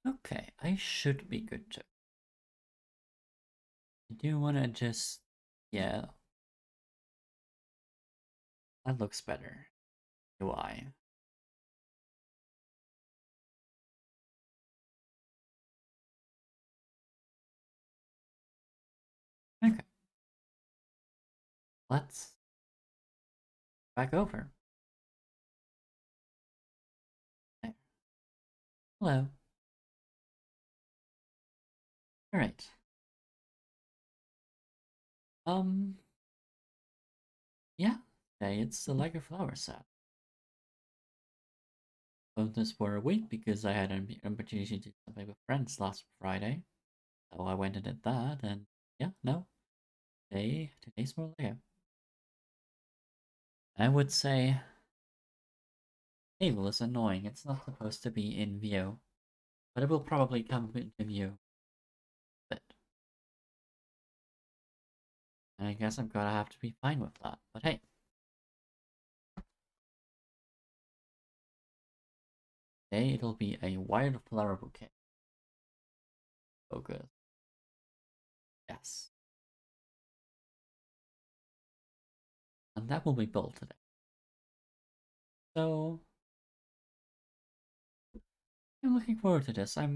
Okay, I should be good to. I do want to just. Yeah, that looks better. Do I? Okay, let's back over. There. Hello. Alright. Um, yeah. Okay, it's the Lego Flower set. Owned this for a week because I had an opportunity to do something with friends last Friday. So I went and did that, and yeah, no. Today's more Lego. I would say Cable is annoying. It's not supposed to be in view, but it will probably come into view. But I guess I'm gonna have to be fine with that. But hey, today it'll be a wildflower bouquet. Focus. Yes. And that will be built today. So I'm looking forward to this. I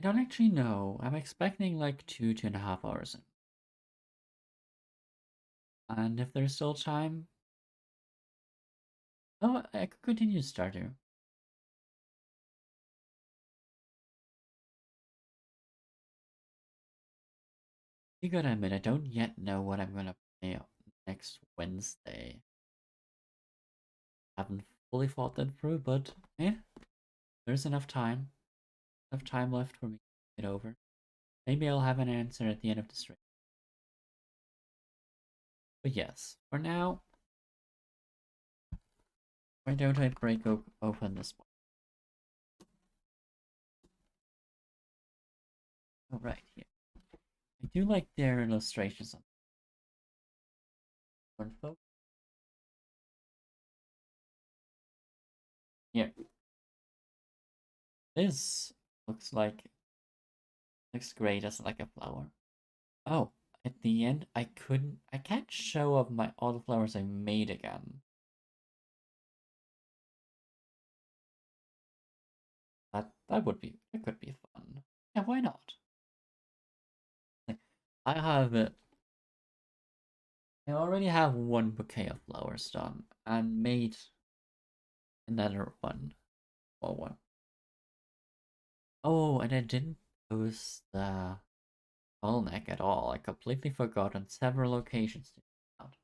don't actually know. I'm expecting like 2.5 hours in. And if there's still time, oh, I could continue starter. You gotta admit, I don't yet know what I'm gonna play next Wednesday. Haven't fully thought that through, but there's enough time. Enough time left for me to get over. Maybe I'll have an answer at the end of the stream. But yes, for now, why don't I break open this one? Oh, right here. I do like their illustrations on one folk. Here. This looks great as like a flower. Oh, at the end I can't show off all the flowers I made again. That could be fun. Yeah, why not? Like, I have I already have one bouquet of flowers done and made another one. Or one. Oh, and I didn't post the ball neck at all. I completely forgot on several occasions to do that.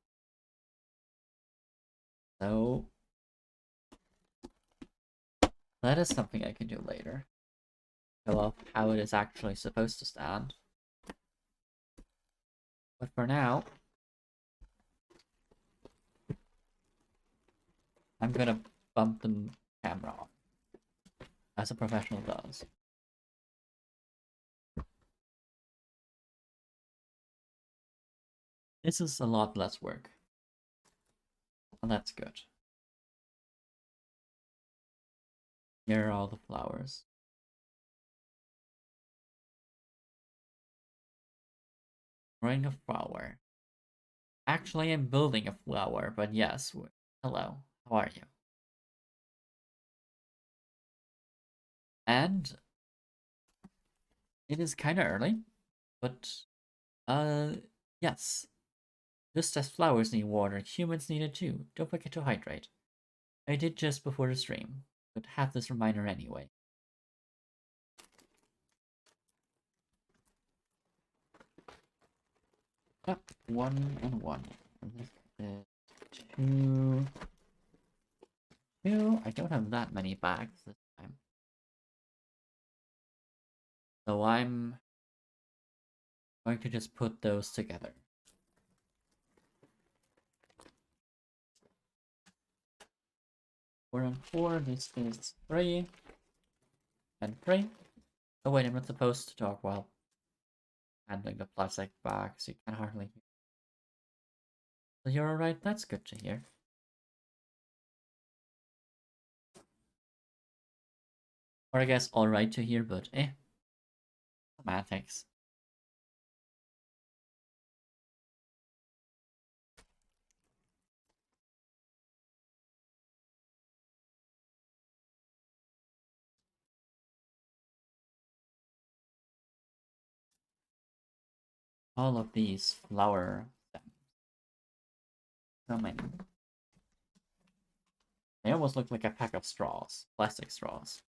So that is something I can do later. Show off how it is actually supposed to stand. But for now, I'm gonna bump the camera off, as a professional does. This is a lot less work, and that's good. Here are all the flowers. Growing a flower. Actually, I'm building a flower, but yes. Hello, how are you? And it is kind of early, but uh, yes. Just as flowers need water, humans need it too. Don't forget to hydrate. I did just before the stream, but have this reminder anyway. Yep, 1 and 1. This is 2. 2. I don't have that many bags this time. So I'm going to just put those together. 4 and 4. This is 3 and 3. Oh wait, I'm not supposed to talk while handling the plastic bag, so you can hardly hear. So you're alright, that's good to hear. Or I guess alright to hear, but semantics. All of these flower stems. So many. They almost look like a pack of straws. Plastic straws.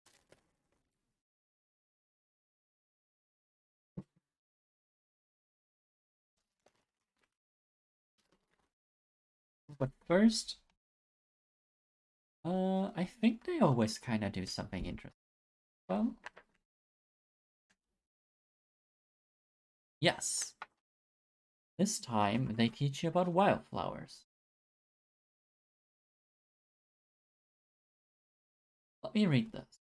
But first, I think they always kind of do something interesting. Well, yes. This time they teach you about wildflowers. Let me read this.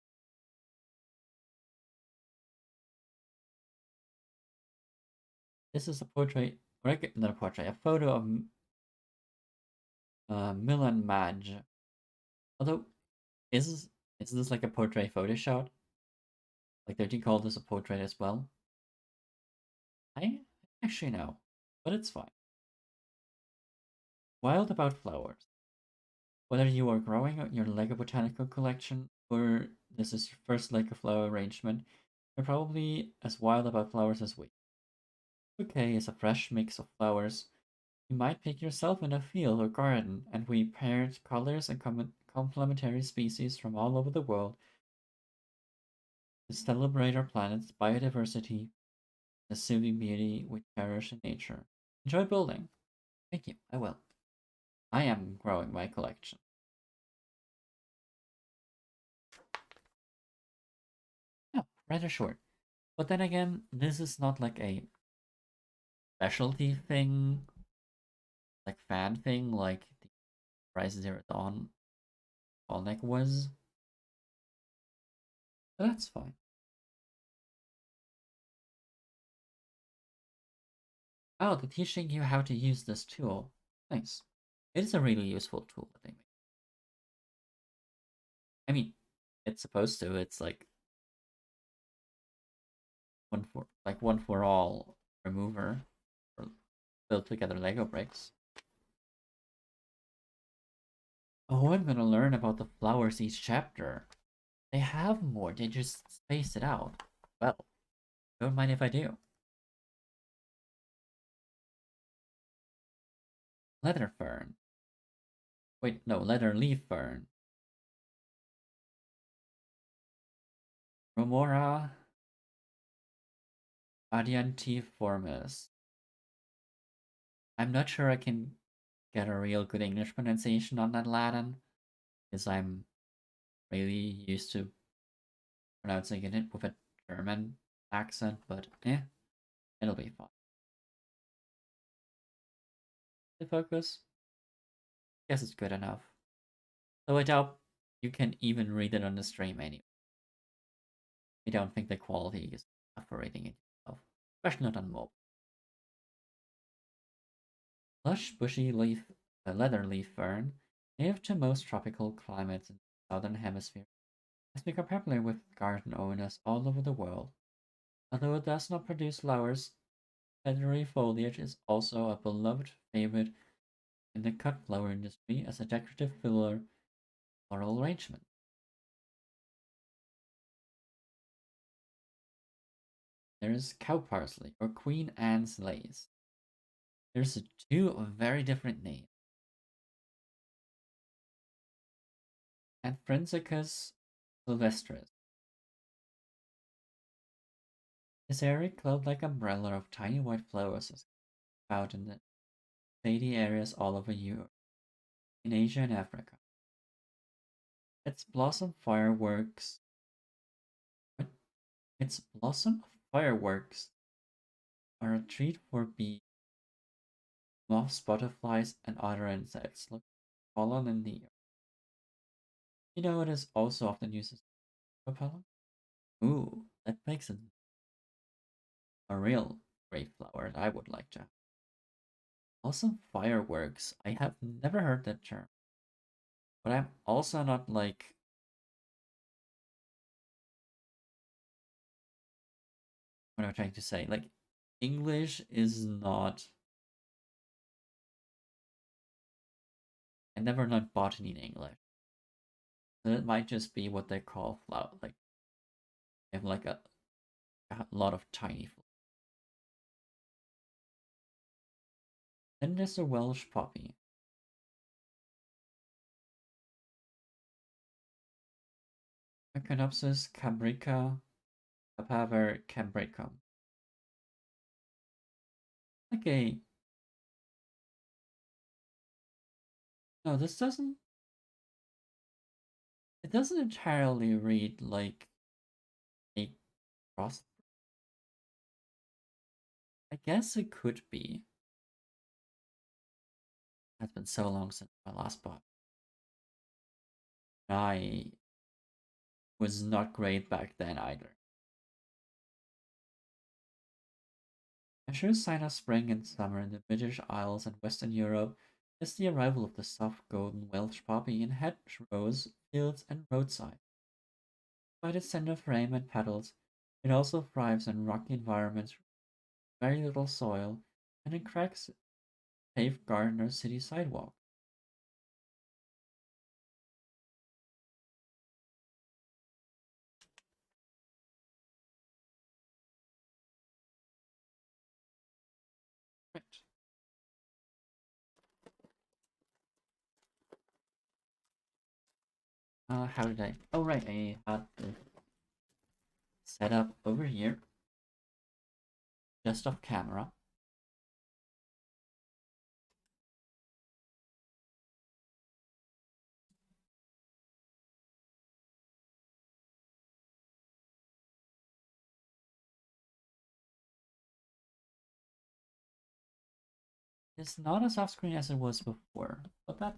This is a portrait, not a portrait, a photo of Milan Maj. Although, is this like a portrait Photoshop? Like, did you call this a portrait as well? I actually know, but it's fine. Wild about flowers. Whether you are growing out your Lego botanical collection or this is your first Lego flower arrangement, you're probably as wild about flowers as we. Bouquet is a fresh mix of flowers you might pick yourself in a field or garden, and we paired colors and complementary species from all over the world to celebrate our planet's biodiversity, the soothing beauty we cherish in nature. Enjoy building. Thank you, I will. I am growing my collection. No, rather short. But then again, this is not like a specialty thing, like fan thing, like the Rise Zero Dawn Volnek was. But that's fine. Oh, they're teaching you how to use this tool. Nice. It is a really useful tool, I think. I mean, it's supposed to. It's like one for all remover for build together Lego bricks. Oh, I'm gonna learn about the flowers each chapter. They have more, they just space it out. Well, don't mind if I do. Leather fern. Wait, no, leather leaf fern. Romora adiantiformis. I'm not sure I can get a real good English pronunciation on that Latin, because I'm really used to pronouncing it with a German accent, but it'll be fine. The focus, guess it's good enough. Though I doubt you can even read it on the stream anyway. I don't think the quality is enough for reading it yourself, especially not on mobile. Lush, bushy leaf, leather leaf fern, native to most tropical climates in the southern hemisphere, has become popular with garden owners all over the world. Although it does not produce flowers, feathery foliage is also a beloved favorite in the cut flower industry as a decorative filler floral arrangement. There is cow parsley or Queen Anne's lace. There's two very different names. And Phrynsicus sylvestris. This airy cloud-like umbrella of tiny white flowers is found in the shady areas all over Europe, in Asia and Africa. Its blossom fireworks what? Its blossom fireworks are a treat for bees, moths, butterflies, and other insects looking for pollen in the air. You know it is also often used as propellant? Ooh, that makes it a real great flower I would like to. Also, fireworks. I have never heard that term, but I'm also not like what I'm trying to say. Like, English is not. I never learned botany in English. So it might just be what they call flower. Like, they have like a lot of tiny flowers. Then there's the Welsh poppy. Echinopsis cambrica, Papaver cambricum. Like a. No, this doesn't. It doesn't entirely read like a cross. I guess it could be. It's been so long since my last bot. I was not great back then either. A sure sign of spring and summer in the British Isles and Western Europe is the arrival of the soft golden Welsh poppy in hedgerows, fields, and roadside. Despite its tender frame and petals, it also thrives in rocky environments with very little soil and in cracks paved garden or city sidewalk. Right. How did I? Oh, right, I had the setup over here, just off camera. It's not as off screen as it was before, but that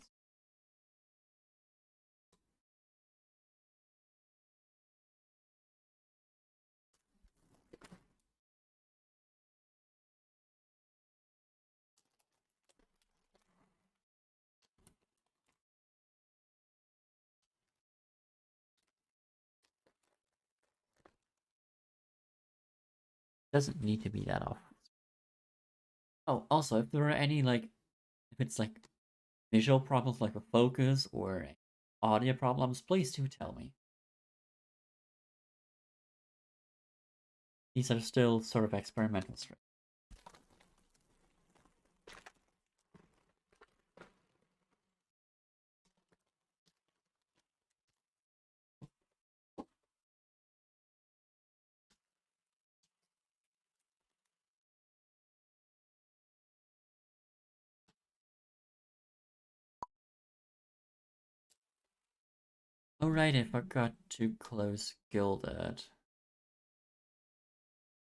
doesn't need to be that off. Oh, also, if there are any like, if it's like visual problems like a focus or audio problems, please do tell me. These are still sort of experimental strips. Alright, I forgot to close Gilded.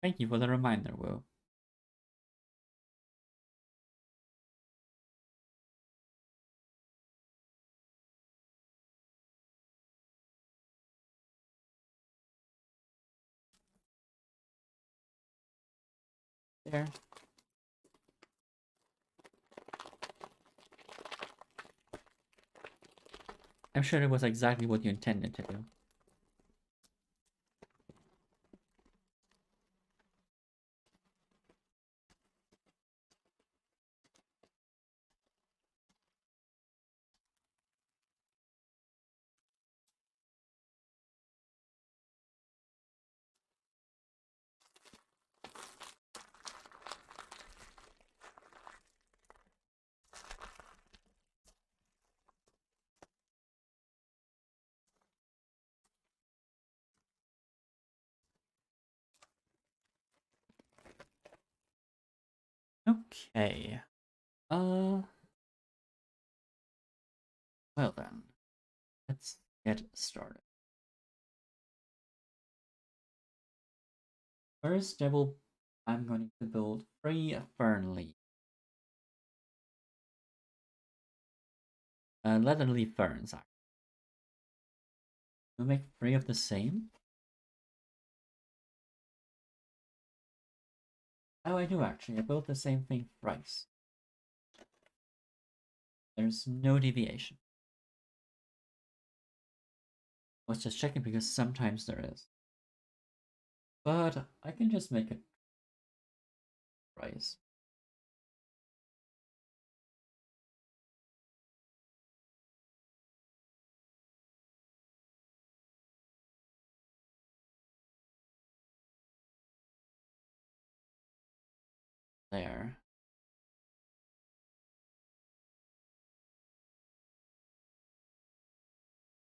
Thank you for the reminder, Will. There. I'm sure it was exactly what you intended to do. Okay. Well then, let's get started. First, I'm going to build 3 fern leaf. Leather leaf ferns, actually. We'll make 3 of the same. Oh, I do actually. I built the same thing thrice. There's no deviation. I was just checking because sometimes there is. But I can just make it rice. There.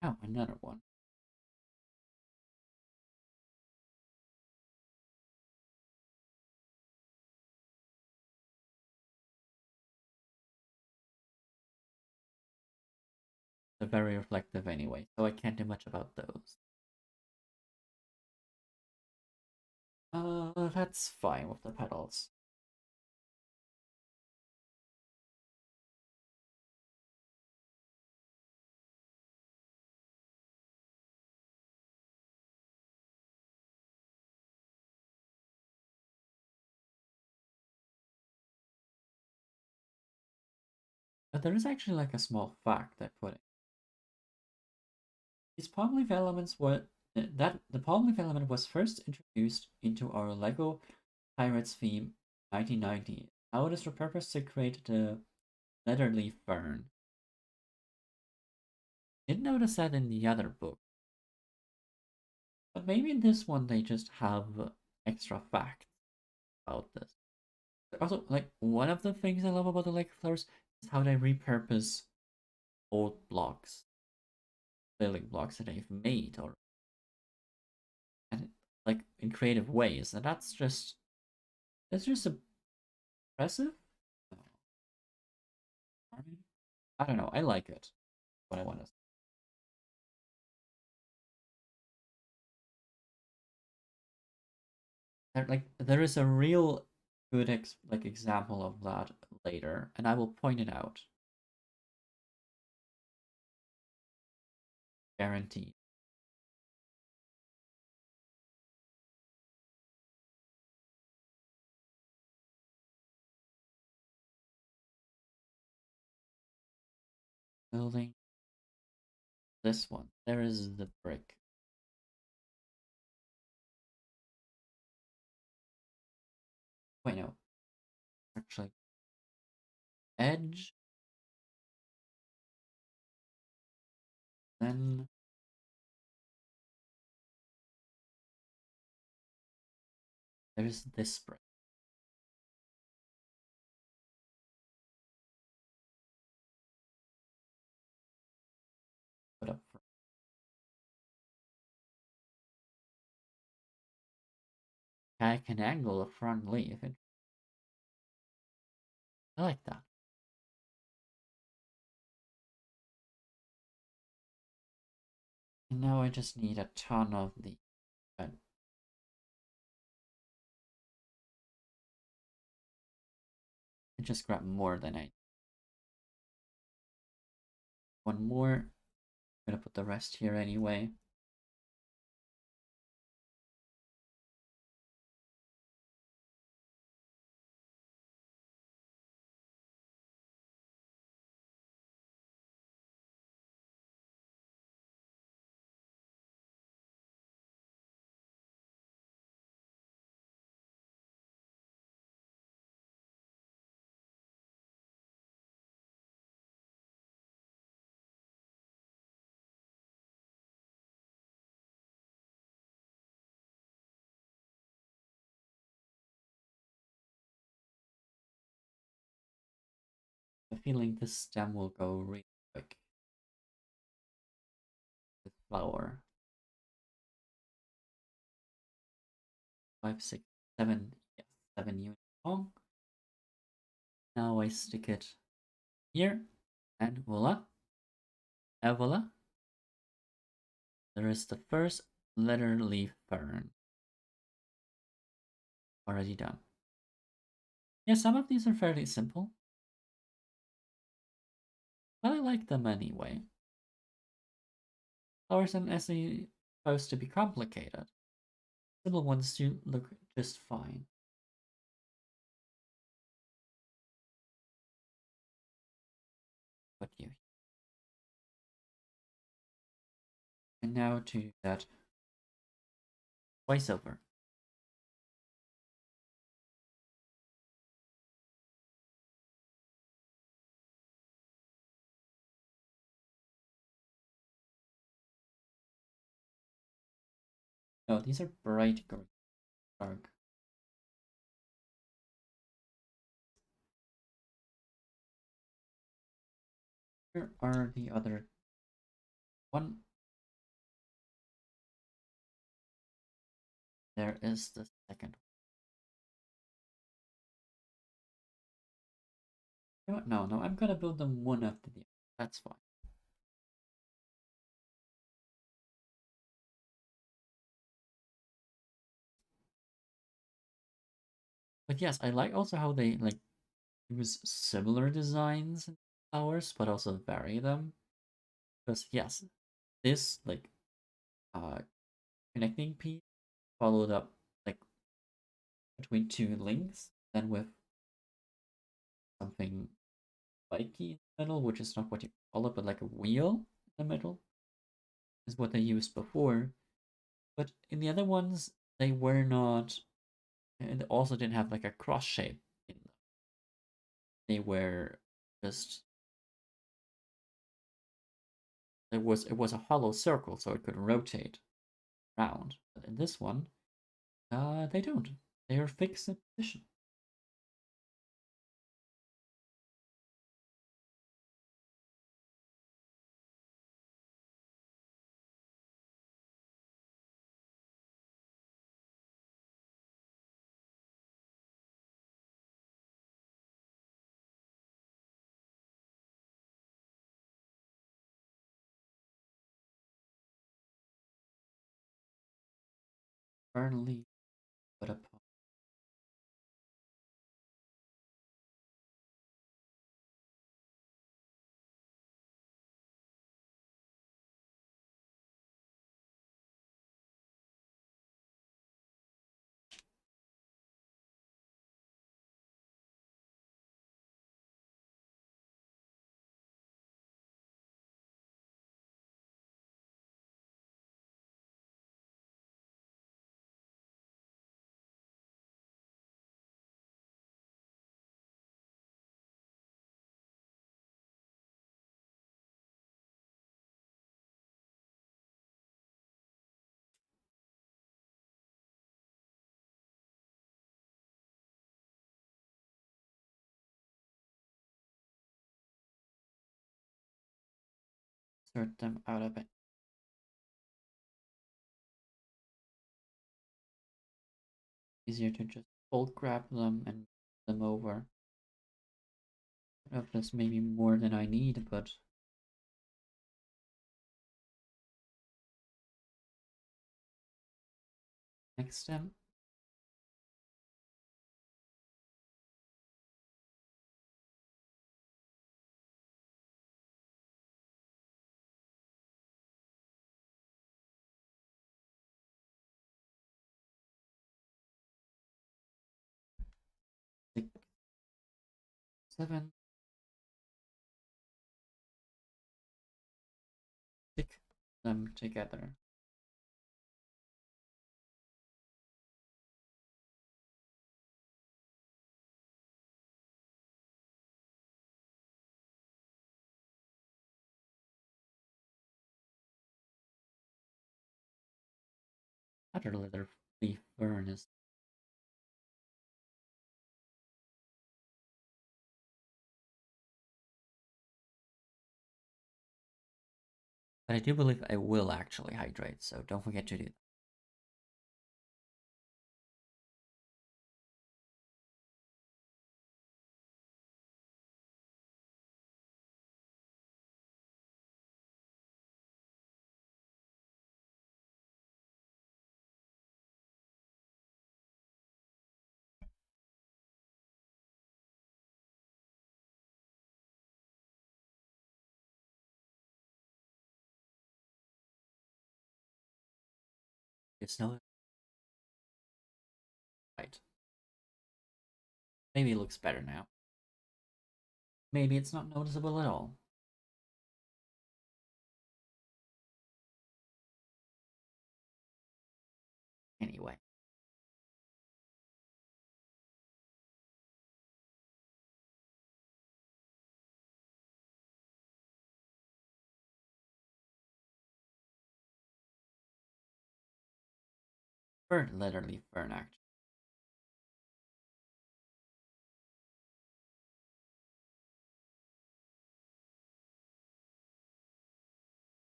Oh, another one. They're very reflective anyway, so I can't do much about those. That's fine with the petals. But there is actually like a small fact I put in. These palm leaf elements were that the palm leaf element was first introduced into our Lego Pirates theme 1990. Now it is repurposed to create the leather leaf fern. Didn't notice that in the other book, but maybe in this one they just have extra facts about this. Also, like one of the things I love about the Lego flowers is how they repurpose old blocks, building blocks that they've made, or and like in creative ways, and that's just impressive. I don't know. I like it. What I want to. There is a real good example of that later, and I will point it out. Guaranteed. Building this one. There is the brick. Wait, no. Actually, edge. Then there's this brick. Put up front. I can angle a front leaf. I like that. And now I just need a ton of the. I just grab more than I. One more. I'm gonna put the rest here anyway. I'm feeling this stem will go really quick. The flower. 5, 6, 7. Yes, 7 units long. Now I stick it here, and voila. And voila. There is the first letter leaf fern. Already done. Yeah, some of these are fairly simple, but I like them anyway. Flowers aren't necessarily supposed to be complicated. Simple ones do look just fine. But you. And now to that voiceover. No, these are bright green. Dark. Where are the other one? There is the second one. You know what? No, no, I'm gonna build them one after the other. That's fine. But yes, I like also how they like use similar designs in flowers, but also vary them. Because yes, this like uh connecting piece followed up like between two links, then with something spiky in the middle, which is not what you call it, but like a wheel in the middle is what they used before. But in the other ones, they were not, and also didn't have like a cross shape in them. They were just it was a hollow circle, so it could rotate around. But in this one, they don't. They are fixed in position. Firmly put upon. Insert them out of it. Easier to just hold grab them and them over. I don't know if that's maybe more than I need, but next stem. Six, seven, stick them together. Other leather leaf furnace. But I do believe I will actually hydrate, so don't forget to do that. It's no right. Maybe it looks better now. Maybe it's not noticeable at all. Anyway, Fern, literally fern actually.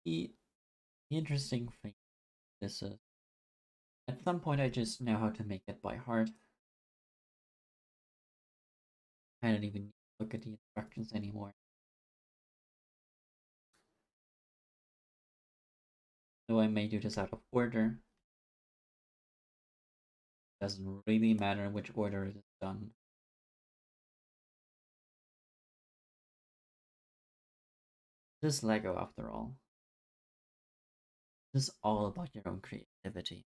The interesting thing is at some point I just know how to make it by heart. I don't even look at the instructions anymore. Though I may do this out of order. Doesn't really matter which order it is done. This is Lego after all. This is all about your own creativity.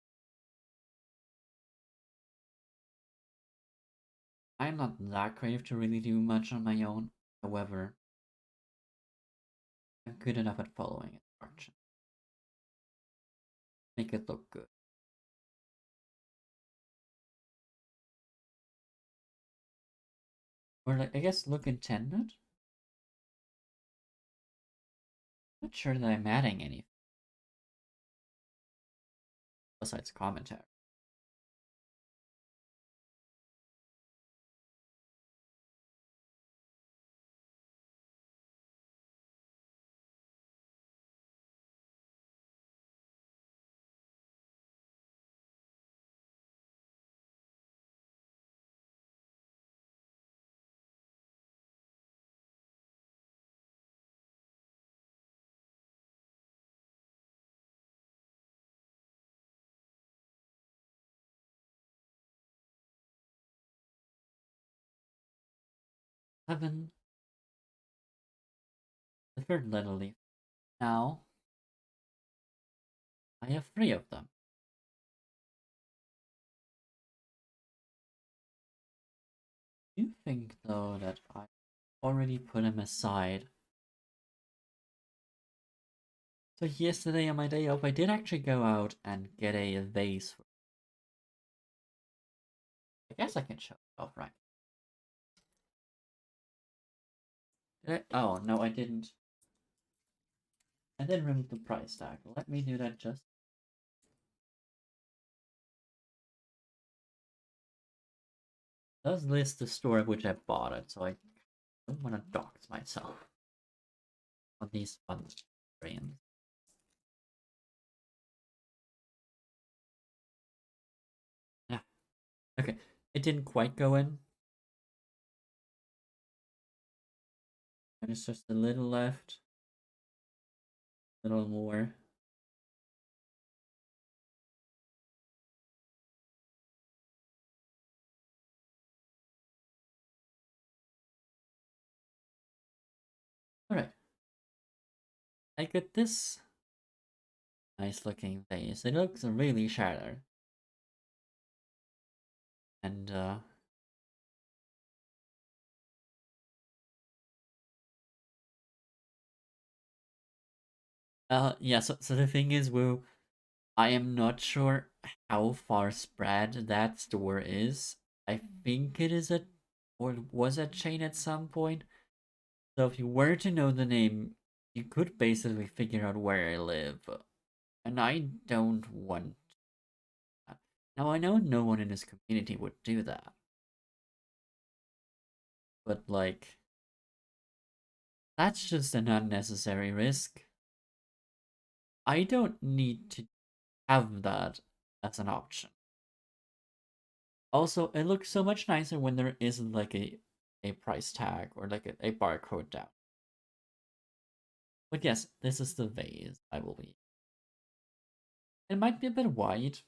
I'm not that creative to really do much on my own. However, I'm good enough at following instructions. Make it look good. Or like I guess look intended? Not sure that I'm adding anything besides commentary. Seven, the third little leaf. Now, I have three of them. Do you think, though, that I already put them aside? So yesterday on my day off, I did actually go out and get a vase. I guess I can show it off, right? Did I? Oh, no, I didn't. I didn't remove the price tag. Let me do that just. It does list the store at which I bought it, so I don't want to dox myself on these fun brands. Yeah. Okay. It didn't quite go in. And it's just a little left. A little more. Alright. I get this nice looking vase. It looks really shattered. And yeah, so the thing is, Woo, I am not sure how far spread that store is. I think it is a or was a chain at some point. So if you were to know the name, you could basically figure out where I live. And I don't want that. Now I know no one in this community would do that. But like that's just an unnecessary risk. I don't need to have that as an option. Also, it looks so much nicer when there isn't like a price tag or like a barcode down. But yes, this is the vase I will be. It might be a bit wide.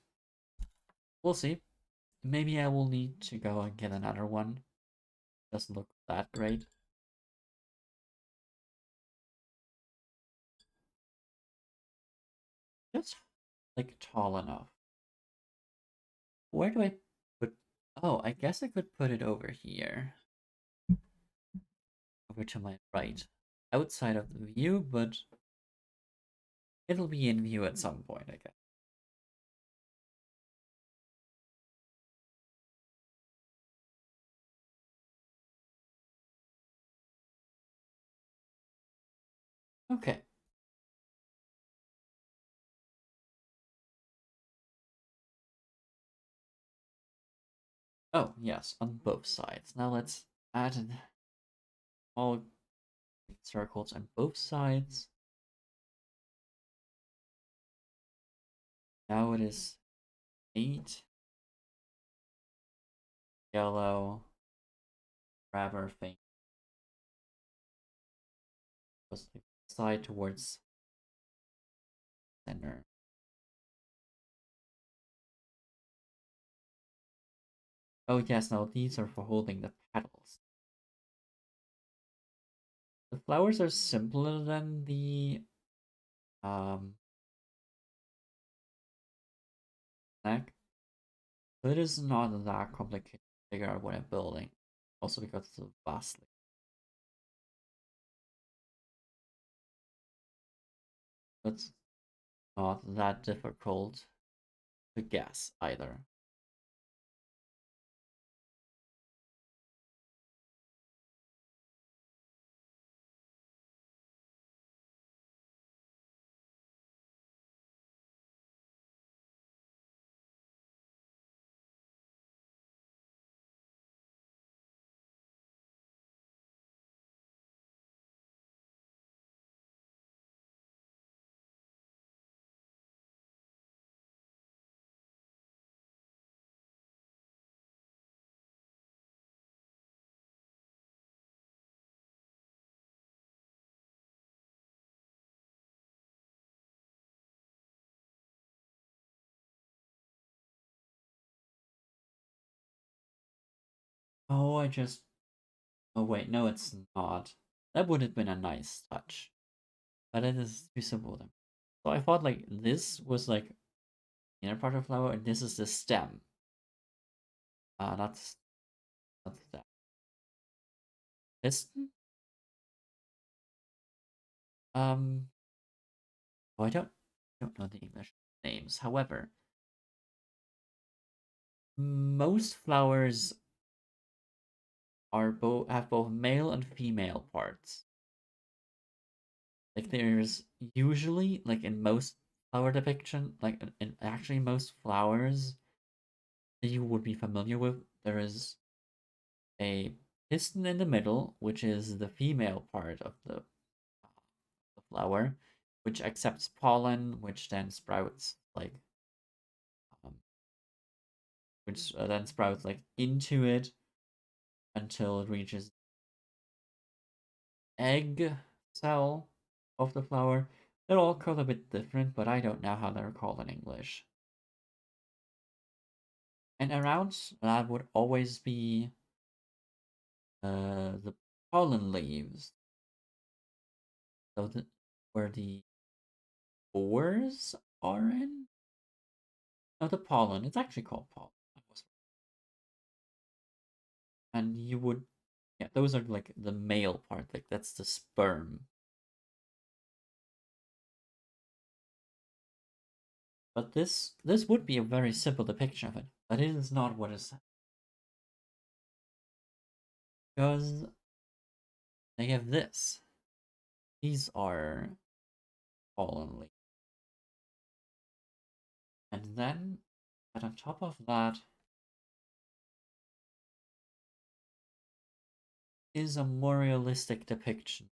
We'll see. Maybe I will need to go and get another one. Doesn't look that great. Just like tall enough. Where do I put? Oh, I guess I could put it over here. Over to my right. Outside of the view, but it'll be in view at some point, I guess. Okay. Oh, yes, on both sides. Now let's add all circles on both sides. Now it is 8 yellow grabber thing. Goes the side towards center. Oh yes, now these are for holding the petals. The flowers are simpler than the um neck, but it is not that complicated to figure out what I'm building. Also because it's vastly. It's not that difficult to guess either. Oh, I just. Oh, wait, no, it's not. That would have been a nice touch. But it is too simple then. So I thought like this was like inner part of the flower, and this is the stem. That's that. Piston? Um, oh, I don't know the English names. However, most flowers are both have both male and female parts. Like there's usually like in most flower depiction, like in actually most flowers that you would be familiar with, there is a piston in the middle, which is the female part of the flower, which accepts pollen, which then sprouts um, which then sprouts like into it until it reaches egg cell of the flower. They're all called a bit different, but I don't know how they're called in English. And around that would always be the pollen leaves, so where the spores are in. No, the pollen. It's actually called pollen. And you would, yeah, those are like the male part. Like that's the sperm. But this would be a very simple depiction of it, but it is not what is because they have this. These are pollen leaves, and then, but on top of that is a more realistic depiction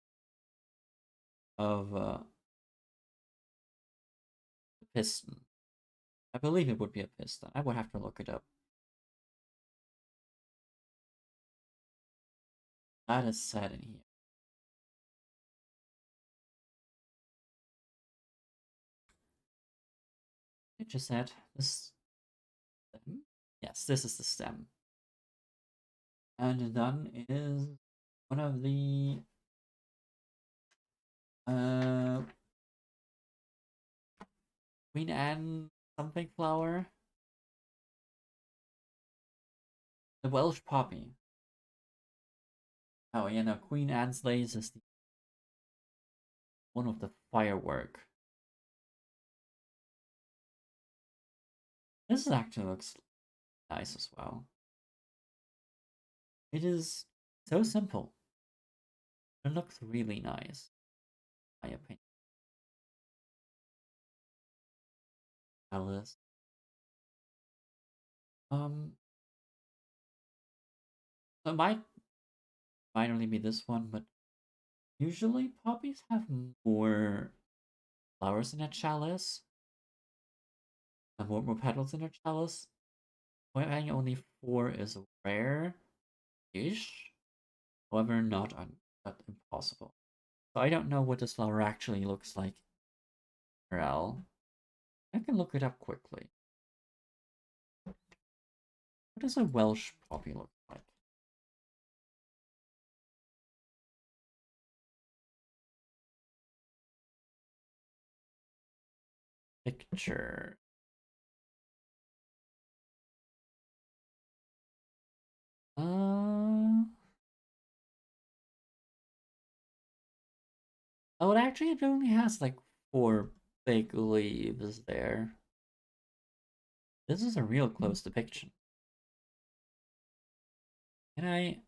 of the piston. I believe it would be a piston. I would have to look it up. That is said in here. It just said this stem. Yes, this is the stem. And then is one of the uh Queen Anne something flower. The Welsh poppy. Oh yeah, no, Queen Anne's lace is one of the firework. This actually looks nice as well. It is so simple. It looks really nice, in my opinion. Alice. Um, So it might only be this one, but usually poppies have more flowers in a chalice and more petals in a chalice. Having only four is rare-ish. However, not impossible. So I don't know what this flower actually looks like. RL. I can look it up quickly. What does a Welsh poppy look like? Picture. Uh, oh, it only has like four big leaves there. This is a real close depiction. Can I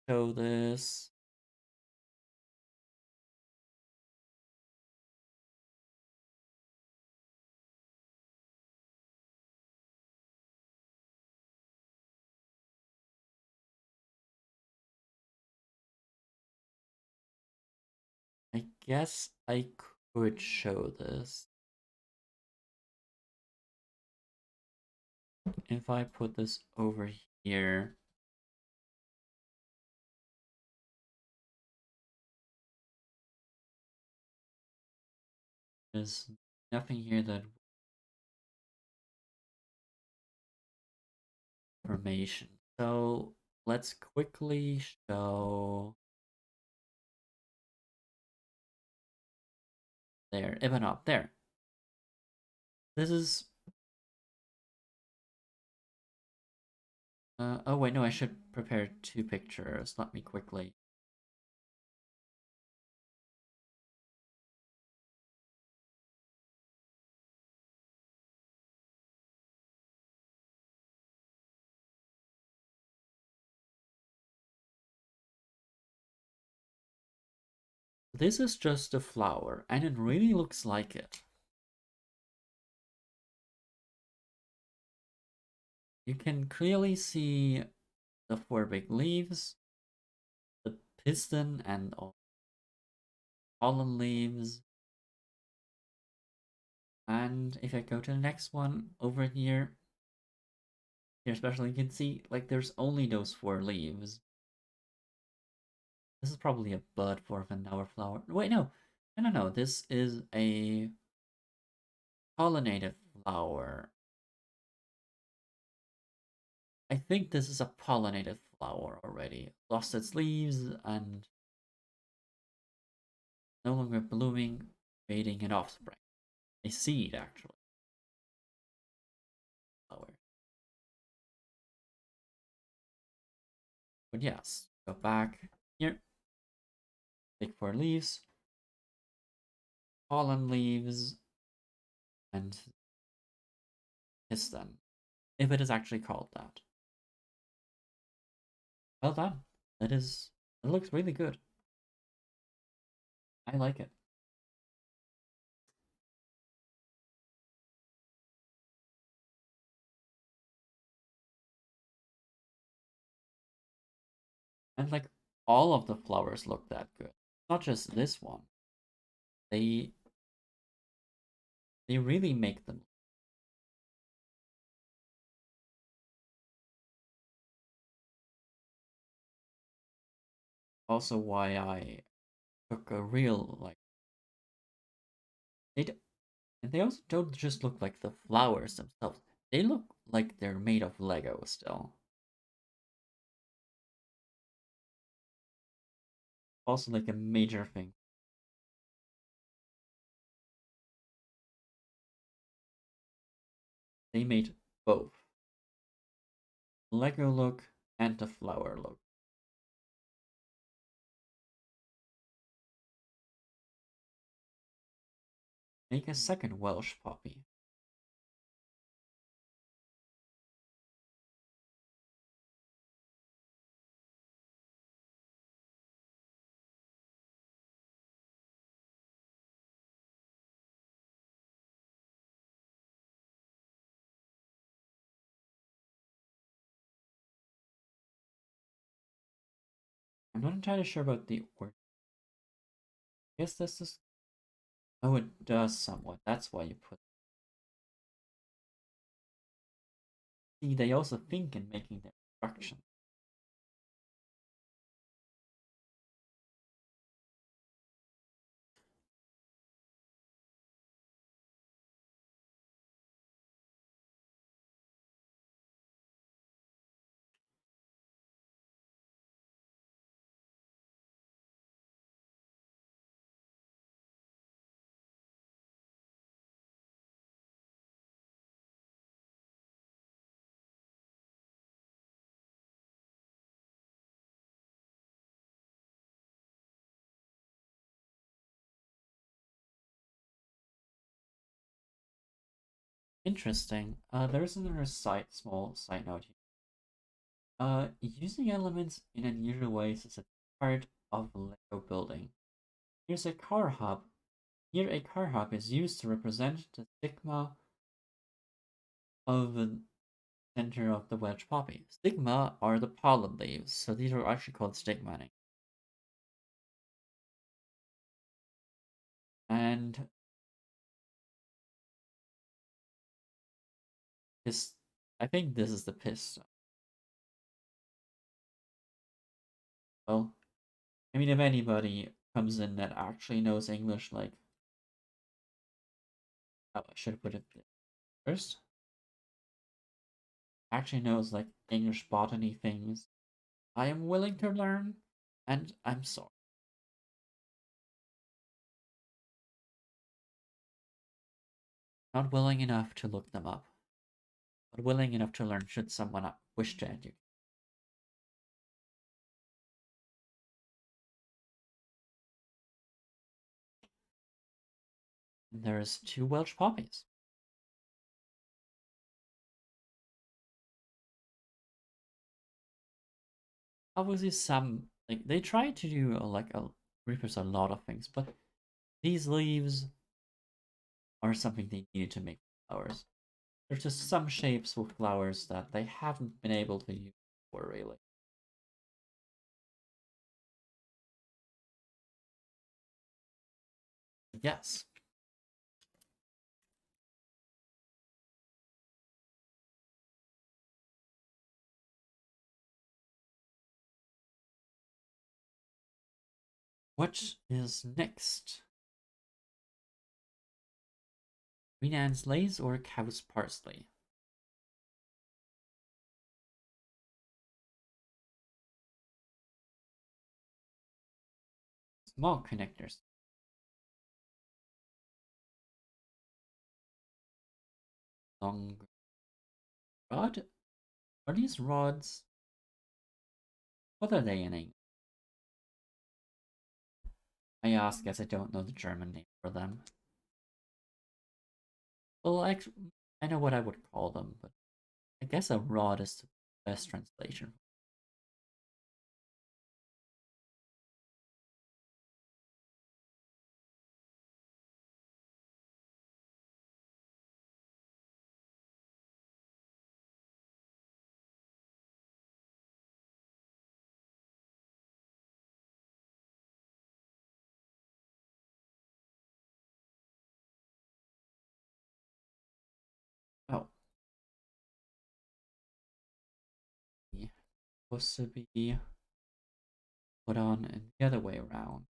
show this? I guess I could show this. If I put this over here, there's nothing here that information. So let's quickly show there, even up there. This is oh wait, no, I should prepare two pictures. Let me quickly. This is just a flower, and it really looks like it. You can clearly see the four big leaves, the piston, and all pollen leaves. And if I go to the next one over here especially you can see like there's only those four leaves. This is probably a bud for a vanilla flower. Wait, no. No. This is a pollinated flower. I think this is a pollinated flower already. Lost its leaves and no longer blooming, fading in offspring. A seed, actually. Flower. But yes, go back here. Take four leaves, pollen leaves, and piston. If it is actually called that. Well done. It is. It looks really good. I like it. And like all of the flowers look that good. Not just this one. They they really make them. Also why I took a real like they and they also don't just look like the flowers themselves. They look like they're made of Lego still. Also like a major thing. They made both. Lego look and the flower look. Make a second Welsh poppy. I'm not entirely sure about the order. I guess this is. Oh, it does somewhat. That's why you put. See, they also think in making their instructions. Interesting. There is another small side note here. Using elements in unusual ways is a part of Lego building. Here's a car hub. Here, a car hub is used to represent the stigma of the center of the wedge poppy. Stigma are the pollen leaves, so these are actually called stigmatic. And this, I think this is the piston. Well, I mean, if anybody comes in that actually knows English, like, oh, I should have put it first. Actually knows like English botany things. I am willing to learn, and I'm sorry. Not willing enough to look them up, but willing enough to learn should someone wish to educate. And there's two Welsh poppies. Obviously, some like they try to do like a repurpose a lot of things, but these leaves are something they needed to make flowers. There's just some shapes with flowers that they haven't been able to use before, really. Yes. What is next? Queen Anne's lace or cow's parsley? Small connectors. Long rod? Are these rods? What are they in English? I ask as I don't know the German name for them. Well, actually, I know what I would call them, but I guess a rod is the best translation. Oh, supposed to be put on in the other way around.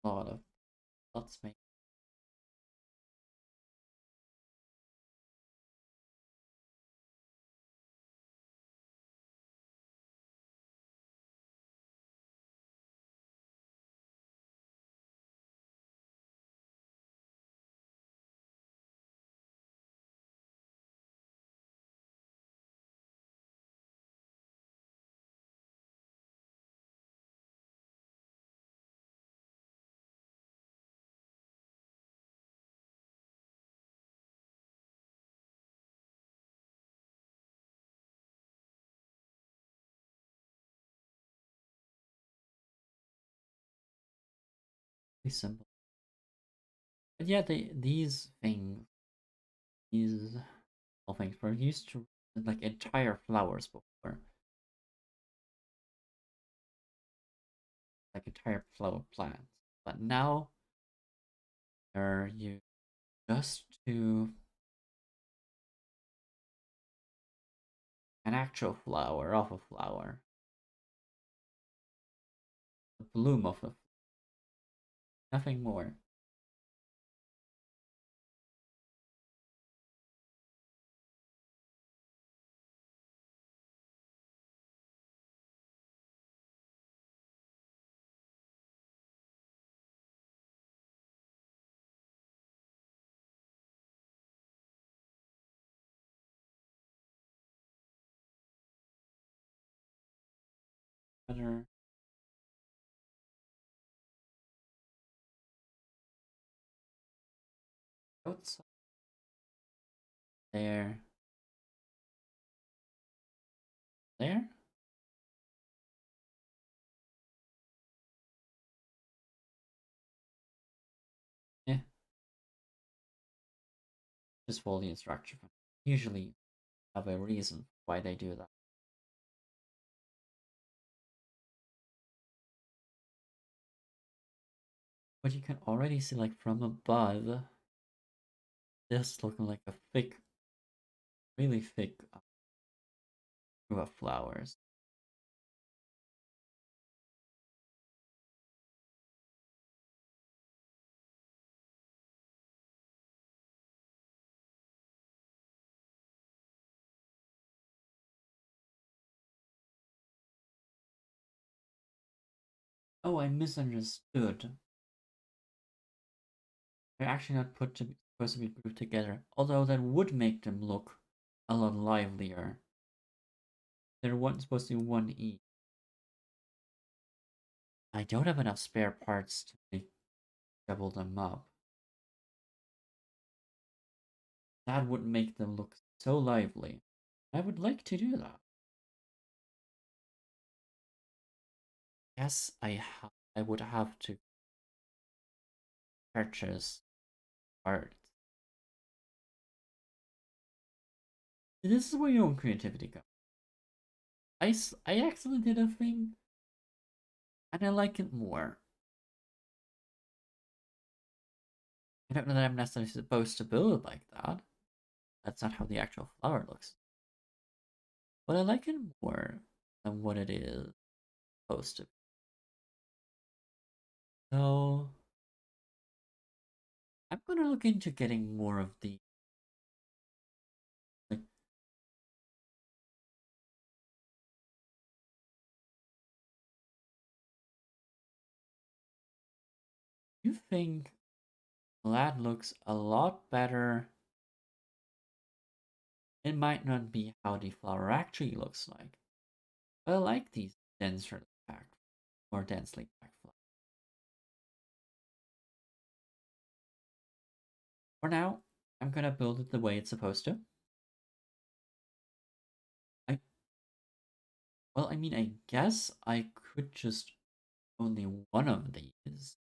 A lot of let's make Pretty simple. But yeah, these things, these all things were used to like entire flowers before. Like entire flower plants. But now they're used just to an actual flower of a flower. The bloom of a nothing more. Better outside there. There? Yeah. Just follow the instruction. Usually have a reason why they do that. But you can already see like from above this looking like a thick, really thick group of flowers. Oh, I misunderstood. They're actually not supposed to be grouped together, although that would make them look a lot livelier. They're supposed to be one each. I don't have enough spare parts to double them up. That would make them look so lively. I would like to do that. Yes, I would have to purchase art. This is where your own creativity comes. I actually did a thing, and I like it more. I don't know that I'm necessarily supposed to build it like that. That's not how the actual flower looks. But I like it more than what it is supposed to be. So I'm gonna look into getting more of the like you think that looks a lot better. It might not be how the flower actually looks like. But I like these denser packed, more densely packed flowers. For now, I'm gonna build it the way it's supposed to. I well, I mean, I guess I could just only one of these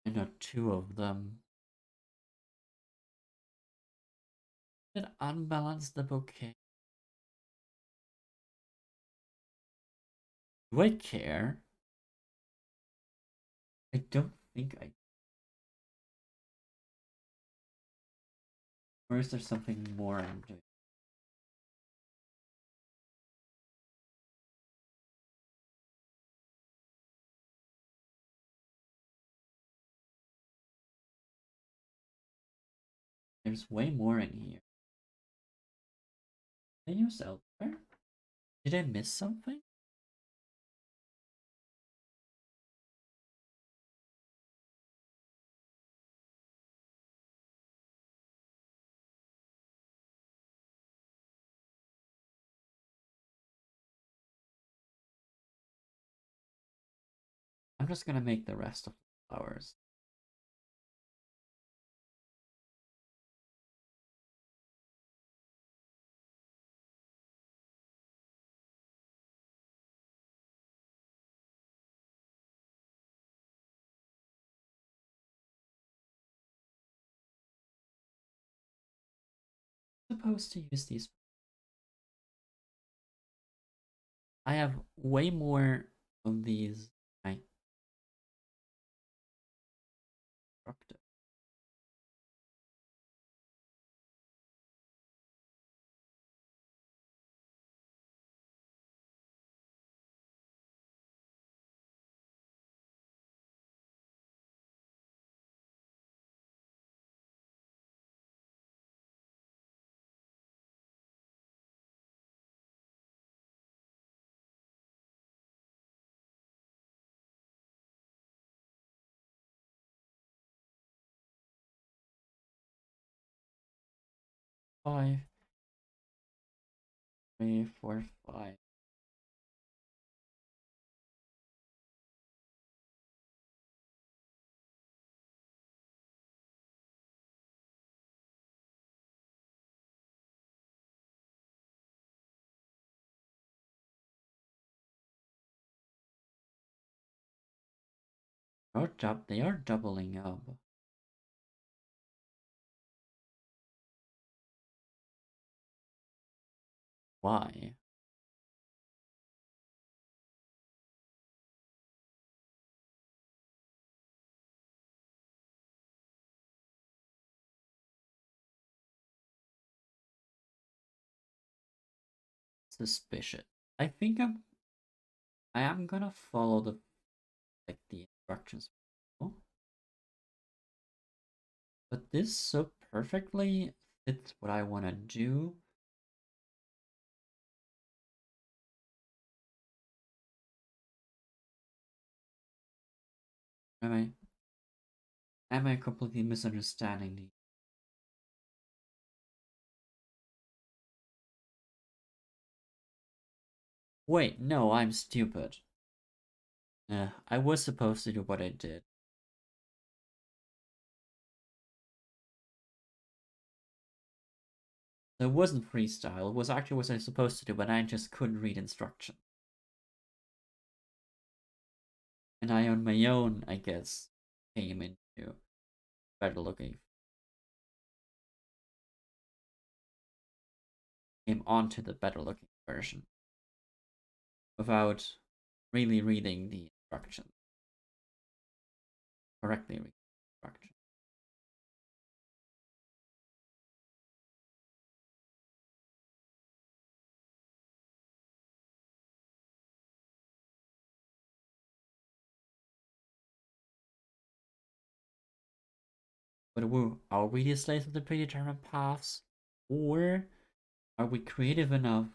and not two of them. Did unbalance the bouquet? Do I care? I don't think I. Or is there something more I'm doing? There's way more in here. Can you use elsewhere? Did I miss something? I'm just gonna make the rest of the flowers. supposed to use these? I have way more of these. I constructed. Five, 3, 4, 5. They are doubling up. Why? Suspicious. I think I am gonna follow the instructions. But this so perfectly fits what I want to do. Am I completely misunderstanding the? Wait, no, I'm stupid. I was supposed to do what I did. So it wasn't freestyle. It was actually what I was supposed to do, but I just couldn't read instruction. And I, on my own, I guess, came into better looking. Came onto the better looking version without really reading the instructions. Correctly reading the instructions. But are we the slaves of the predetermined paths? Or are we creative enough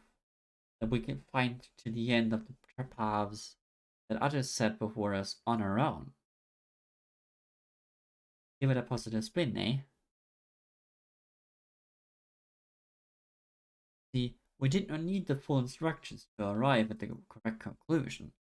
that we can find to the end of the paths that others set before us on our own? Give it a positive spin, eh? See, we did not need the full instructions to arrive at the correct conclusion.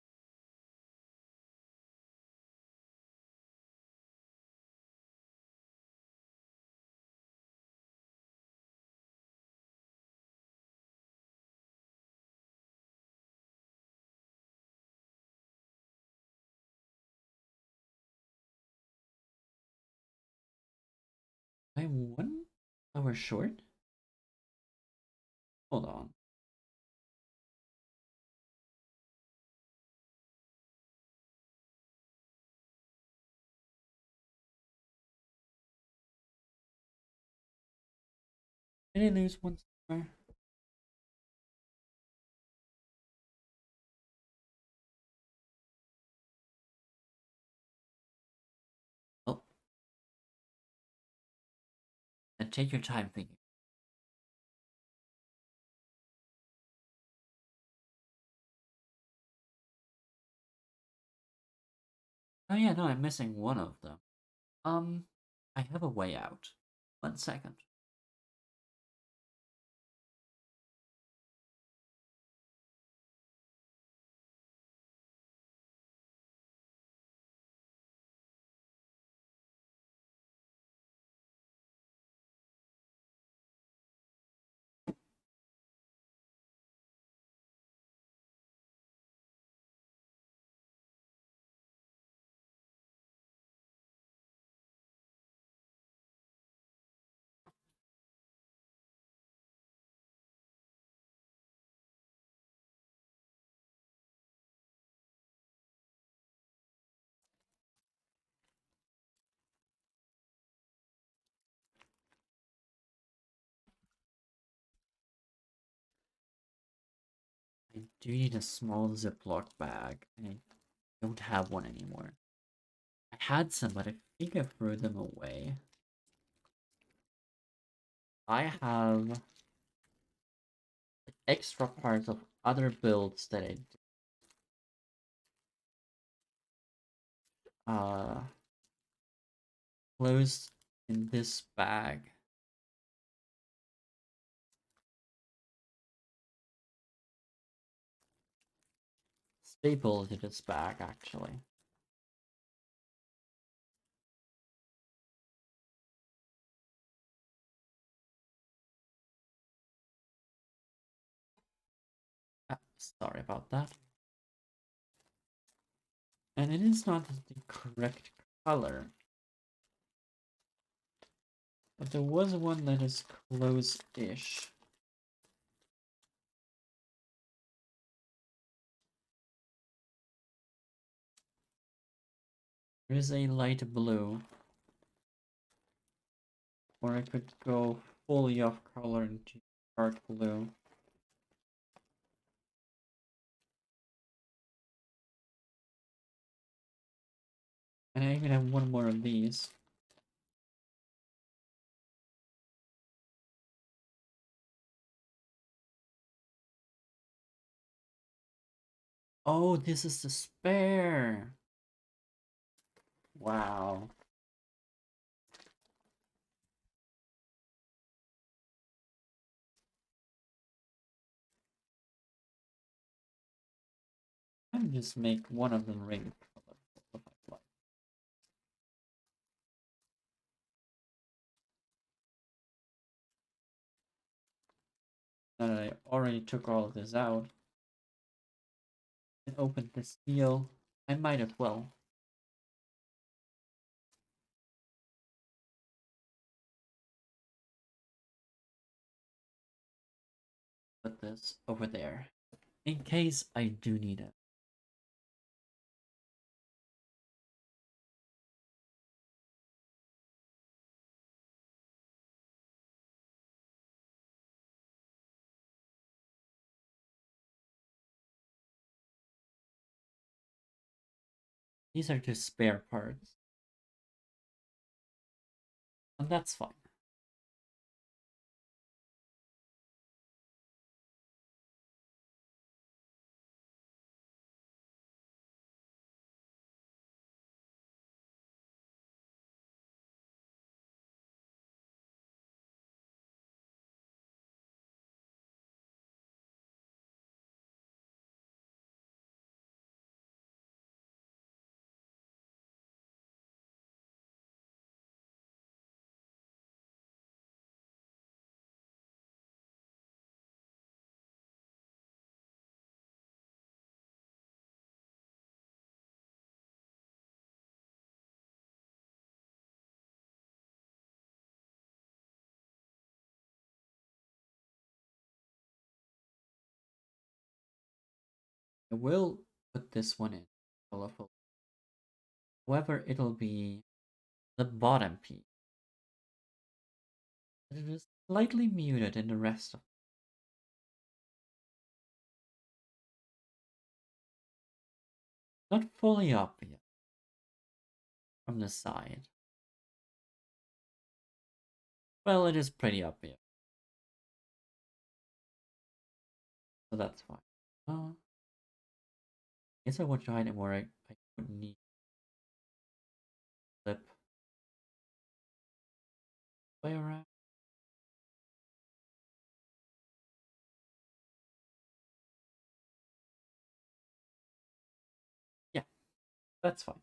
I'm 1 hour short? Hold on. Did I lose one somewhere? Oh, and take your time thinking. Oh yeah, no, I'm missing one of them. Um, I have a way out. 1 second. I do need a small Ziploc bag, and I don't have one anymore. I had some, but I think I threw them away. I have extra parts of other builds that I closed in this bag. Stapled to this bag, actually. Sorry about that. And it is not the correct color. But there was one that is close-ish. There is a light blue. Or I could go fully off color into dark blue. And I even have one more of these. Oh, this is the spare. Wow. I can just make one of them ring color if I like. Now that I already took all of this out and opened this seal, I might as well. Put this over there in case I do need it. These are just spare parts, and that's fine. I will put this one in colorful. However, it'll be the bottom piece. It is slightly muted in the rest of not fully up yet from the side. Well, it is pretty up here, so that's fine. I guess I want to hide it where I would need flip way around. Yeah, that's fine.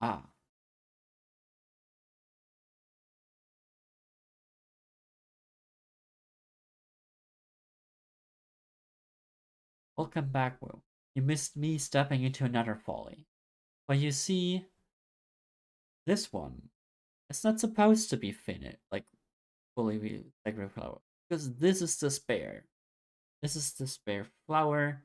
Ah, welcome back, Will. You missed me stepping into another folly. But you see, this one, it's not supposed to be finished, like fully like flower, because this is the spare. This is the spare flower.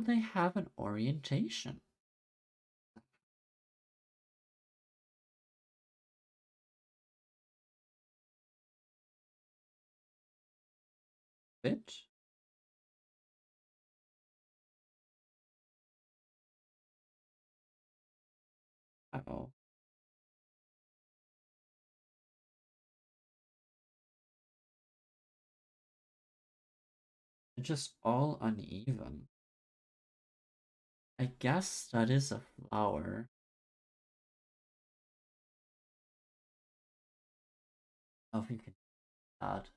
would they have an orientation? Bitch? Uh-oh. They're just all uneven. I guess that is a flower. Oh, if you can add.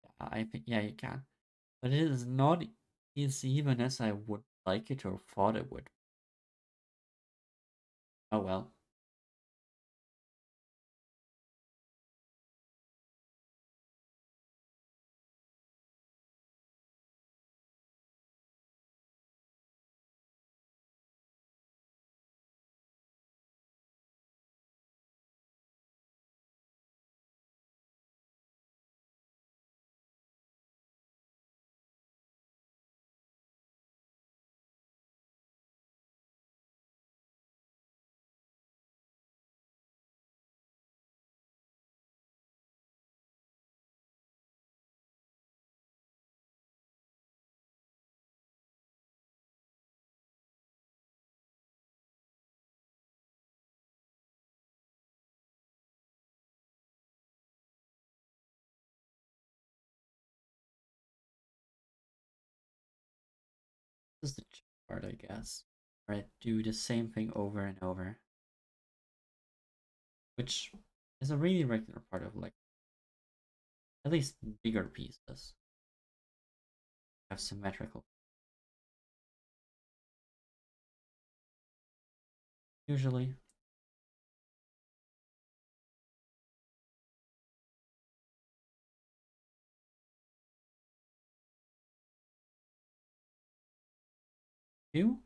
Yeah, I think yeah you can. But it is not as even as I would like it or thought it would. Oh well. This is the part, I guess. Where I do the same thing over and over. Which is a really regular part of like at least bigger pieces. Have symmetrical. Usually. Two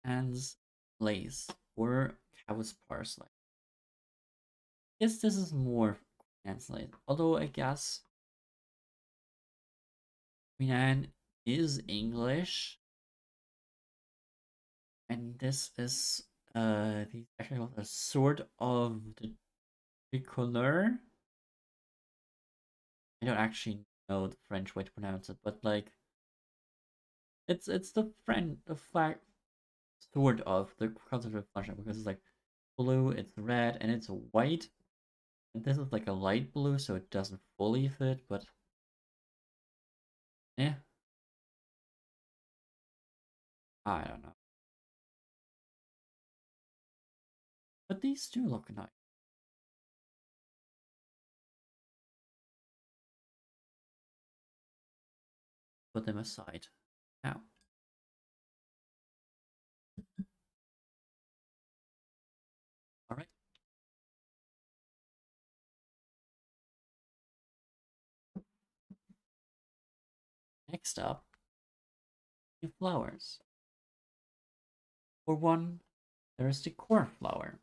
hands lace or cow's parsley. Yes, this is more translated. Although I guess Queen Anne is English, and this is the actually a sort of the tricolor. I don't actually know the French way to pronounce it, but like it's the French the flag sort of the concept of flag because it's like blue, it's red, and it's white. And this is like a light blue, so it doesn't fully fit, but yeah, I don't know. But these do look nice. Put them aside. Now, alright, next up, the flowers. For one, there is the cornflower.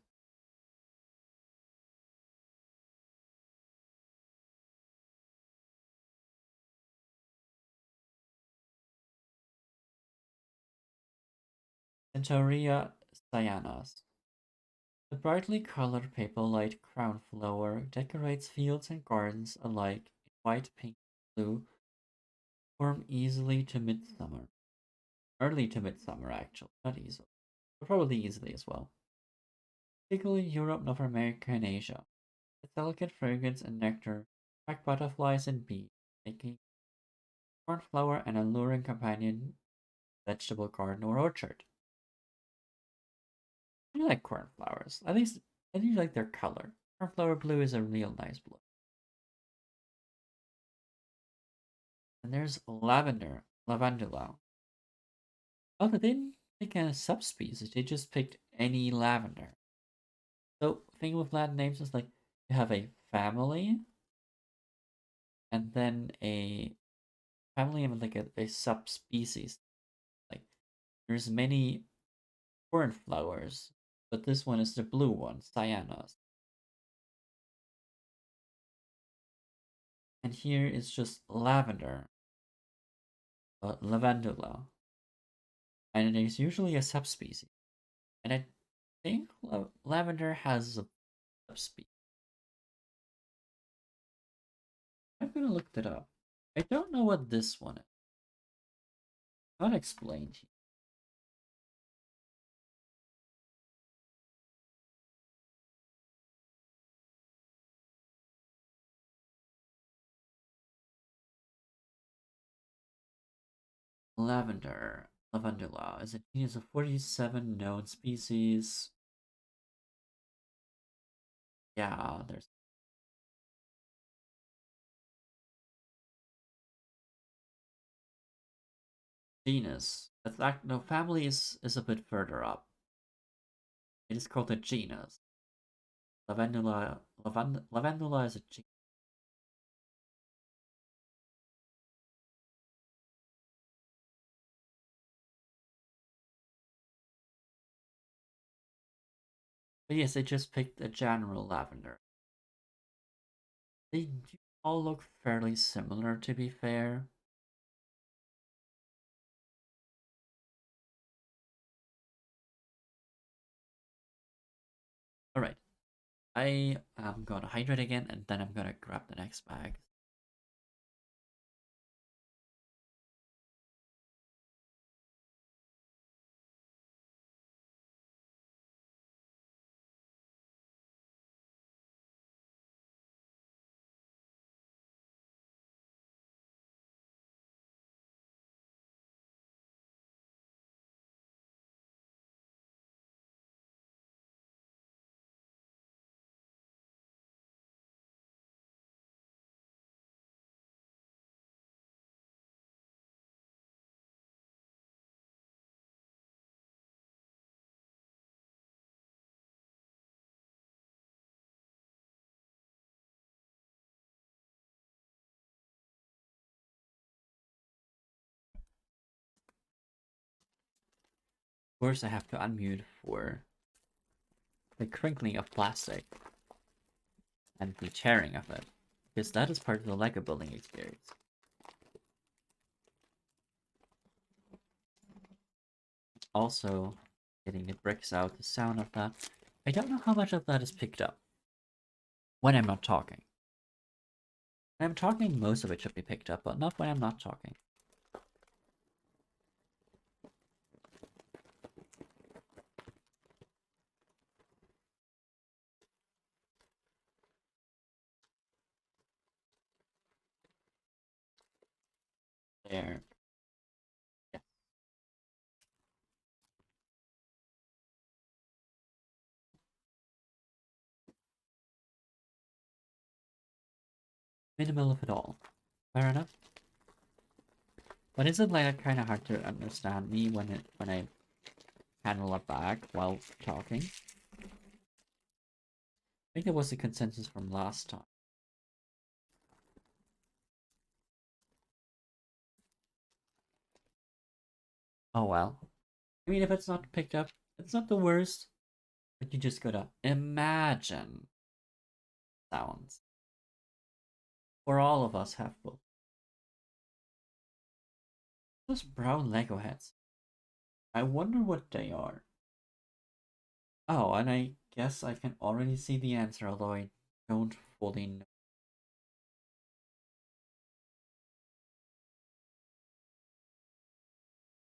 Centaurea cyanos. The brightly colored paper-light crown flower decorates fields and gardens alike in white, pink, and blue, form easily to midsummer. Early to midsummer, actually, not easily, but probably easily as well. Particularly Europe, North America, and Asia. Its delicate fragrance and nectar attract butterflies and bees, making cornflower an alluring companion vegetable garden or orchard. I like cornflowers. At least I do like their color. Cornflower blue is a real nice blue. And there's lavender, lavandula. Oh, they didn't pick a subspecies. They just picked any lavender. So, thing with Latin names is like you have a family, and then a family and like a subspecies. Like there's many cornflowers, but this one is the blue one, cyanos. And here is just lavender, lavandula, and it is usually a subspecies. And I think lavender has a subspecies. I'm gonna look that up. I don't know what this one is. Not explained here. Lavender, lavandula is a genus of 47 known species. Yeah, there's genus. In fact, no, family is a bit further up. It is called a genus. Lavandula is a genus. But yes, they just picked a general lavender. They do all look fairly similar, to be fair. Alright, I am gonna hydrate again, and then I'm gonna grab the next bag. Of course, I have to unmute for the crinkling of plastic and the tearing of it, because that is part of the Lego building experience. Also, getting the bricks out, the sound of that. I don't know how much of that is picked up when I'm not talking. When I'm talking, most of it should be picked up, but not when I'm not talking. There. Yeah. Minimal of it all. Fair enough. But is it like kind of hard to understand me when I handle a bag while talking? I think that was the consensus from last time. Oh well. I mean, if it's not picked up, it's not the worst. But you just gotta imagine sounds. For all of us have both. Those brown Lego heads. I wonder what they are. Oh, and I guess I can already see the answer, although I don't fully know.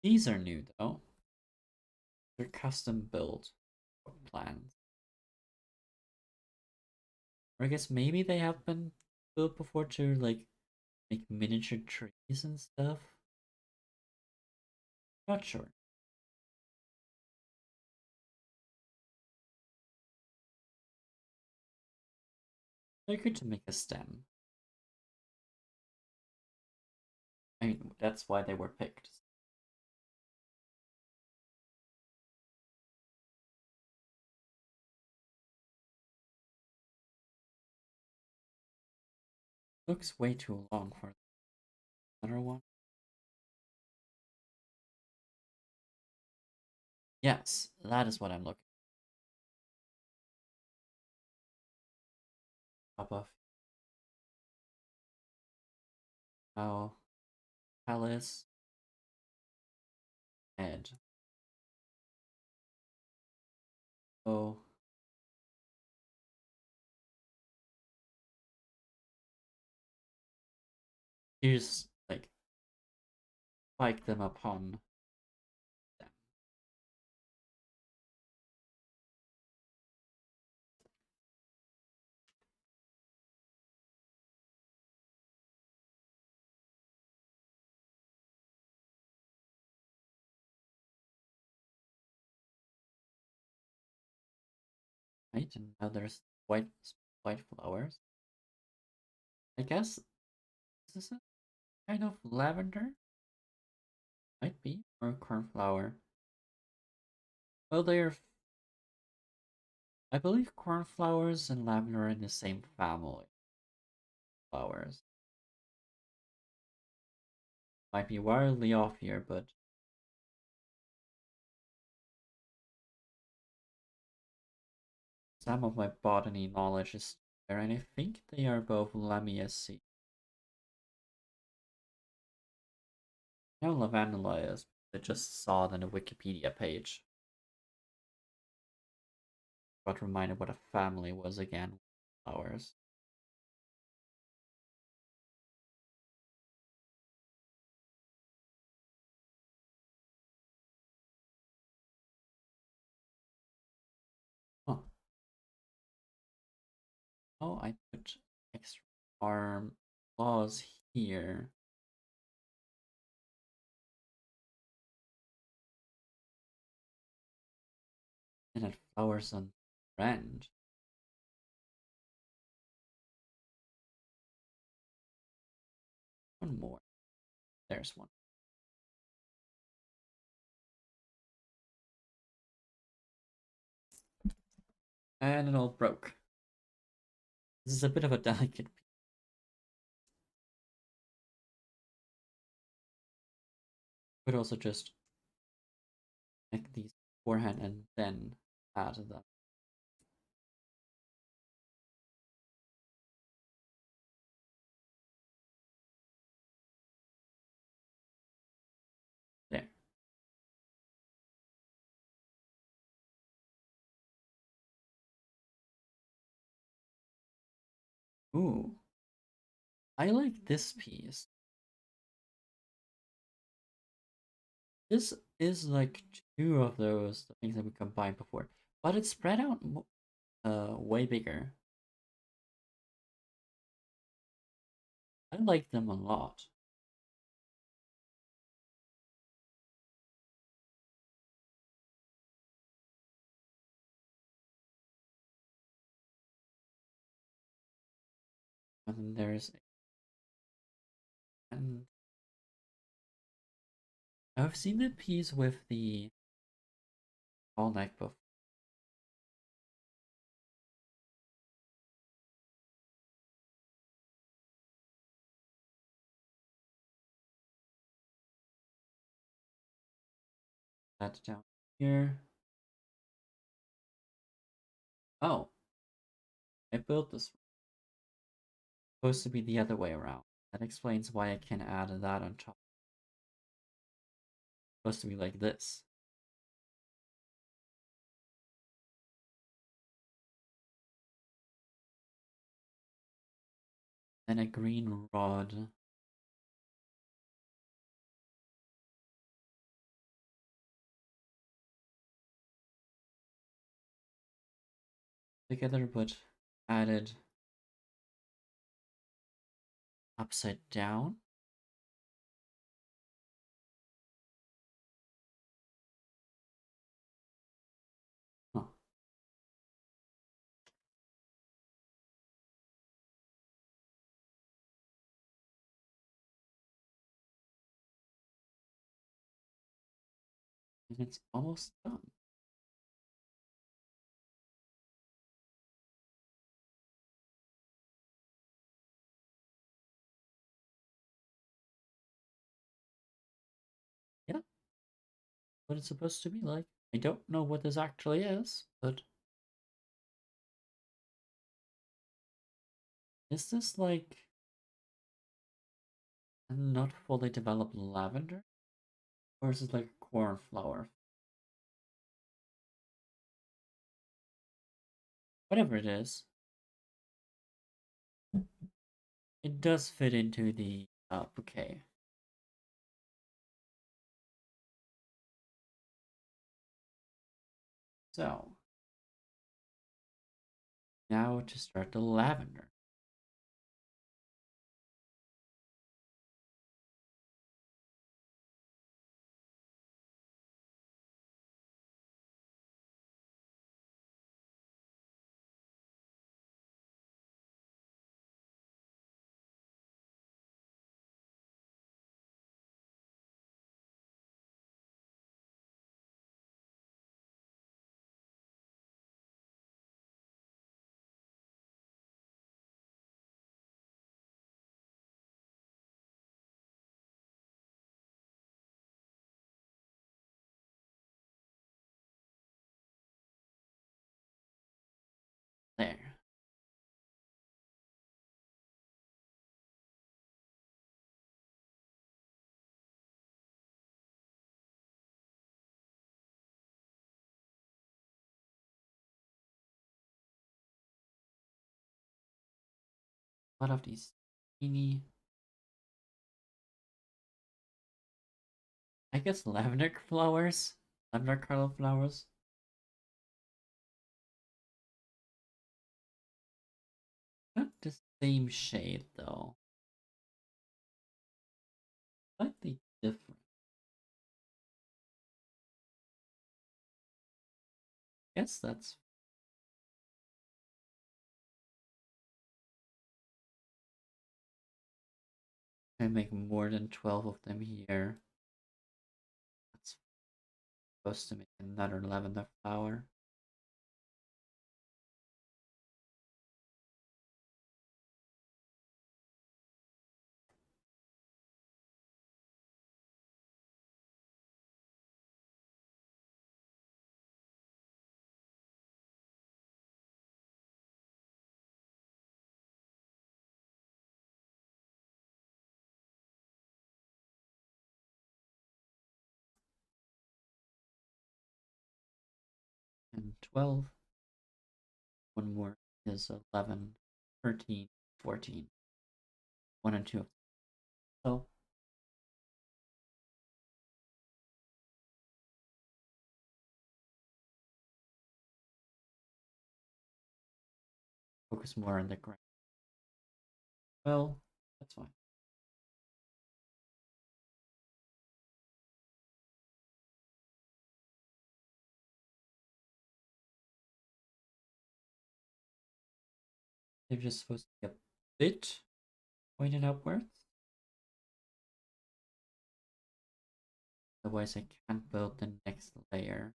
These are new though. They're custom built plans. Or I guess maybe they have been built before to like make miniature trees and stuff. Not sure. They're good to make a stem. I mean, that's why they were picked. Looks way too long for another one. Yes, that is what I'm looking. Above how Palace Ed. Oh, you just like spike them upon them. Right, and now there's white flowers. I guess this is a kind of lavender. Might be or cornflower. Well, they're I believe cornflowers and lavender are in the same family. Flowers might be wildly off here, but some of my botany knowledge is there, and I think they are both Lamiaceae. Now Lavandula is. I just saw it on the Wikipedia page. Got reminded what a family was again. Flowers. Oh, oh, I put extra arm claws here. And it flowers on friend. One more. There's one. And it all broke. This is a bit of a delicate piece. Could also just make these beforehand and then add them. There. Ooh. I like this piece. This is like two of those things that we combined before, but it's spread out way bigger. I like them a lot. And then there's and I've seen the piece with the all neck before. That down here. Oh, I built this supposed to be the other way around. That explains why I can add that on top. It's supposed to be like this. Then a green rod. Together, but added upside down. Huh. And it's almost done. Yeah, what it's supposed to be like. I don't know what this actually is, but Is this like a not fully developed lavender? Or is it like a cornflower? Whatever it is, it does fit into the bouquet. So, now to start the lavender. There. A lot of these teeny, I guess lavender flowers? Lavender color flowers? Not the same shade though. Slightly different. Guess that's I make more than 12 of them here. That's supposed to make another lavender flower. And 12. One more is 11, 13, 14. 1 and 2. So focus more on the ground. Well, that's fine. They're just supposed to be a bit pointed upwards. Otherwise, I can't build the next layer.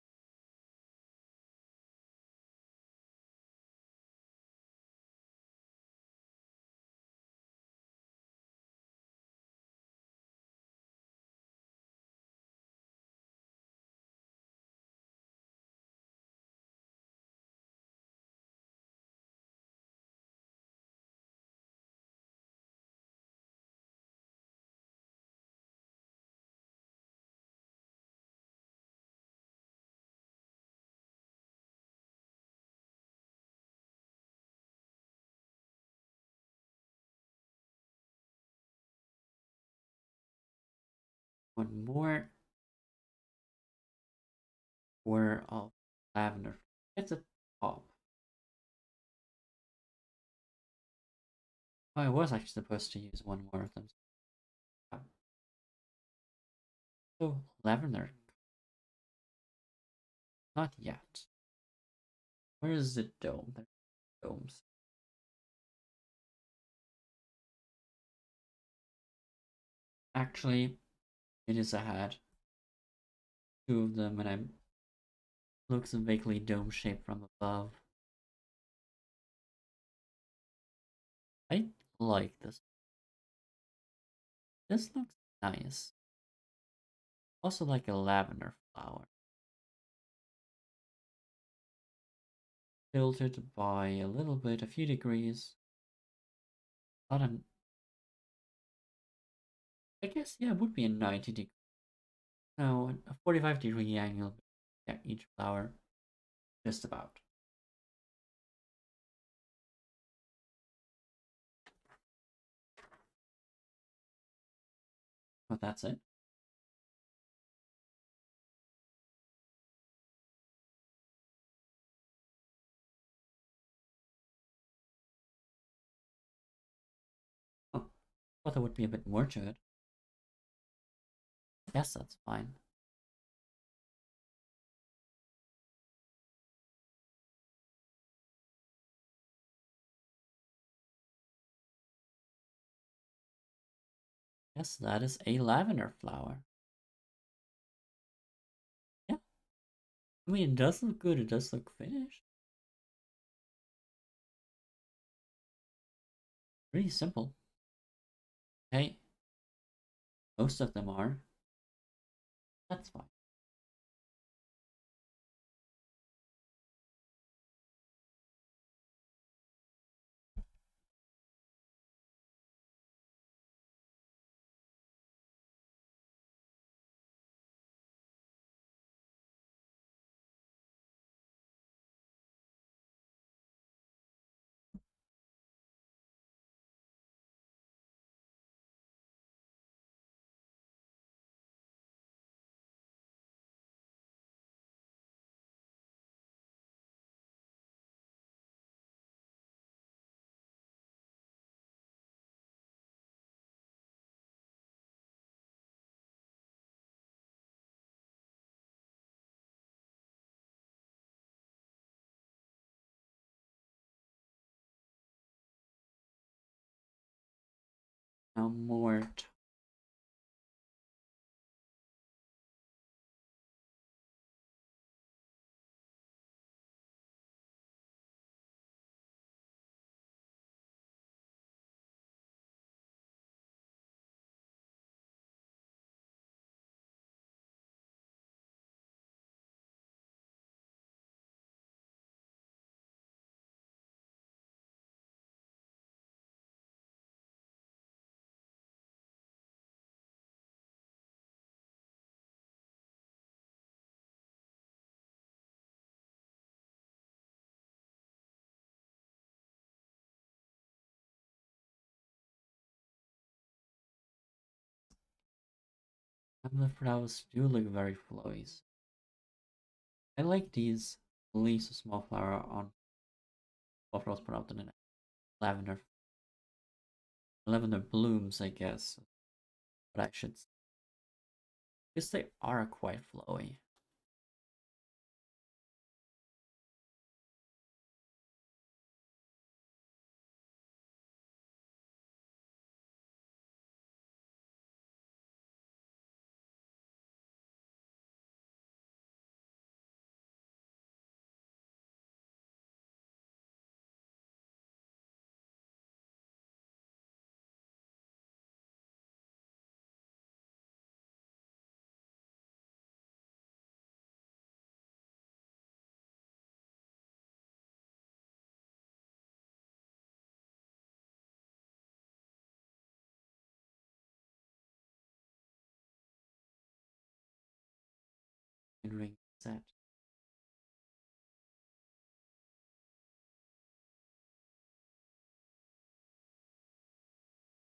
One more or of lavender. It's a top. Oh, I was actually supposed to use one more of them. So, lavender. Not yet. Where is the dome? There's domes. Actually, it is ahead. Two of them, and I'm looks vaguely dome shaped from above. I like this. This looks nice. Also like a lavender flower. Filtered by a little bit, a few degrees. Not an. I guess yeah, it would be a 90 degree. No, a 45-degree angle. Yeah, each flower, just about. But that's it. Oh, thought there would be a bit more to it. Yes, that's fine. Yes, that is a lavender flower. Yeah, I mean, it does look good. It does look finished. Pretty simple. Hey, most of them are. That's fine. Now more. Some of the flowers do look very flowy. I like these leaves of small flower on flowers put out in the lavender. Lavender blooms, I guess. But I should. Because they are quite flowy. In ring set.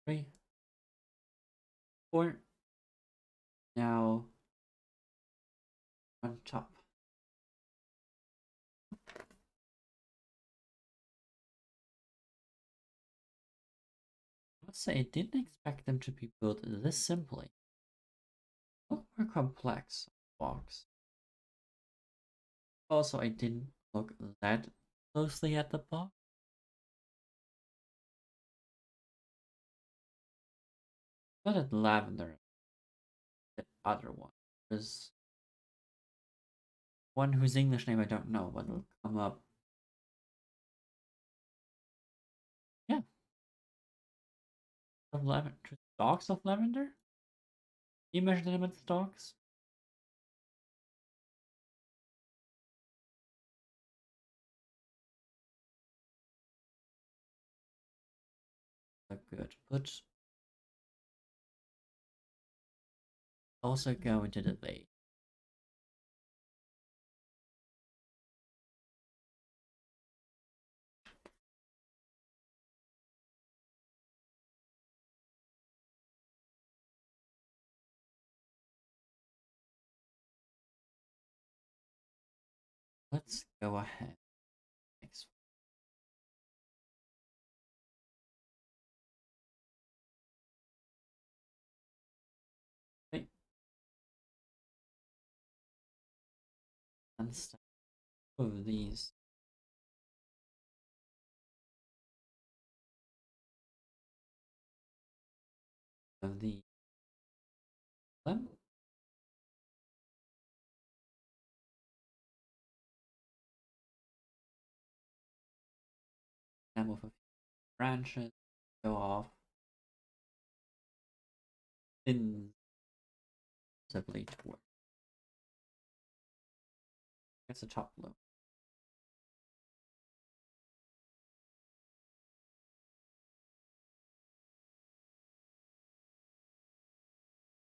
3, 4. Now on top. Let's say I didn't expect them to be built this simply. Look more complex box. Also, I didn't look that closely at the box. Not at lavender, the other one. There's one whose English name I don't know, but it'll come up. Yeah, of lavender. Stalks of lavender? You measure them at stalks? look good. But also go into the vase. Let's go ahead. Next. Wait. Instead of these. Of the them. And with a few branches go off invisibly toward. That's the top low.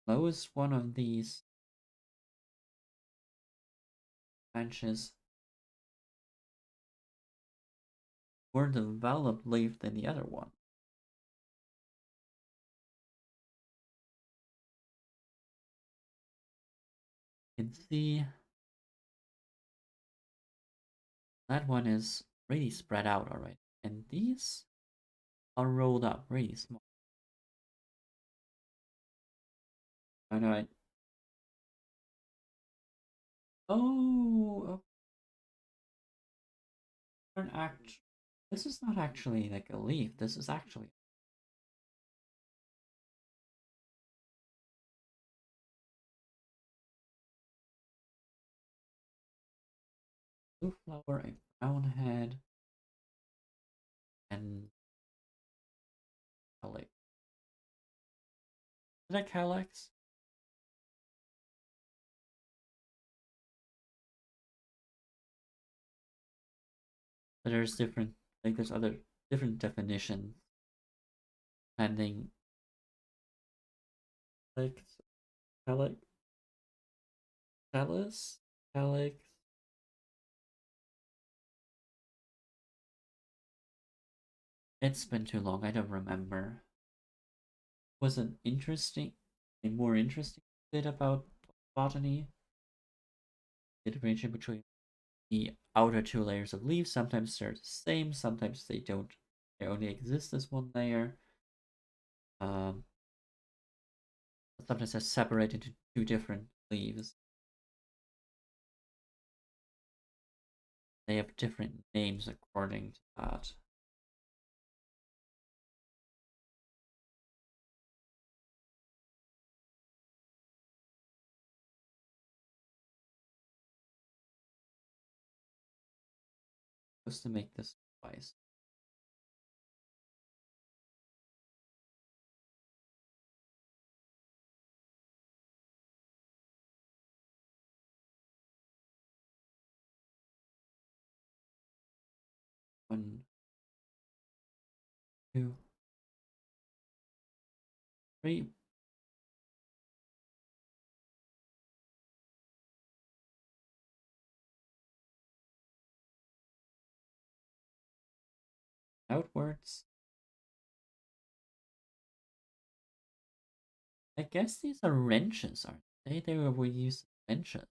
Lowest one of these branches more developed leaf than the other one. You can see that one is really spread out already. And these are rolled up really small. I know I. Oh, an act. This is not actually like a leaf. This is actually. Blue flower, a brown head, and calyx. Is that calyx? But there's different, like there's other different definitions depending. Like calyx, callus, calyx. It's been too long. I don't remember. Was an interesting, a more interesting bit about botany. The differentiation between the outer two layers of leaves. Sometimes they're the same. Sometimes they don't. They only exist as one layer. Um, Sometimes they're separated into two different leaves. They have different names according to that. Supposed to make this twice. One, two, three. Outwards. I guess these are wrenches, aren't they? They were used wrenches.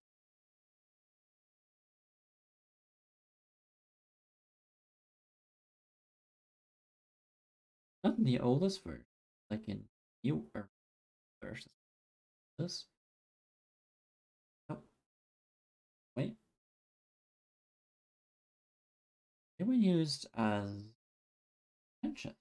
Not in the oldest version, like in newer versions. This? Oh, wait. They were used as wrenches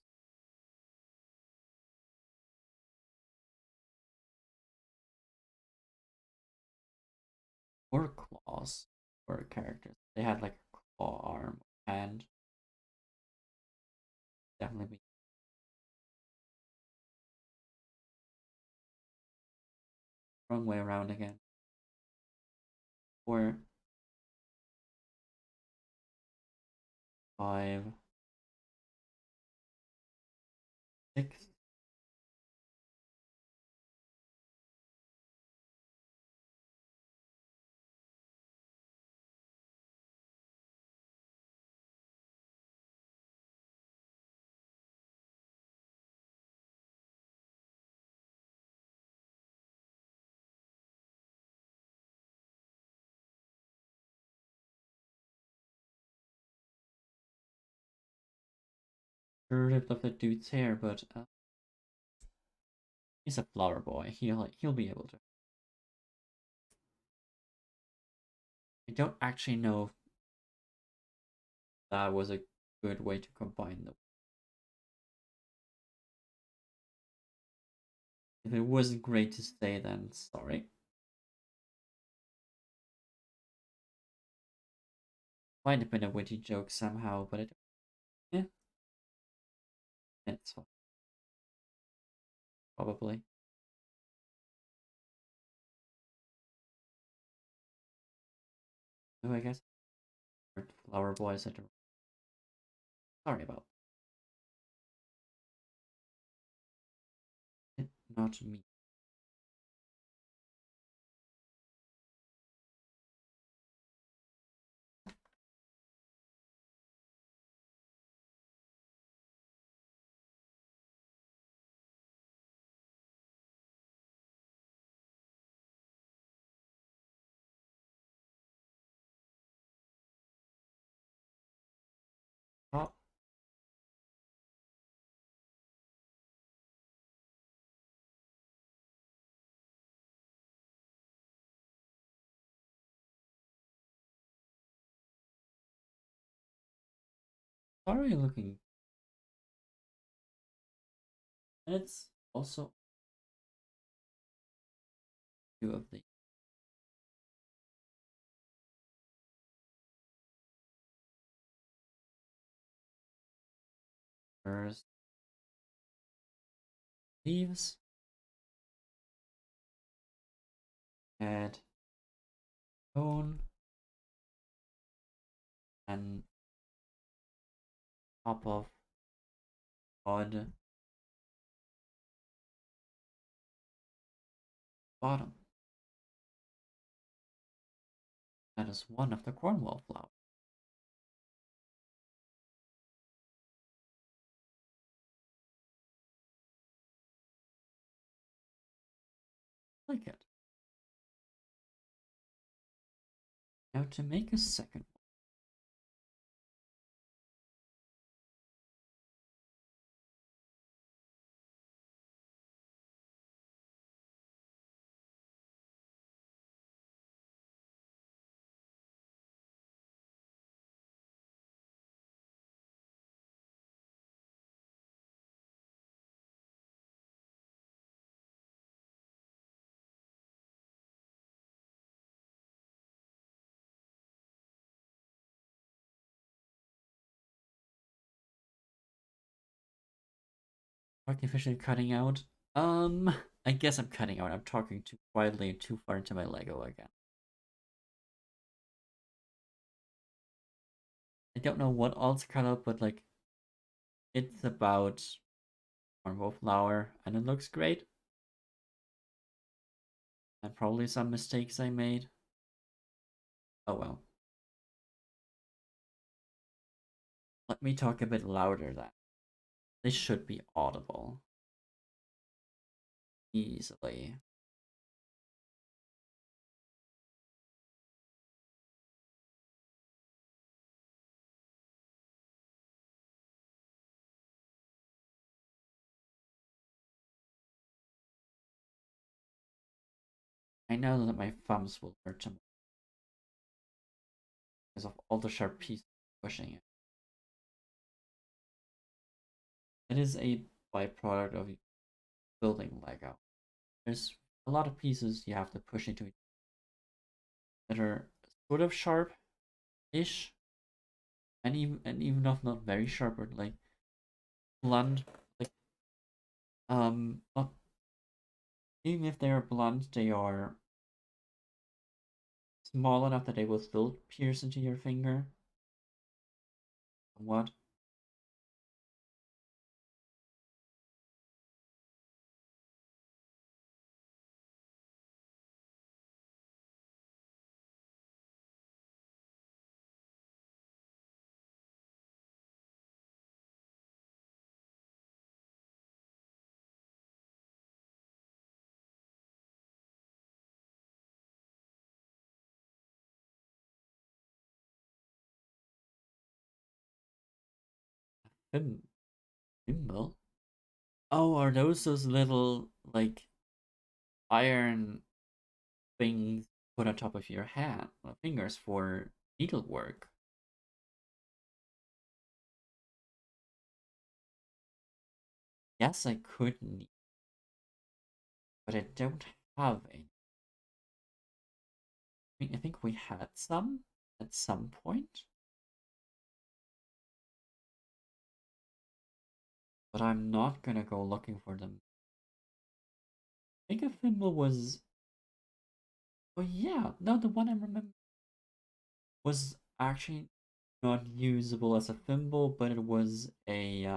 or claws for characters. They had like a claw arm and definitely be wrong way around again. Four, five, Sure ripped off that dude's hair, but he's a flower boy. He'll be able to. I don't actually know if that was a good way to combine them. If it wasn't great to say, then sorry. Might have been a witty joke somehow, but yeah, it's fine. Probably. Oh, I guess flower boys. I don't. Sorry about it. Not me. Oh, sorry looking. It's also two of the first leaves, head, bone, and top of pod, bottom. That is one of the Cornwall flowers. Like it. Now to make a second one. Artificially cutting out. I guess I'm cutting out. I'm talking too quietly and too far into my Lego again. I don't know what all to cut out, but like it's about Cornwall flower, and it looks great. And probably some mistakes I made. Oh well. Let me talk a bit louder then. This should be audible. Easily. I know that my thumbs will hurt tomorrow because of all the sharp pieces pushing it. It is a byproduct of building Lego. There's a lot of pieces you have to push into it that are sort of sharp-ish, and even if not very sharp or like blunt, like not, even if they are blunt, they are small enough that they will still pierce into your finger. Somewhat. Couldn't Thimble? Oh, are those little like iron things put on top of your hand, fingers for needlework? Yes, I could need, but I don't have any. I mean, I think we had some at some point, but I'm not gonna go looking for them. I think a thimble was. Oh yeah, no, the one I remember was actually not usable as a thimble, but it was a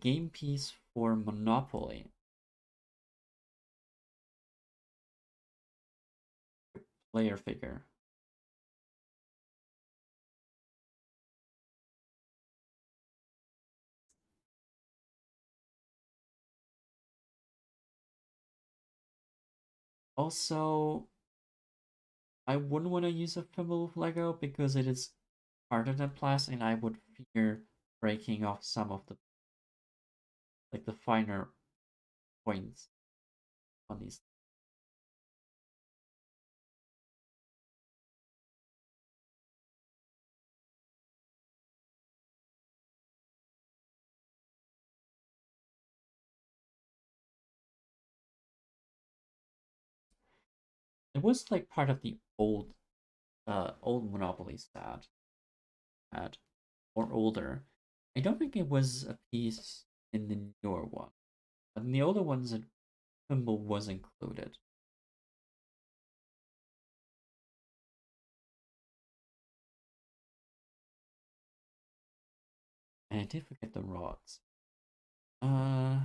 game piece for Monopoly player figure. Also, I wouldn't want to use a thimble with Lego because it is harder than plastic, and I would fear breaking off some of the like the finer points on these. It was like part of the old Monopoly stat had or older. I don't think it was a piece in the newer one, but in the older ones, a thimble was included. And I did forget the rods. Uh,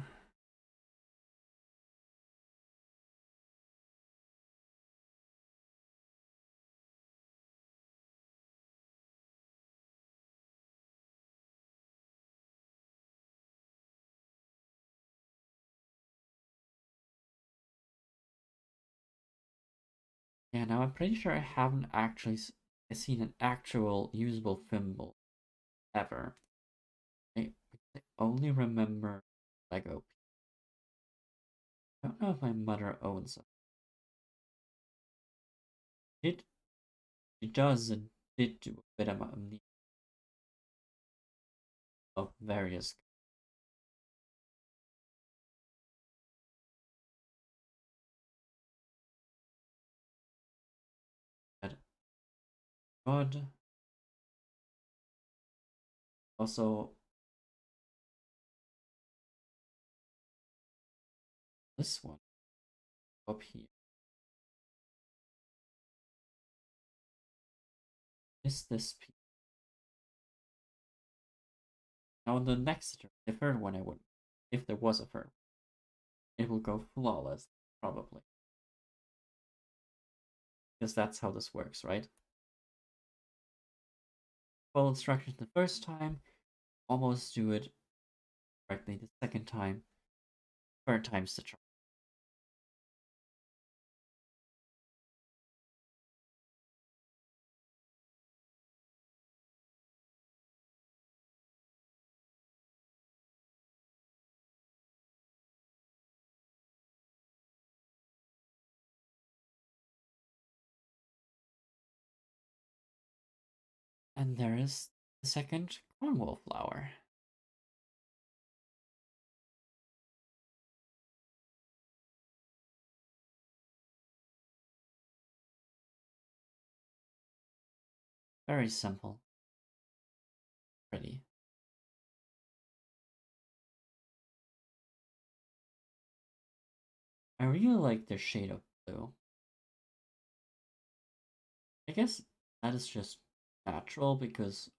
yeah, now I'm pretty sure I haven't actually seen an actual usable thimble ever. I only remember Lego. I don't know if my mother owns them. It she does and did do a bit of various. God, also this one up here is this piece. Now on the next turn, the third one I would, if there was a third, it will go flawless, probably. Because that's how this works, right? Follow instructions the first time, almost do it correctly the second time, third time's the charm. And there is the second Wildflower. Very simple, pretty. I really like their shade of blue. I guess that is just natural because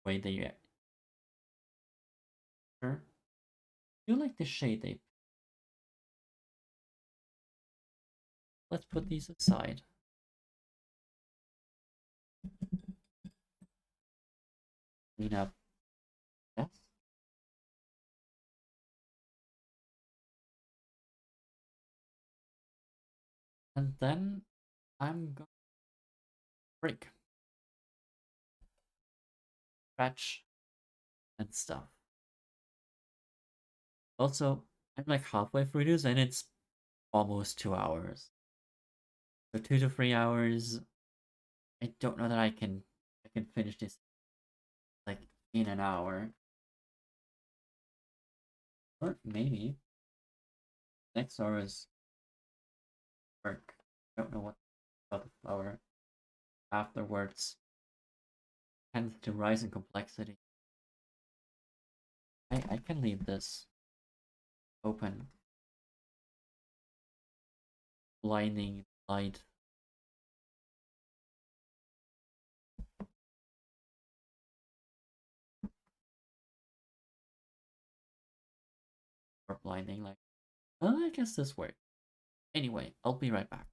way they are. I feel like the shade they. Let's put these aside. Clean up. Yes. And then I'm going to break. stretch and stuff. Also, I'm like halfway through this and it's almost 2 hours. So 2 to 3 hours. I don't know that I can finish this like in an hour. Or maybe next hour is work. I don't know what about the flower. Afterwards tends to rise in complexity. I can leave this open. Blinding light. Or blinding light. Well, I guess this works. Anyway, I'll be right back.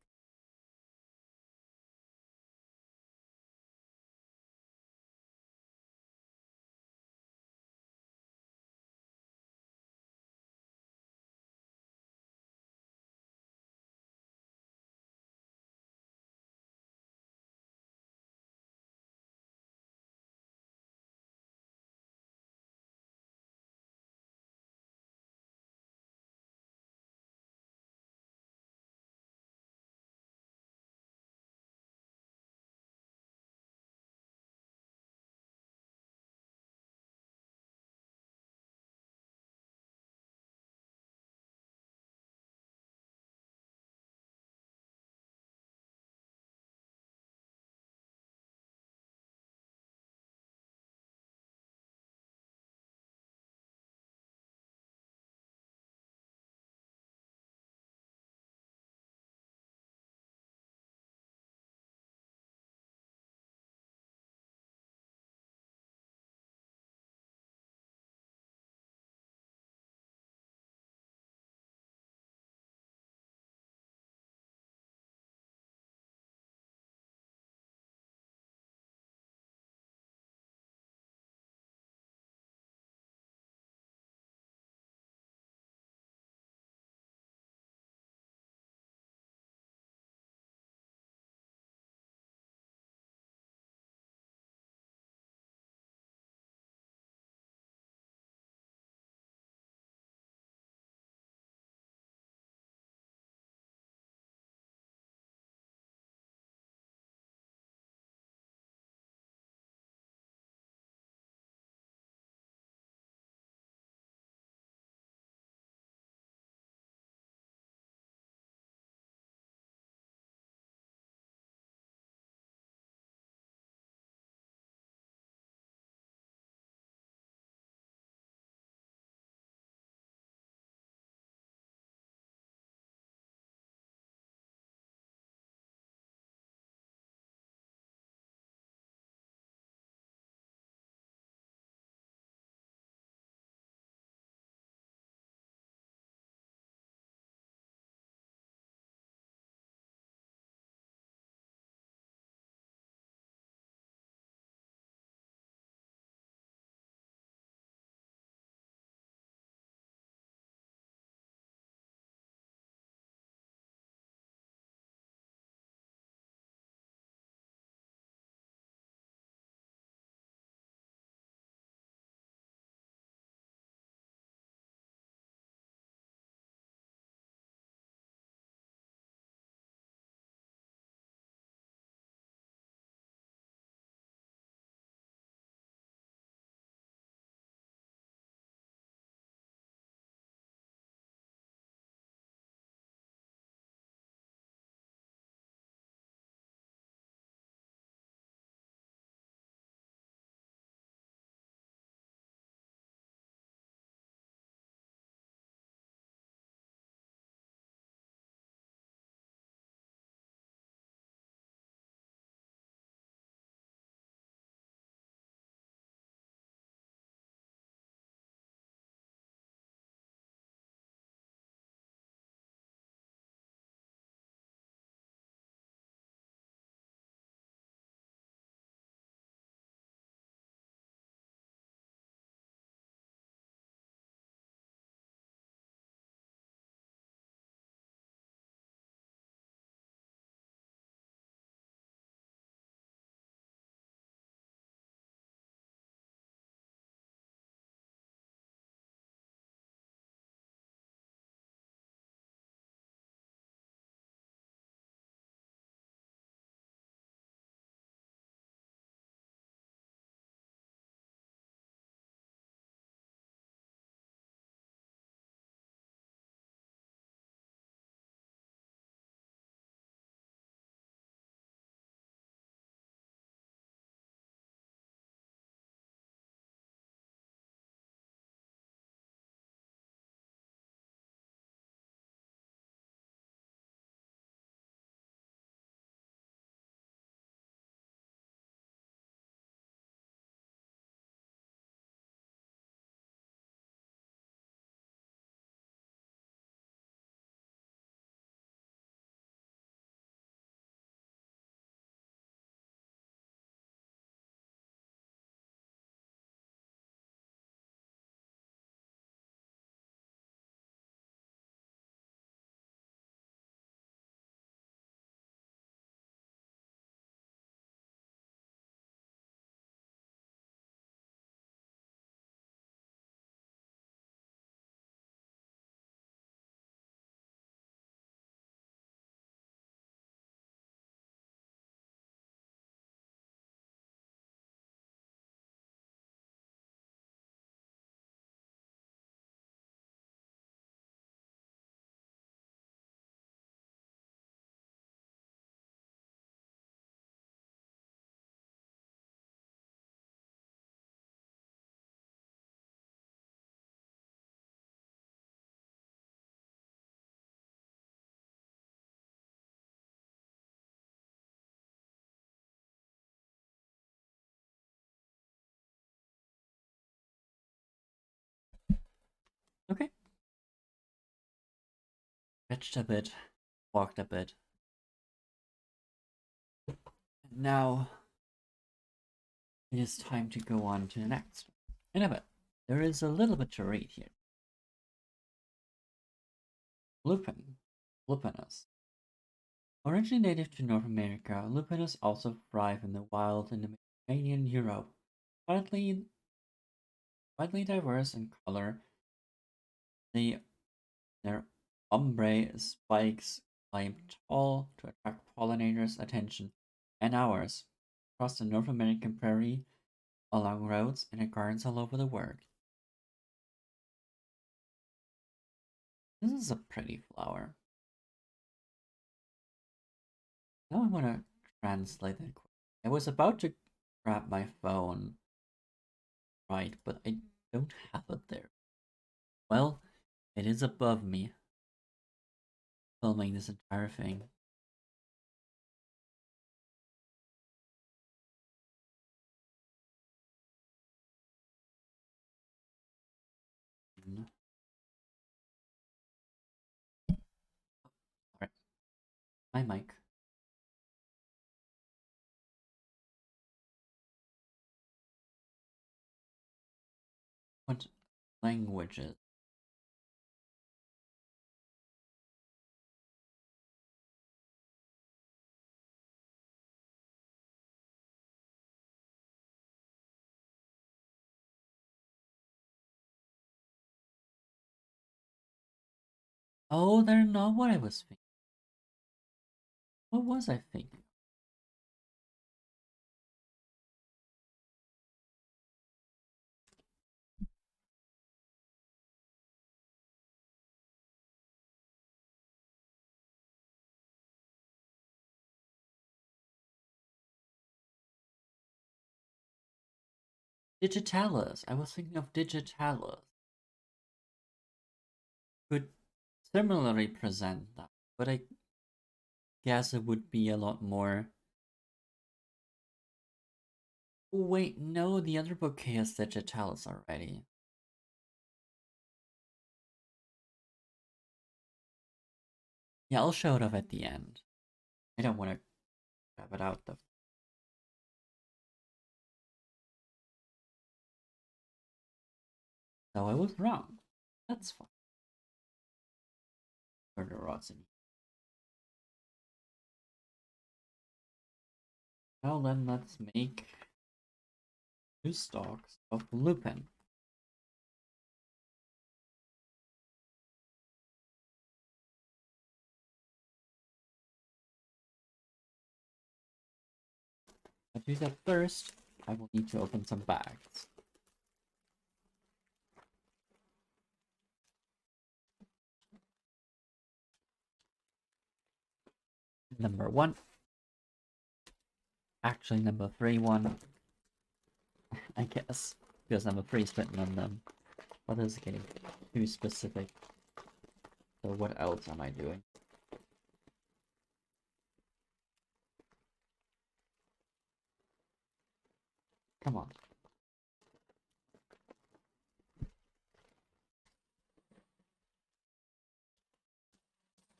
Okay. Stretched a bit, walked a bit. Now it is time to go on to the next. In a bit. There is a little bit to read here. Lupin. Lupinus. Originally native to North America, lupinus also thrive in the wild in the Mediterranean Europe. Widely, widely diverse in color, they, their ombre spikes climb tall to attract pollinators' attention and ours across the North American prairie, along roads, and in gardens all over the world. This is a pretty flower. Now I want to translate it. I was about to grab my phone, right, but I don't have it there. Well, it is above me, filming this entire thing. Alright, my mic. What languages? Oh, they're not what I was thinking. What was I thinking? Digitalis. I was thinking of digitalis. Could similarly present that, but I guess it would be a lot more. Wait, no, the other bouquet has digitalis already. Yeah, I'll show it off at the end. I don't want to grab it out though. So I was wrong. That's fine. For the Rodsini. Now then, let's make 2 stalks of lupin. To do that first, I will need to open some bags. Number 1. Actually, number 3 one, I guess. Because number 3 is written on them. But this is getting too specific. So what else am I doing? Come on.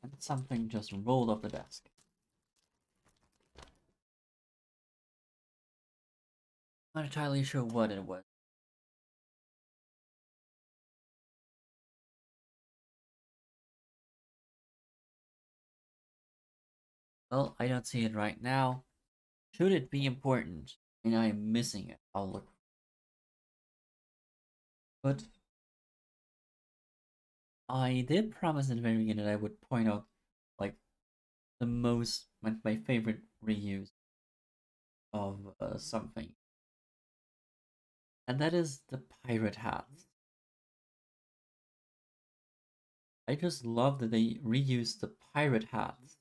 And something just rolled off the desk. Not entirely sure what it was. Well, I don't see it right now. Should it be important and I am missing it, I'll look. But I did promise in the very beginning that I would point out, like, the most, my favorite reuse of something. And that is the pirate hats. I just love that they reuse the pirate hats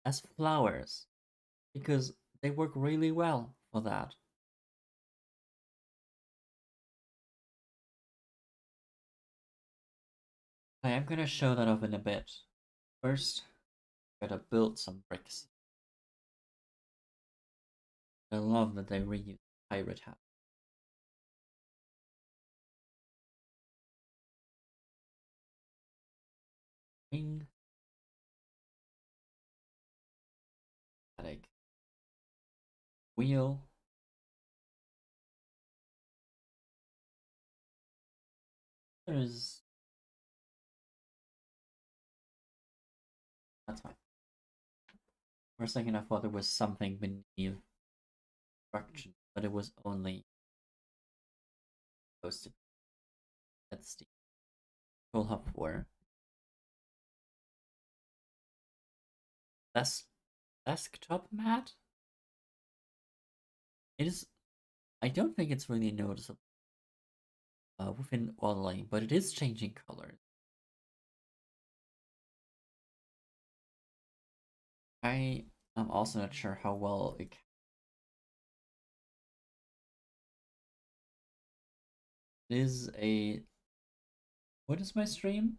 as flowers because they work really well for that. I am gonna show that off in a bit. First, gotta build some bricks. I love that they reuse pirate hats. Wing. Static. Wheel. There's. That's fine. For a second, I thought there was something beneath construction, but it was only supposed to be. That's the control hub for. That's desktop mat? It is. I don't think it's really noticeable within modeling, but it is changing colors. I am also not sure how well it is a. What is my stream?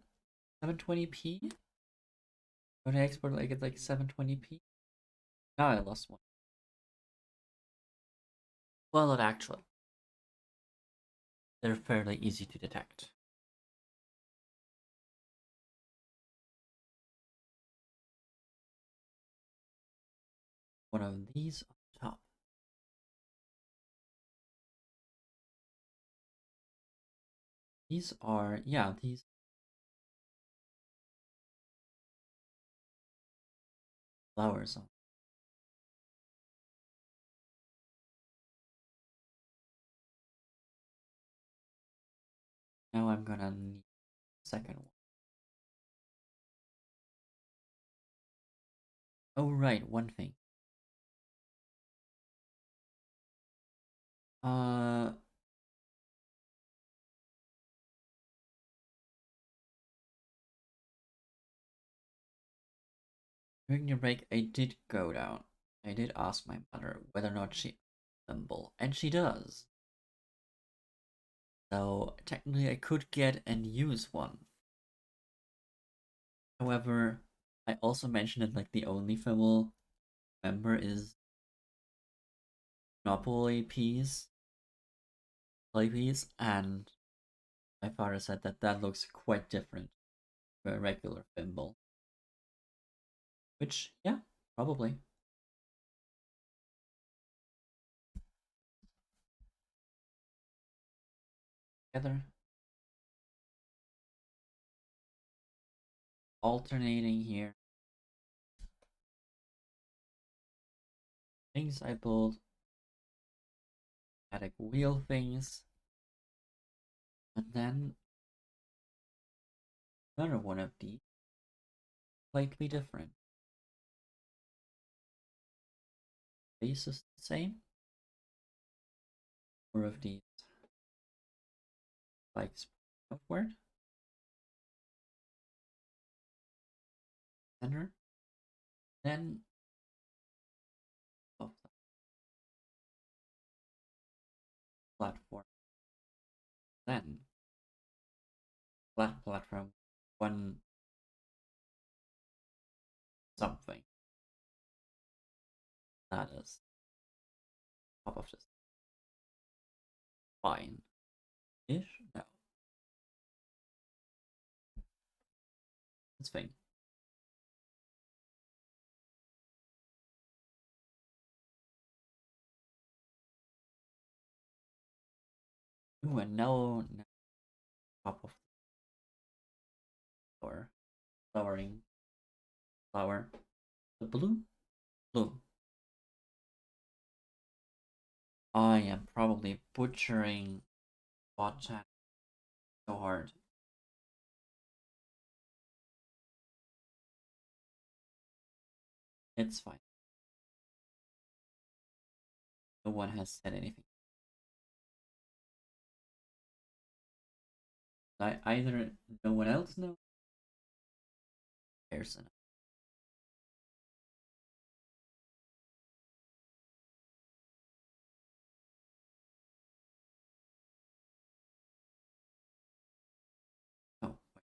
720p? When I export, I get like 720p. Now I lost one. Well, not actually. They're fairly easy to detect. One of these on top. These are, yeah, these flowers on. Now I'm gonna need a second one. Oh, right, one thing. Uh, During the break, I did go down. I did ask my mother whether or not she symbol, and she does. So technically, I could get and use one. However, I also mentioned that like the only Fimmel member is Monopoly piece, play piece, and my father said that that looks quite different to a regular Fimble. Which, yeah, probably. Together, alternating here. Things I build, static wheel things, and then another one of these, slightly different. Base is the same. More of these spikes outward. Center. Then of the platform. Then flat platform. One something. That is top of this. Fine. Ish? No. This thing. Ooh, and now top of the flower. Flowering. Flower. The blue? Blue. I am probably butchering bot chat so hard. It's fine. No one has said anything. Either no one else knows. There's enough. Oh, wait.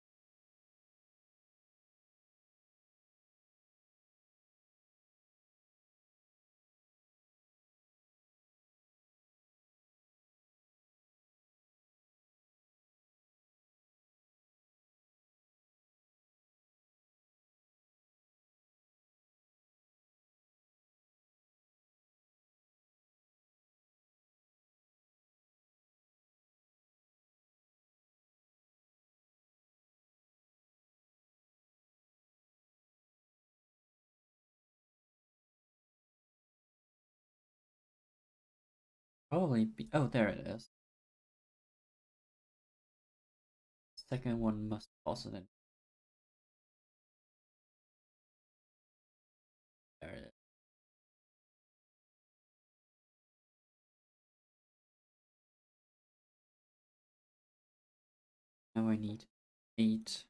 Probably be. Oh, there it is. Second one must also then. There it is. Now I need 8.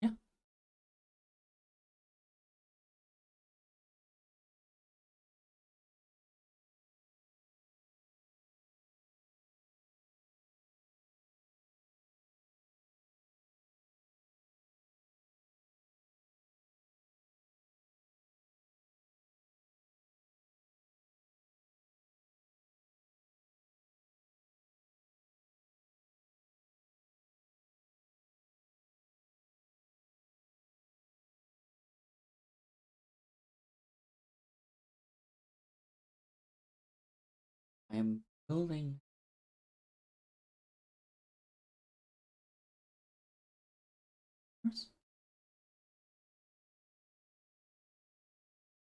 Yeah, I am building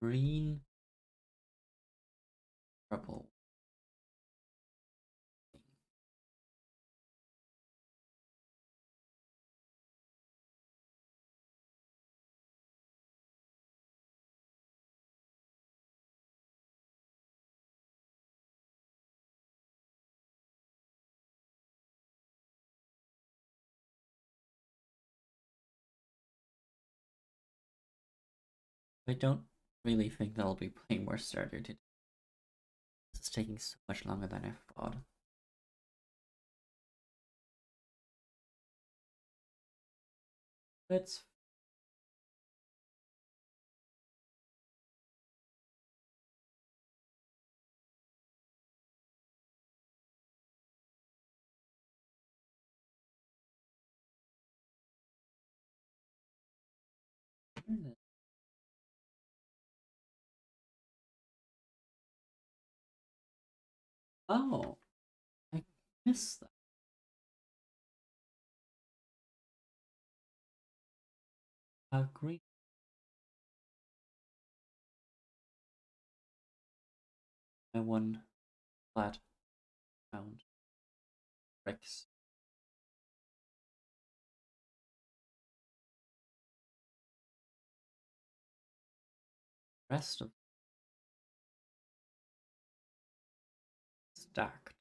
green, purple. I don't really think that I'll be playing more starter today. This is taking so much longer than I thought. Let's. Oh, I missed that. Green. I won flat round. Bricks. Rest of stacked.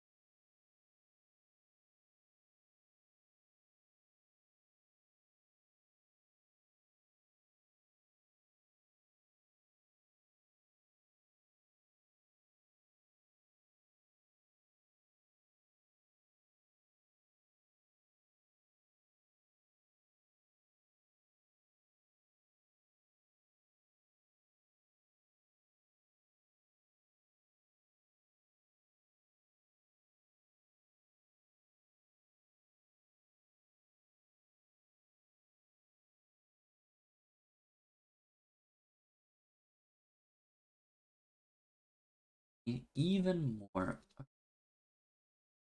Even more.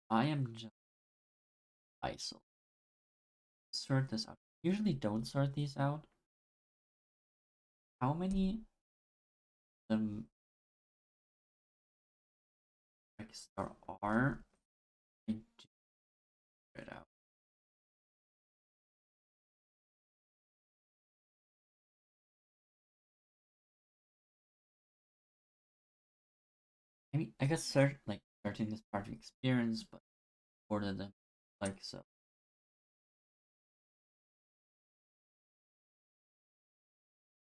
I am just ISO. Sort this out. Usually don't sort these out. How many um bricks there are? I do it out. I mean, I guess starting this part of experience, but order them like so.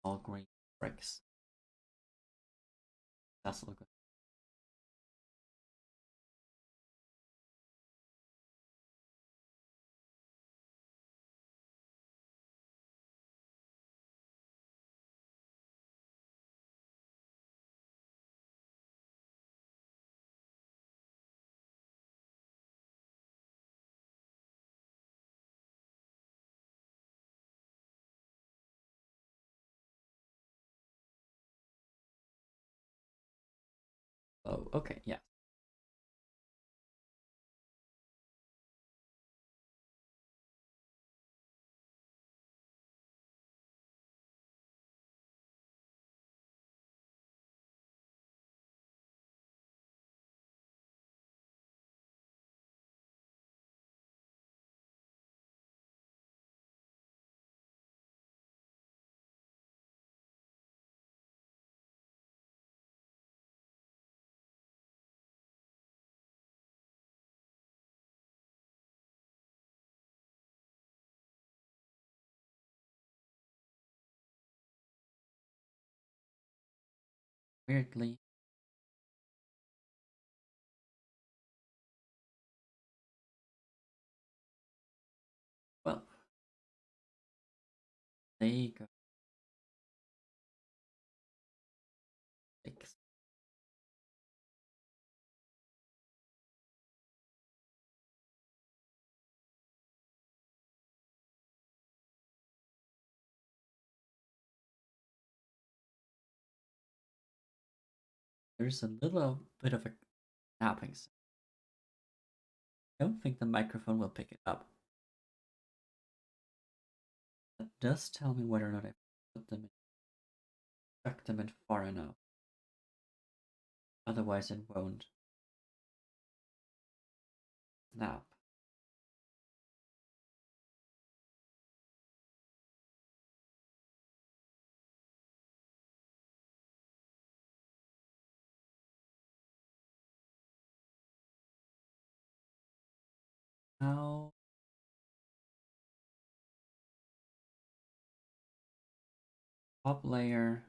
All green bricks. That's look good. Oh, okay, yeah. Weirdly, well, they go six. There's a little bit of a napping sound. I don't think the microphone will pick it up. That does tell me whether or not I put them in, tuck them in far enough. Otherwise, it won't snap. Now, top layer,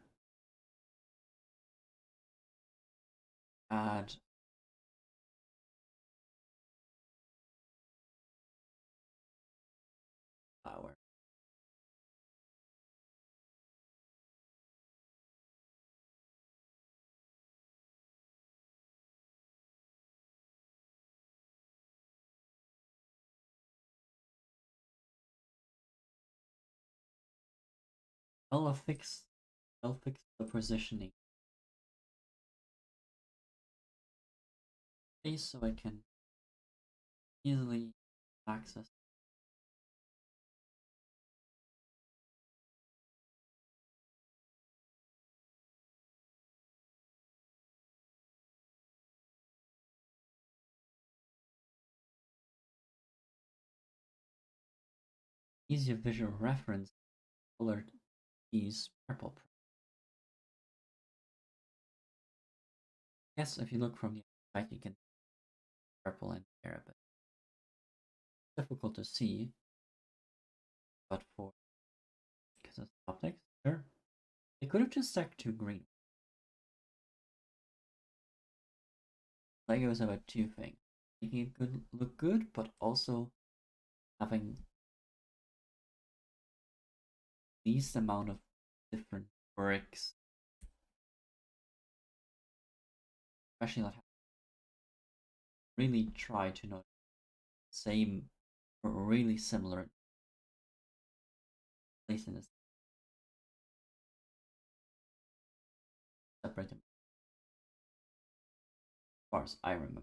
add flower. I'll fix, I'll fix the positioning, please, so I can easily access. Easier visual reference. Colored these purple. Yes, if you look from the outside, you can see purple in there, but difficult to see. But for because of optics, sure, they could have just stuck to green. Lego is about two things: making it good, look good, but also having least amount of different bricks, especially that really try to not same or really similar place in this separate them as far as I remember.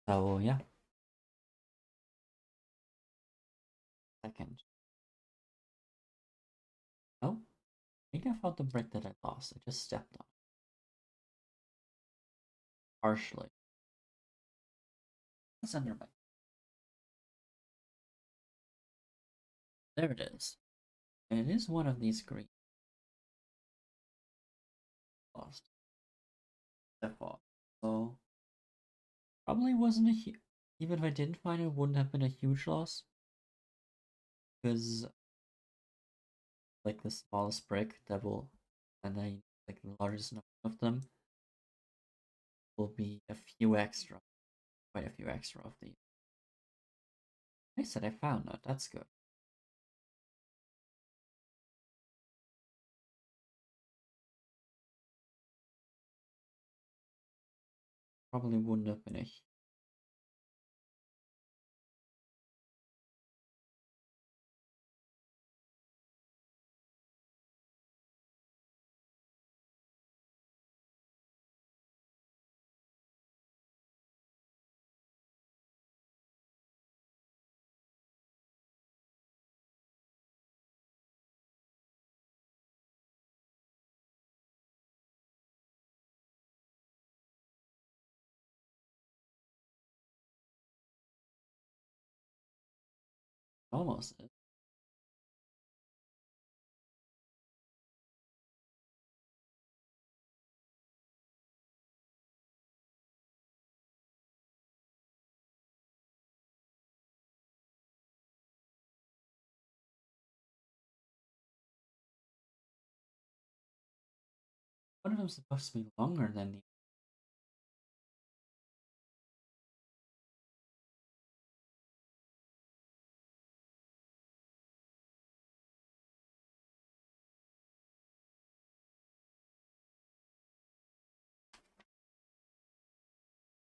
So yeah, second. Oh, I think I found the brick that I lost. I just stepped on it partially. It's under my. There it is. And it is one of these green lost. Step off. So probably wasn't a even if I didn't find it, it wouldn't have been a huge loss. Because, like, the smallest brick that will, and then, like, the largest number of them will be a few extra, quite a few extra of these. I said I found that, that's good. Probably wouldn't have been a. Almost it. One of them's supposed to be longer than the.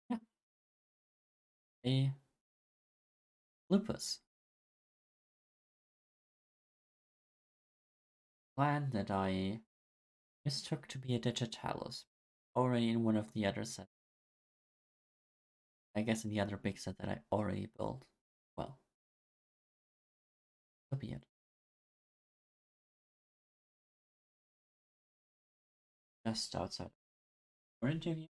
Yeah, a lupus plant that I mistook to be a digitalis, already in one of the other sets. I guess in the other big set that I already built. Well, so be it. Just outside our interview.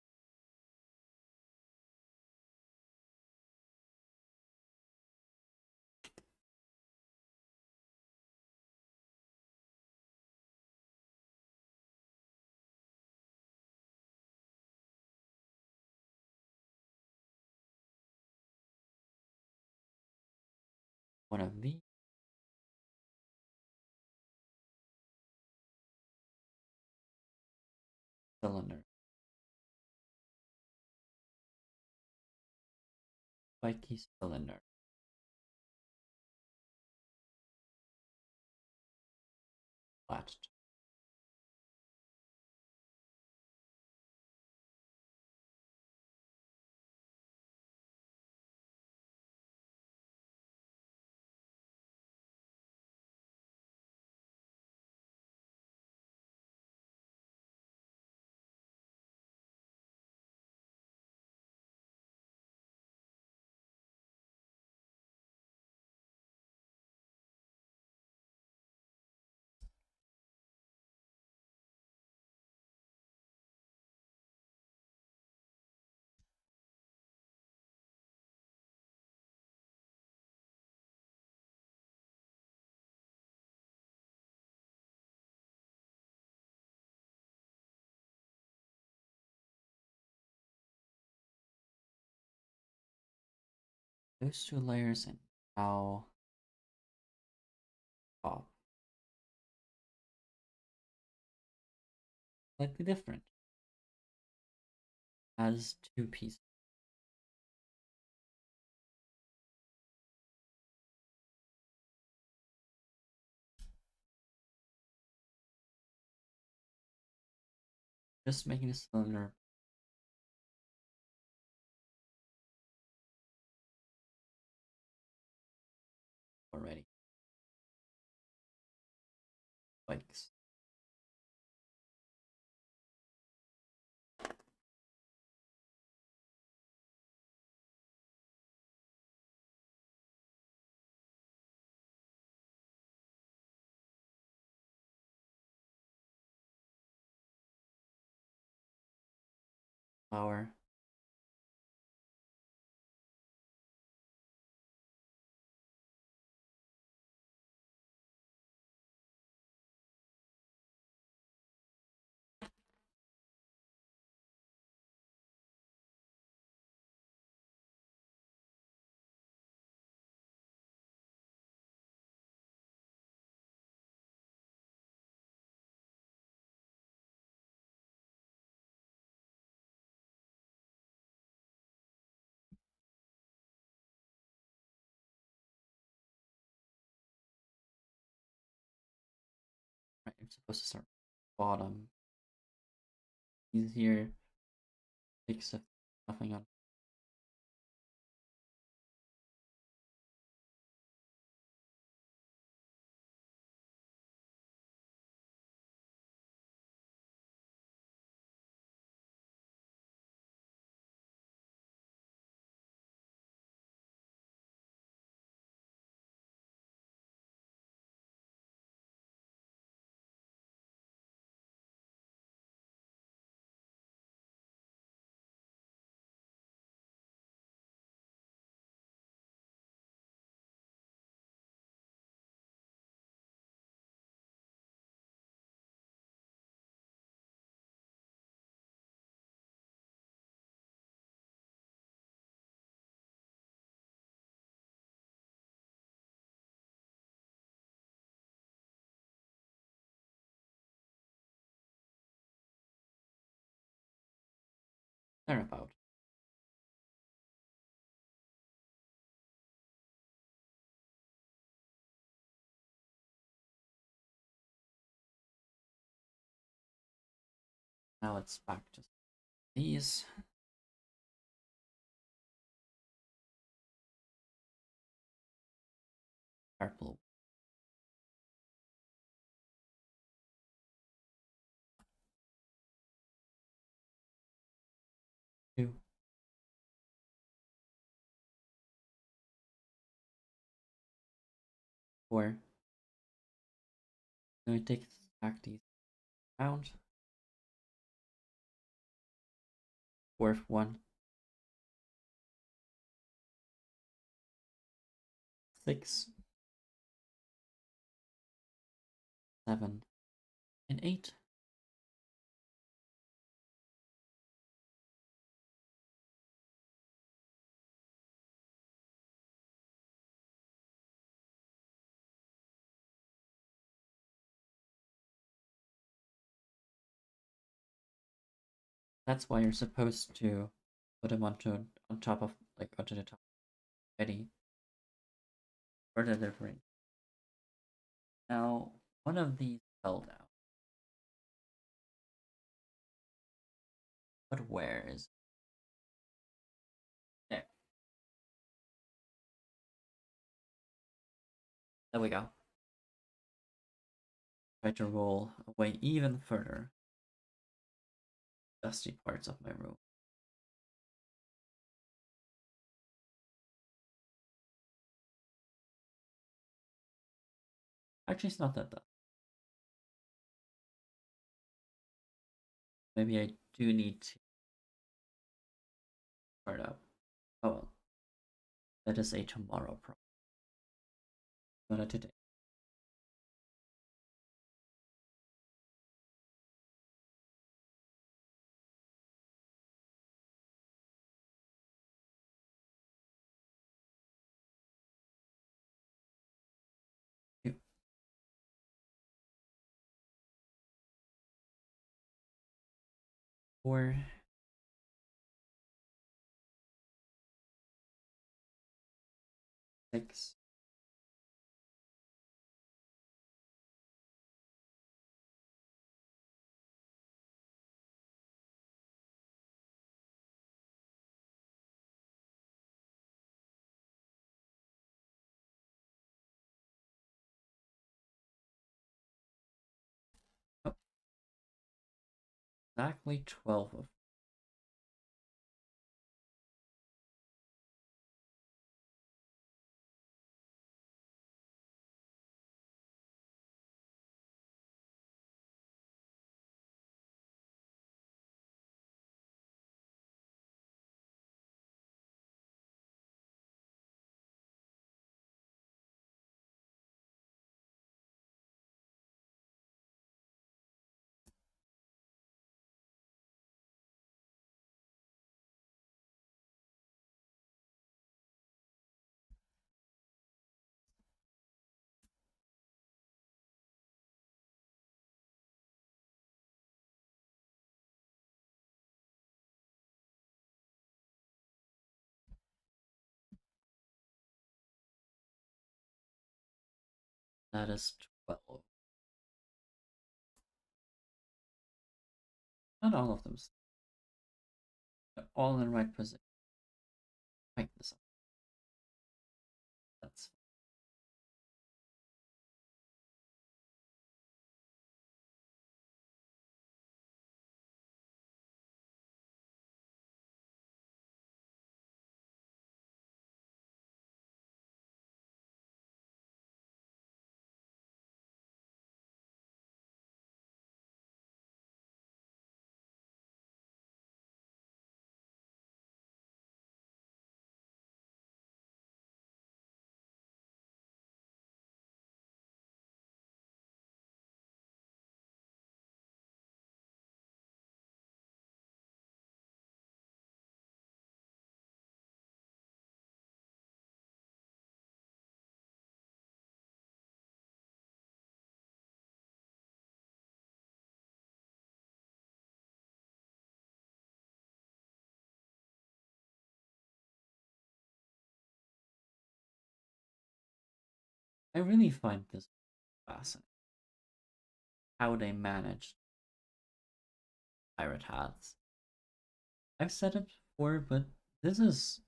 One of the cylinder, spiky cylinder, latched. Those two layers and now top. Slightly different. Has two pieces. Just making a cylinder already. Spikes. Flower. Right, I'm supposed to start bottom. He's here. Big stuff. Nothing on. Thereabout. Now it's back to these. Purple. 2, 4. Then we take back these round. Fourth one. 6, 7, and 8. That's why you're supposed to put them on top of like onto the top ready for delivery. Now one of these fell down. But where is there? There we go. Try to roll away even further. Dusty parts of my room. Actually, it's not that dusty. Maybe I do need to start up. Oh well. That is a tomorrow problem. Not a today. Two, 4, 6, oh, exactly 12 of. That is 12. Not all of them. They're all in the right position. Pick this up. That's. I really find this fascinating. How they managed pirate hats. I've said it before, but this is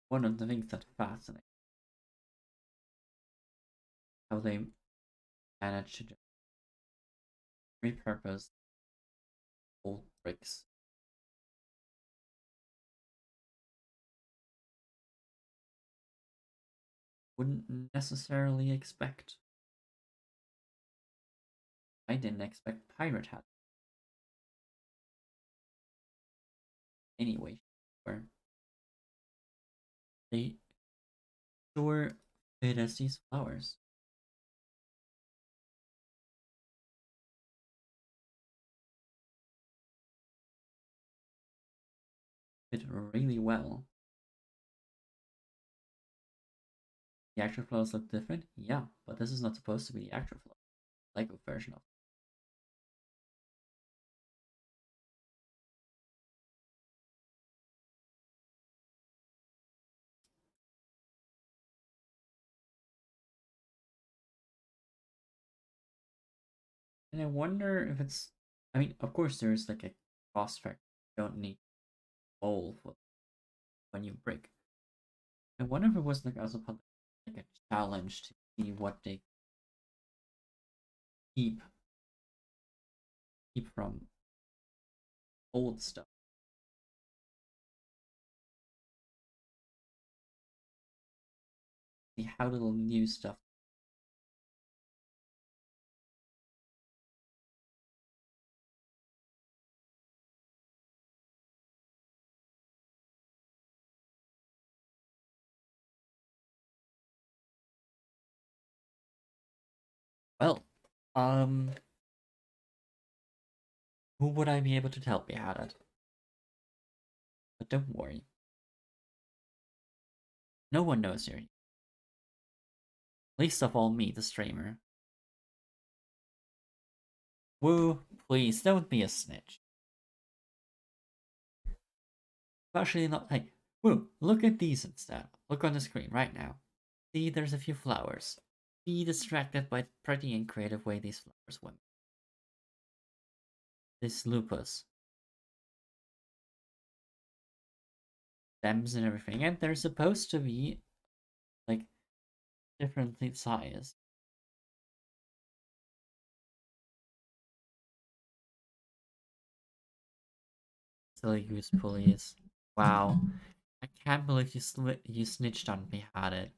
one of the things that fascinates. How they managed to just repurpose old bricks. Wouldn't necessarily expect. I didn't expect pirate hats anyway. Where they sure fit as these flowers. Fit really well. The actual flowers look different, yeah, but this is not supposed to be the actual flower. Lego version of it. And I wonder if it's. I mean, of course, there's like a prospect. You don't need bowl for when you break. I wonder if it was like also like a challenge to see what they keep from old stuff. See how little new stuff. Well, um, who would I be able to tell me had it? But don't worry, no one knows here. Least of all me, the streamer. Woo, please don't be a snitch. Especially not. Hey, woo, look at these instead. Look on the screen right now. See, there's a few flowers. Be distracted by the pretty and creative way these flowers swim. This lupus, stems and everything, and they're supposed to be like differently sized. Silly goose pulleys. Wow, I can't believe you snitched on me. Had it.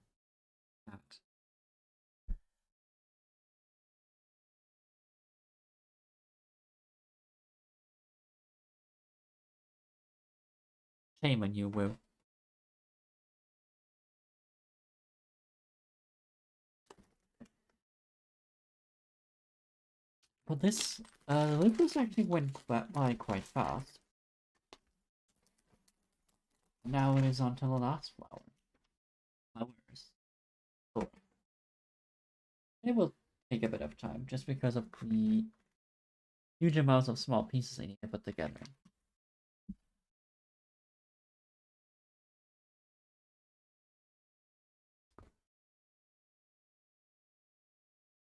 Shame on you, Woo. But this the lupus actually went by quite fast. Now it is on to the last flower. Flowers. Oh, it will take a bit of time just because of the huge amounts of small pieces I need to put together.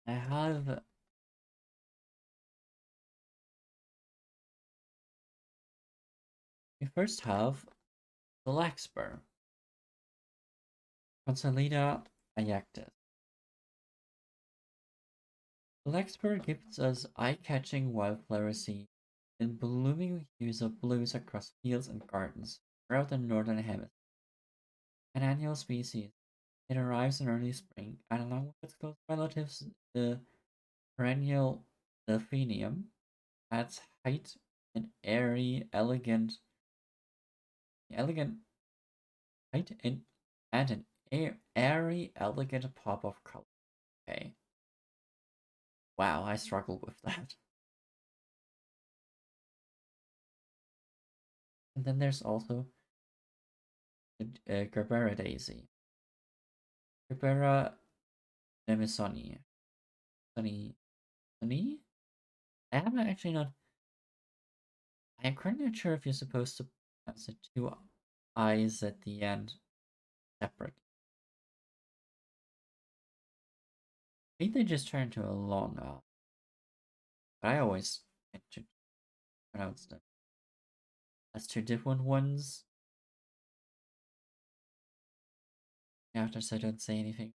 I have We first have the Larkspur, Consolida ayactis. The Larkspur gives us eye-catching wildflower seeds in blooming hues of blues across fields and gardens throughout the northern hemisphere. An annual species, it arrives in early spring, and along with its close relatives, the perennial delphinium, adds height and elegant height and an airy, elegant pop of color. Okay. Wow, I struggle with that. And then there's also the Gerbera daisy. Gerbera demisoni. Sunny. Sunny? I am actually not. I'm currently not sure if you're supposed to pronounce the two eyes at the end separate. I think they just turn to a long R. But I always tend to pronounce them as two different ones. After so I don't say anything.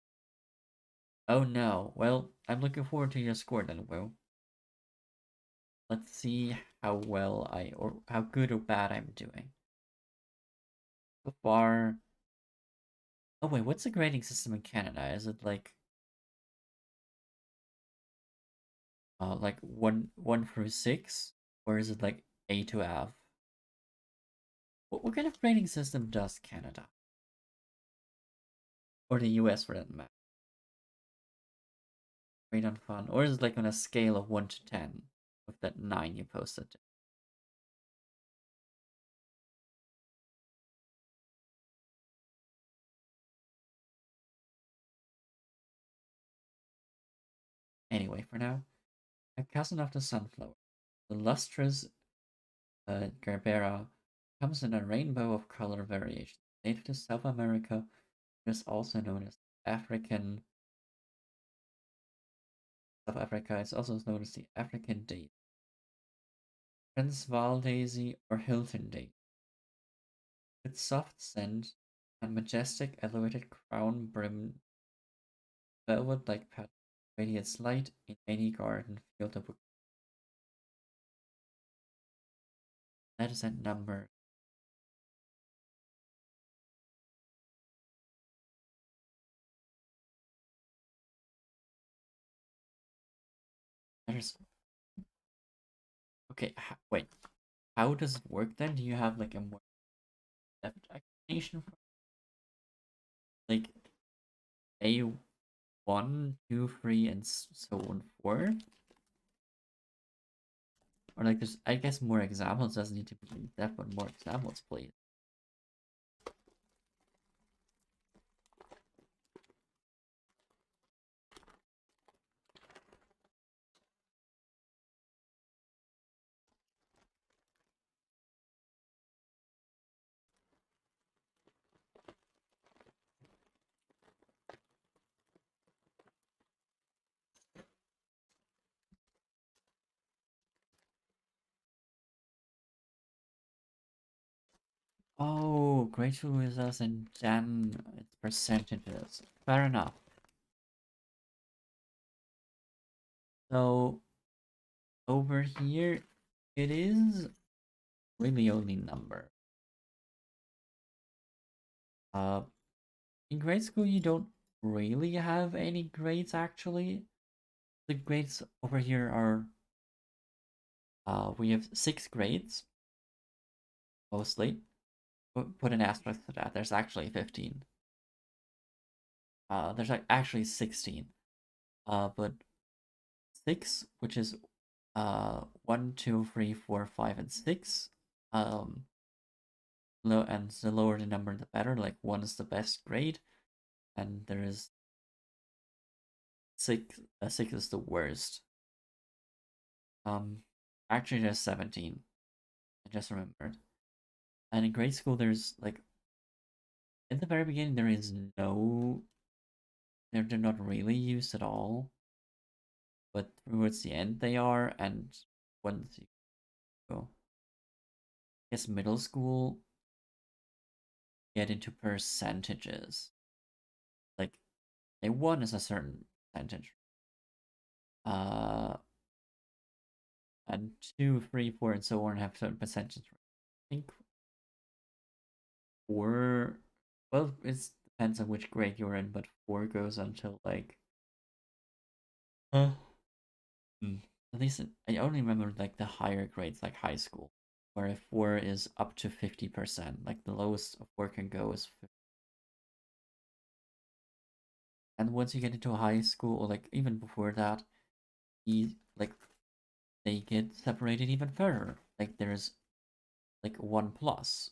Oh no. Well, I'm looking forward to your score then, Will. Let's see how well or how good or bad I'm doing. So far. Oh wait, what's the grading system in Canada? Is it like one through six, or is it like A to F? What kind of grading system does Canada or the US for that matter? Grade on fun, or is it like on a scale of 1 to 10 with that 9 you posted? Anyway, for now, a cousin of the sunflower, the lustrous Gerbera, comes in a rainbow of color variations. Native to South America, it is also known as African. South Africa is also known as the African daisy, Transvaal daisy, or Hilton daisy. Its soft scent and majestic elevated crown brim velvet-like pattern radiates light in any garden field of that is at number. There's okay. Wait, how does it work then? Do you have like a more depth explanation for like A1, 2, 3, and so on 4? Or like there's I guess more examples doesn't need to be in depth, but more examples, please. Oh, grateful with us and then its percentages. Fair enough. So over here, it is really only number. Uh, in grade school, you don't really have any grades actually. The grades over here are we have 6 grades mostly. Put an asterisk to that. There's actually 15. There's actually 16. But 6, which is 1, 2, 3, 4, 5, and 6. Low and the lower the number, the better. Like 1 is the best grade, and there is 6. 6 is the worst. Um, actually, there's 17. I just remembered. And in grade school, there's like in the very beginning, there is no. They're not really used at all, but towards the end they are, and once you go. guess middle school get into percentages. Like a one is a certain percentage. Uh, and two, three, four, and so on have certain percentage. I think four. Well, it depends on which grade you're in, but four goes until like. Uh, At least I only remember like the higher grades, like high school, where a four is up to 50%. Like the lowest a four can go is 50. And once you get into high school, or like even before that, like they get separated even further. Like there's like one plus,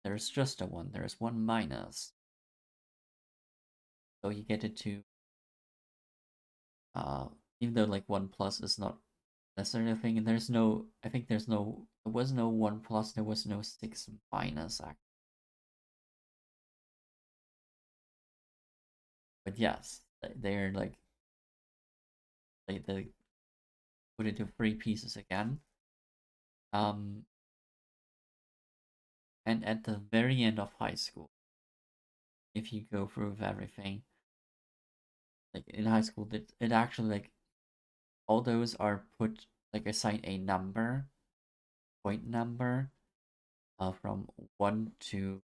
there's just a one, there's one minus. So you get it to uh even though like one plus is not necessarily a thing, and there's no I think there was no one plus, there was no six minus actually. But yes, they're like they put it into three pieces again. Um and at the very end of high school, if you go through with everything, like in high school, it actually like all those are put like assign a number, point number, from 1 to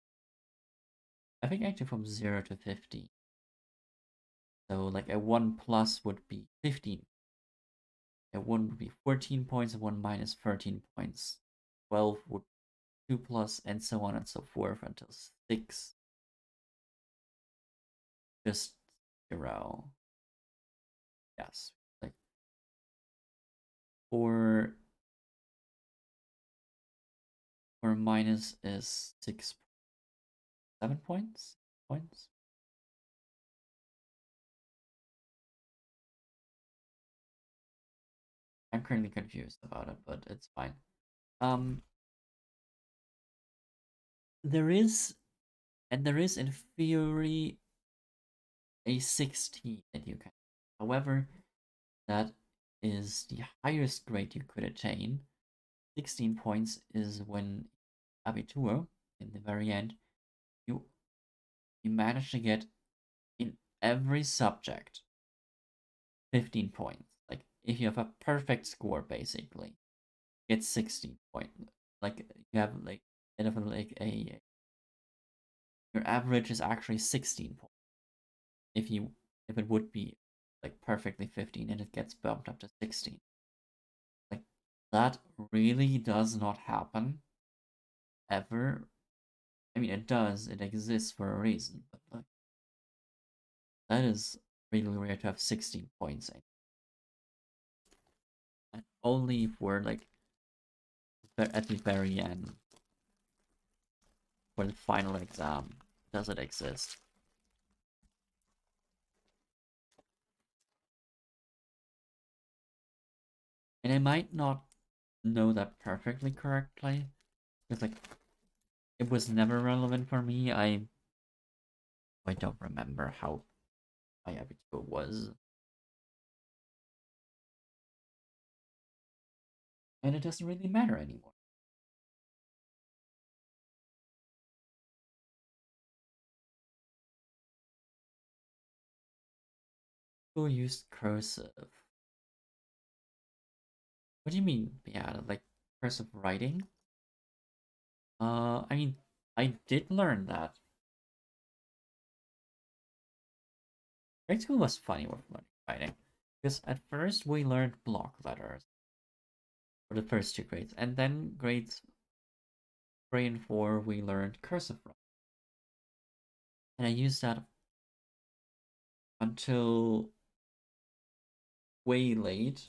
I think actually from 0 to 50. So like a 1 plus would be 15. A 1 would be 14 points, and 1 minus 13 points. 12 would 2 plus, and so on and so forth until 6 just 0. Yes. Like for minus is 6 7 points? Points? I'm currently confused about it, but it's fine. Um there is in theory a 16 that you can. However, that is the highest grade you could attain. 16 points is when Abitur, in the very end, you manage to get in every subject 15 points. Like if you have a perfect score, basically, it's 16 point. Like you have like like a your average is actually 16 points. If you if it would be like perfectly 15 and it gets bumped up to 16. Like that really does not happen ever. I mean, it does. It exists for a reason, but like that is really rare to have 16 points in. And only for like at the very end for the final exam does it exist. And I might not know that perfectly correctly because like it was never relevant for me. I don't remember how my abitur was, and it doesn't really matter anymore. Who used cursive? What do you mean? Yeah, like cursive writing? I mean, I did learn that. Grade school was funny with learning writing because at first we learned block letters for the first two grades, and then grades 3 and 4 we learned cursive writing, and I used that until way late.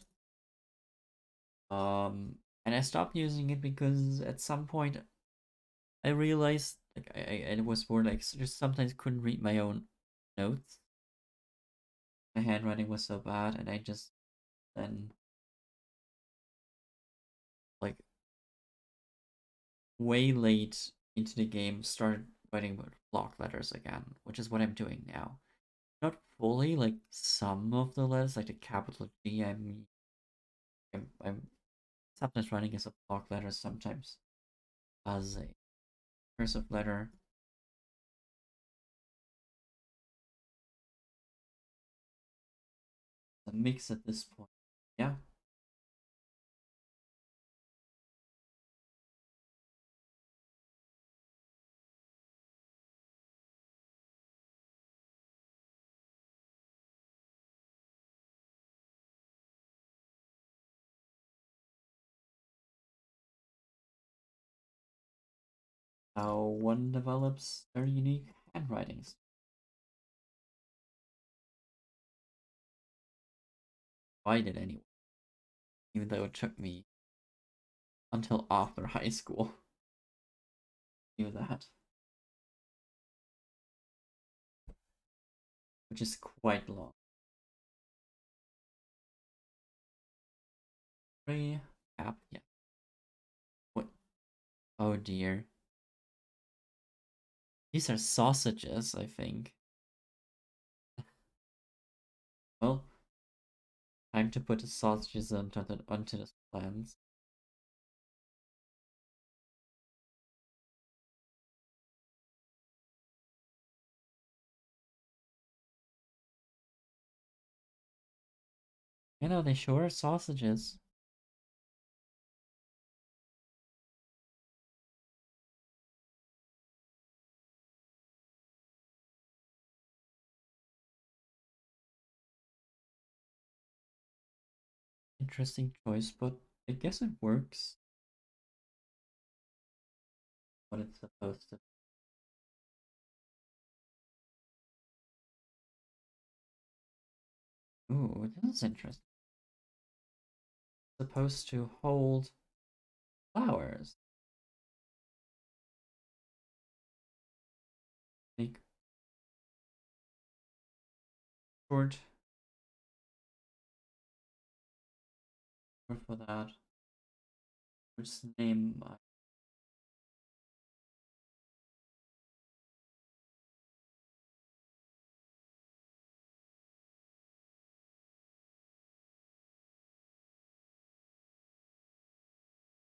And I stopped using it because at some point I realized like it was more like just sometimes couldn't read my own notes. My handwriting was so bad, and I just then like way late into the game started writing with block letters again, which is what I'm doing now. Not fully, like some of the letters, like the capital G. I'm sometimes writing as a block letter, sometimes as a cursive letter. A mix at this point. Yeah. How one develops their unique handwritings. I did anyway, even though it took me until after high school to do that, which is quite long. Three cap, yeah. What? Oh dear. These are sausages, I think. Well, time to put the sausages onto the plans. You know, they sure are sausages. Interesting choice, but I guess it works. What it's supposed to. Ooh, this is interesting. Supposed to hold flowers. Make short word for that. What's the name?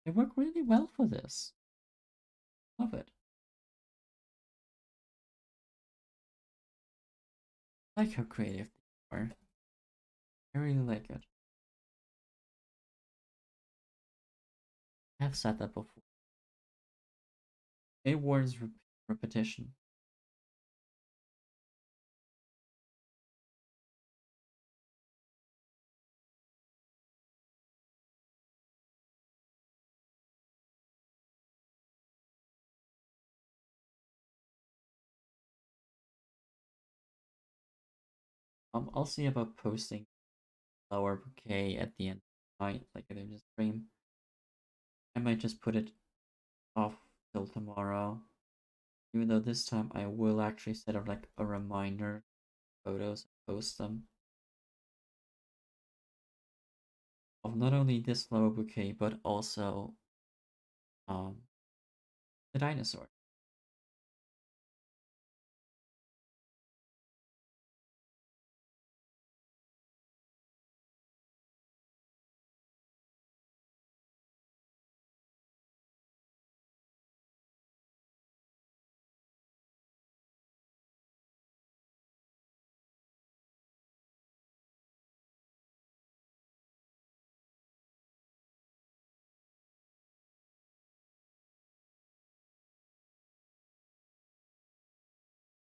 They work really well for this. Love it. I like how creative they are. I really like it. I've said that before. It warns repetition. I'll see about posting our bouquet at the end of the night, like in the stream. I might just put it off till tomorrow. Even though this time I will actually set up like a reminder photos and post them of not only this flower bouquet but also um the dinosaur.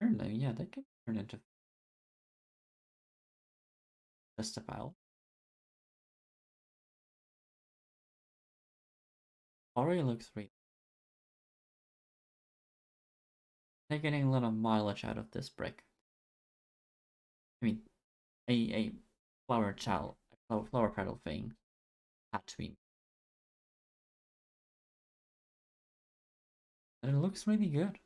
Certainly, yeah, that could turn into just about. Already looks great. They're getting a lot of mileage out of this brick. I mean, a flower child, a flower petal thing had to be. And it looks really good.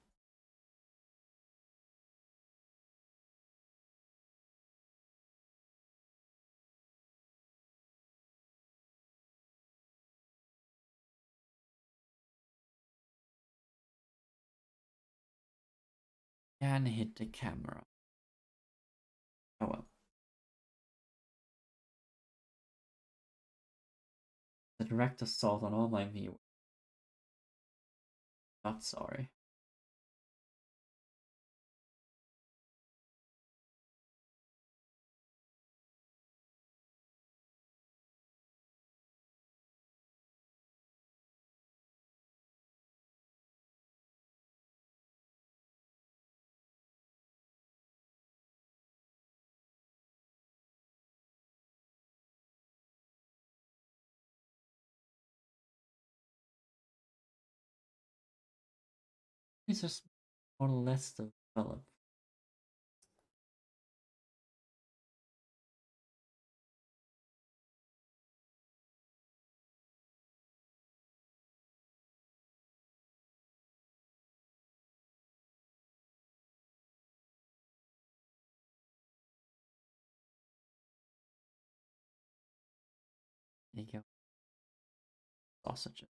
Can hit the camera. Oh well. The direct assault on all my viewers. Not sorry. These are more or less developed. There you go. Sausages.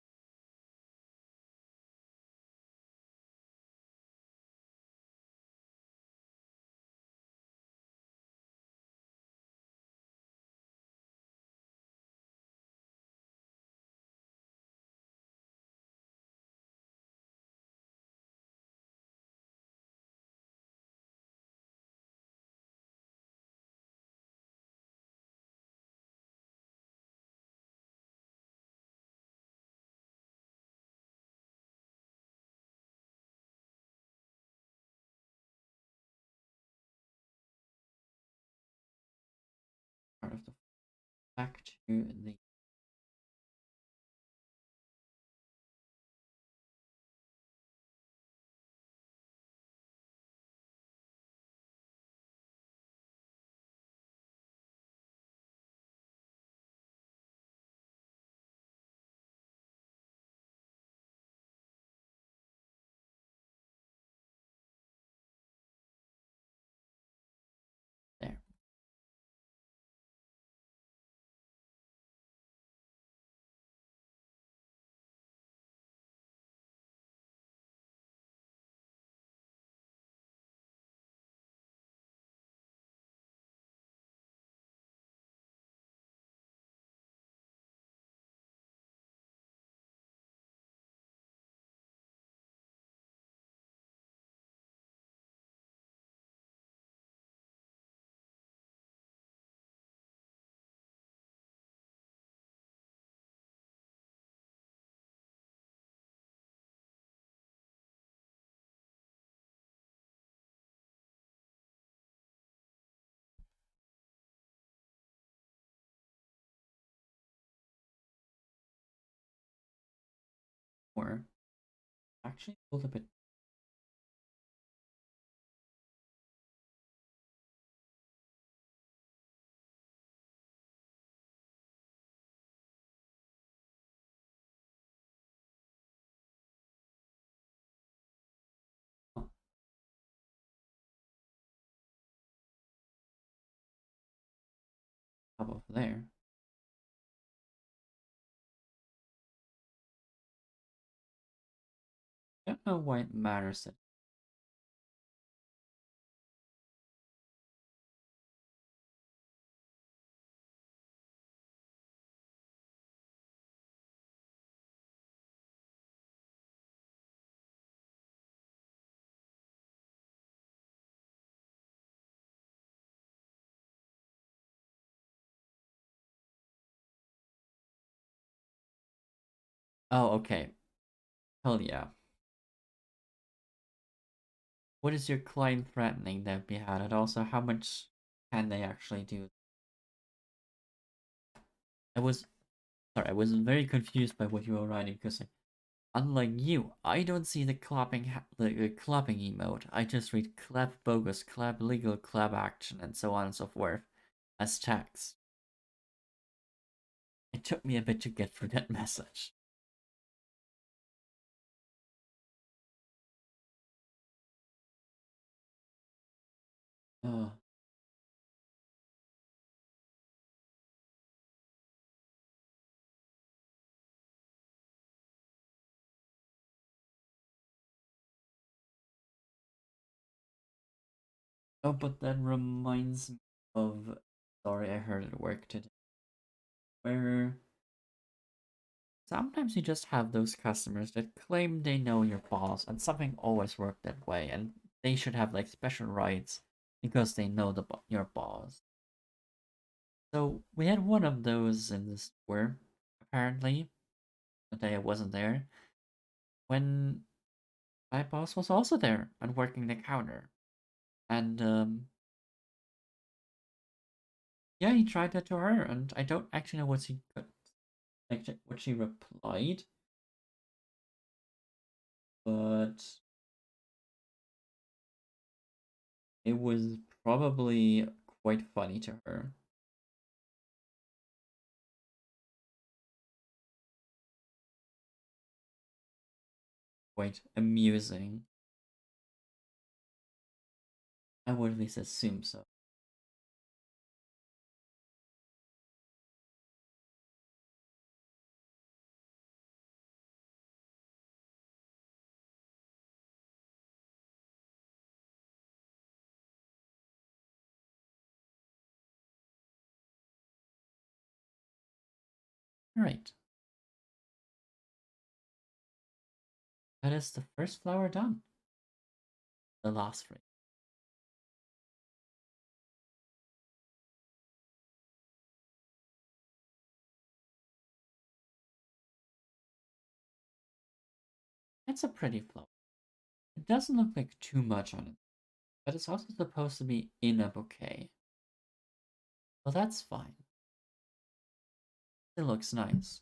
Part of the back to the there. Or actually a little bit. Oh, top of there. I don't know why it matters that. Oh, okay. Hell yeah. What is your client threatening that we had? And also, how much can they actually do? I was sorry, I was very confused by what you were writing because, unlike you, I don't see the the clapping emote. I just read clap bogus, clap legal, clap action, and so on and so forth as text. It took me a bit to get through that message. Uh, oh, but that reminds me of sorry I heard at work today where Sometimes you just have those customers that claim they know your boss and something always worked that way and they should have like special rights because they know your boss. So we had one of those in the store, apparently, the day I wasn't there, when my boss was also there and working the counter. And yeah, he tried that to her, and I don't actually know what she could, like what she replied, but it was probably quite funny to her. Quite amusing. I would at least assume so. Alright, that is the first flower done. The last three. It's a pretty flower. It doesn't look like too much on it, but it's also supposed to be in a bouquet. Well, that's fine. It looks nice.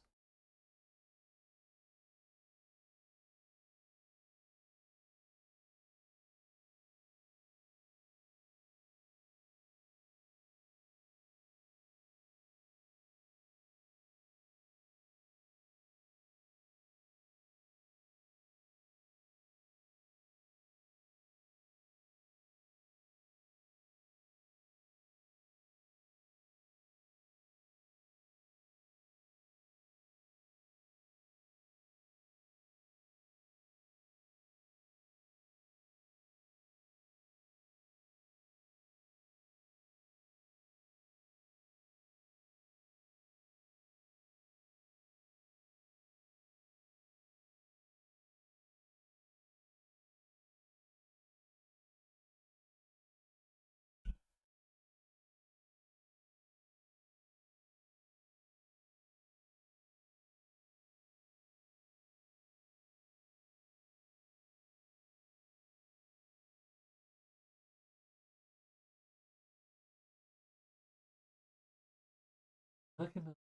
Look at the.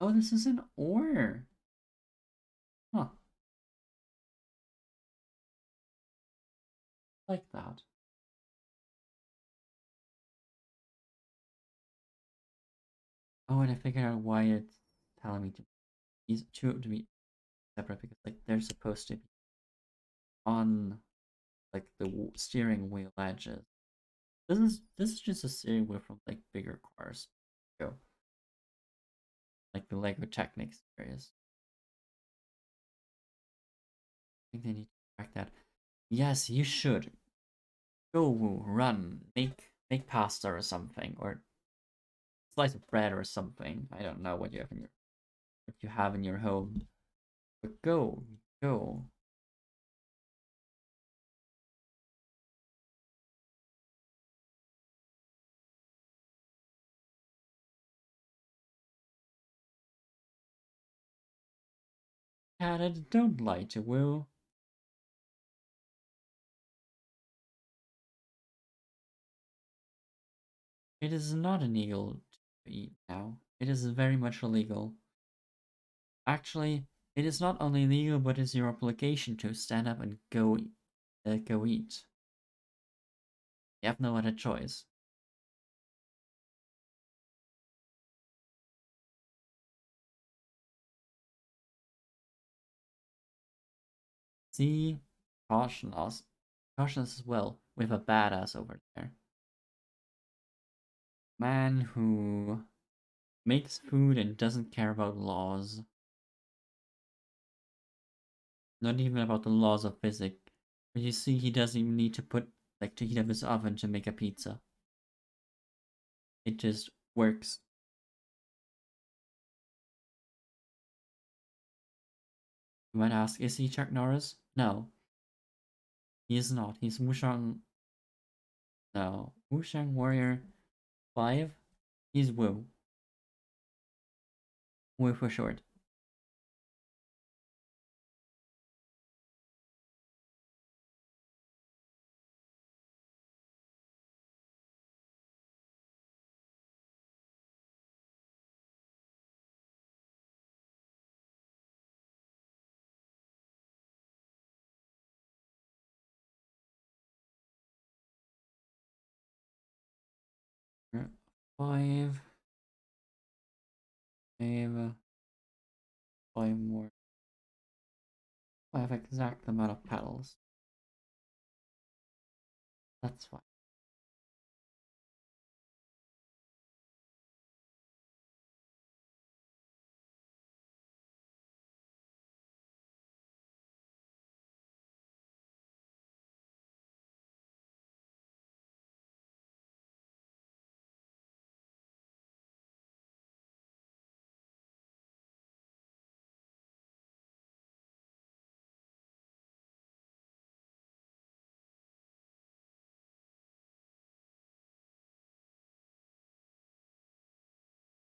Oh, this is an ore. Huh, like that. Oh, and I figured out why it's telling me to these two to be separate because like they're supposed to be on like the steering wheel edges. This is just a steering wheel from like bigger cars. Go like the Lego Technics series. I think they need to track that. Yes, you should go run, make pasta or something, or slice of bread or something. I don't know what you have in your home, but go. Cat, don't lie to Will. It is not illegal to eat now. It is very much illegal. Actually, it is not only legal, but it's your obligation to stand up and go eat. You have no other choice. See, caution us, caution us as well. We have a badass over there, man who makes food and doesn't care about laws. Not even about the laws of physics. But you see, he doesn't even need to put to heat up his oven to make a pizza. It just works. You might ask, is he Chuck Norris? No, he is not. He's Wushang. No, Wushang Warrior 5. He's Wu. Wu for short. Five. Five. Five more. I have exact amount of petals. That's fine.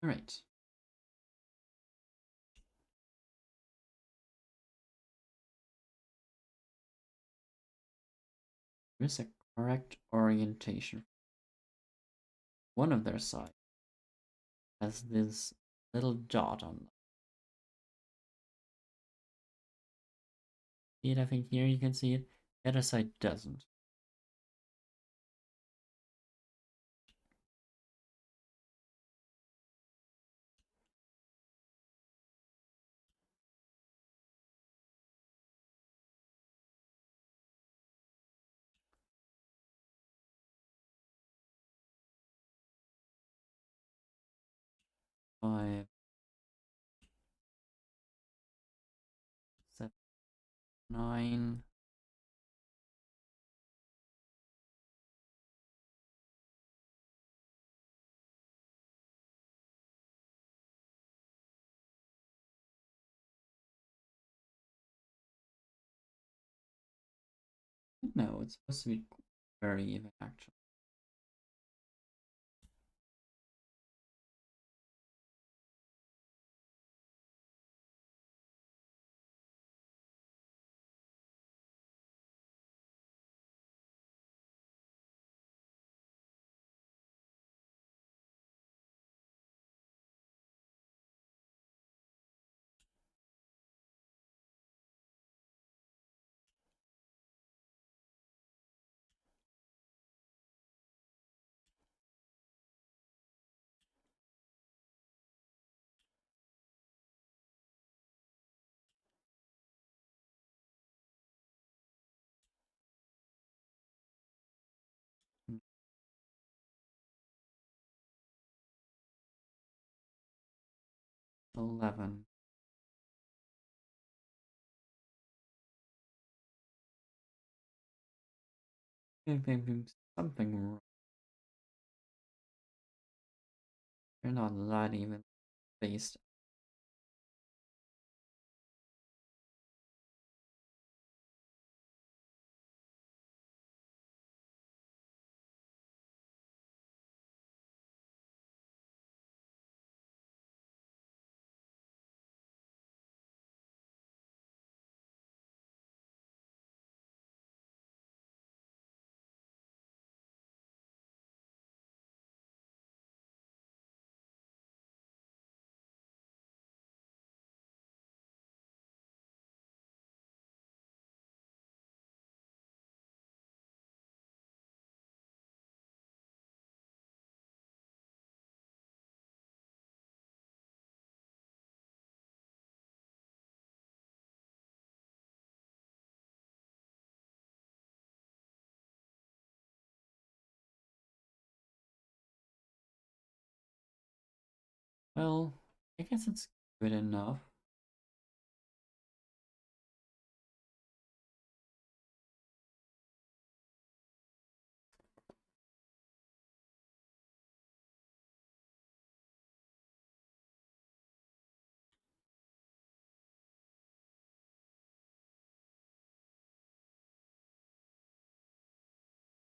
Alright. Here's a correct orientation. One of their sides has this little dot on them. See it? I think here you can see it. The other side doesn't. Five, 7, 9. No, it's supposed to be very even actually. Mm, 11. Something wrong. You're not that even based. Well, I guess it's good enough.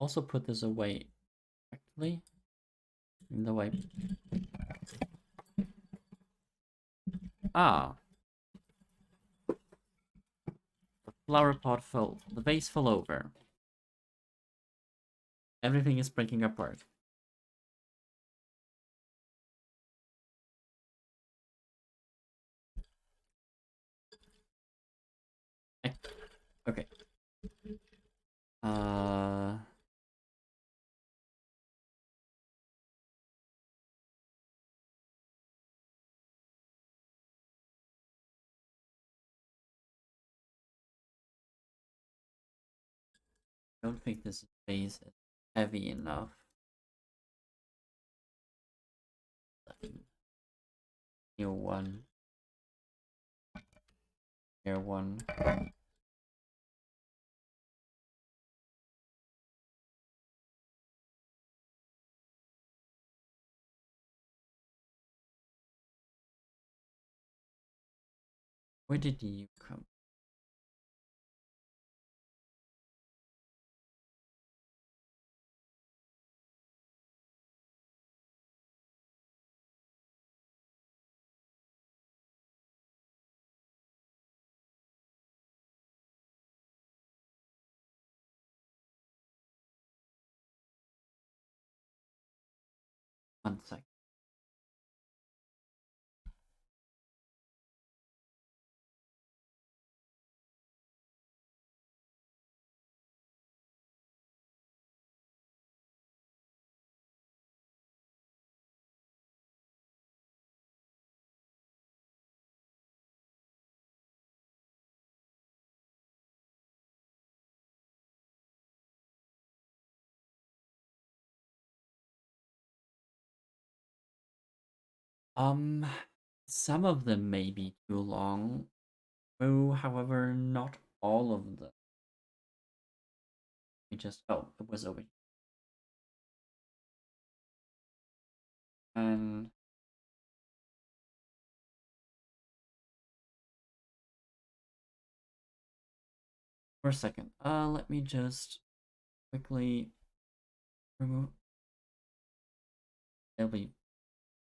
also put this away correctly. In the way. Ah, the flower pot fell. The vase fell over. Everything is breaking apart. Okay. Uh, don't think this vase is heavy enough. Here one. Here one. Where did you come? One sec. Um, some of them may be too long. Oh, however, not all of them. We just it was over here. And for a second, let me just quickly remove. It'll be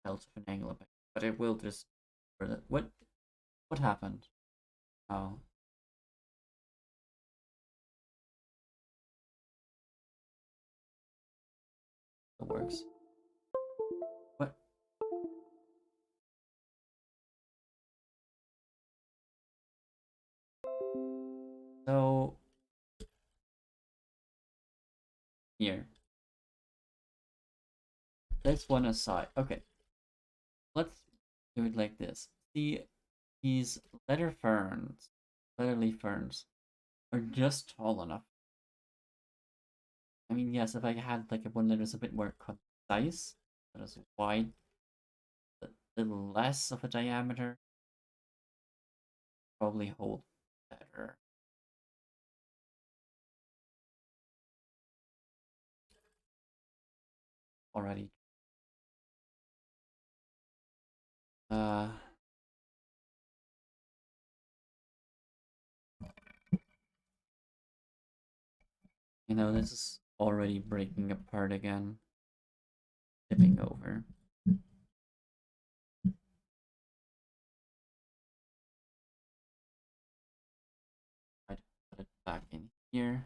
out of an angle, but it will just. What happened? Oh, it works. What? So here, this one aside. Okay, let's do it like this. See, these letter leaf ferns, are just tall enough. I mean, yes, if I had like a one that was a bit more concise, that is wide, a little less of a diameter, probably hold better. Already. Uh, this is already breaking apart again, tipping over. I'd put it back in here.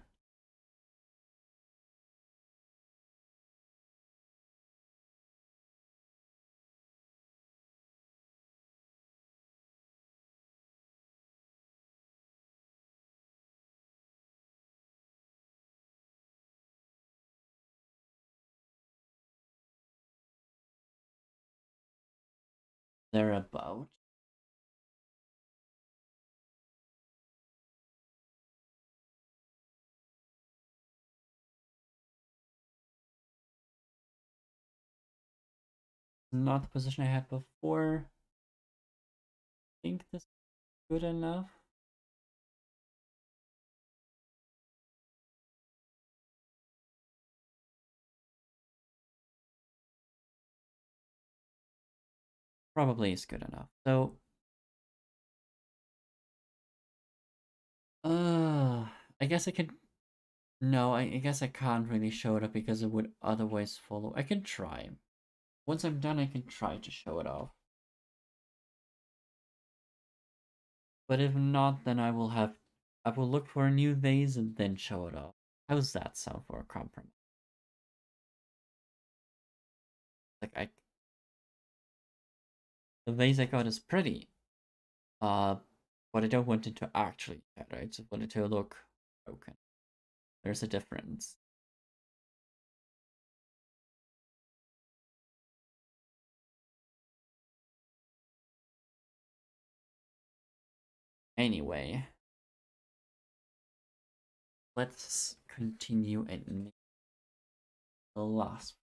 Thereabout. Not the position I had before. I think this is good enough. Probably is good enough. So, I guess I could No, I guess I can't really show it up because it would otherwise follow. I can try. Once I'm done, I can try to show it off. But if not, then I will look for a new vase and then show it off. How's that sound for a compromise? Like the vase I got is pretty, uh, but I don't want it to actually shatter. I just want it to look broken. There's a difference. Anyway, let's continue and make the last.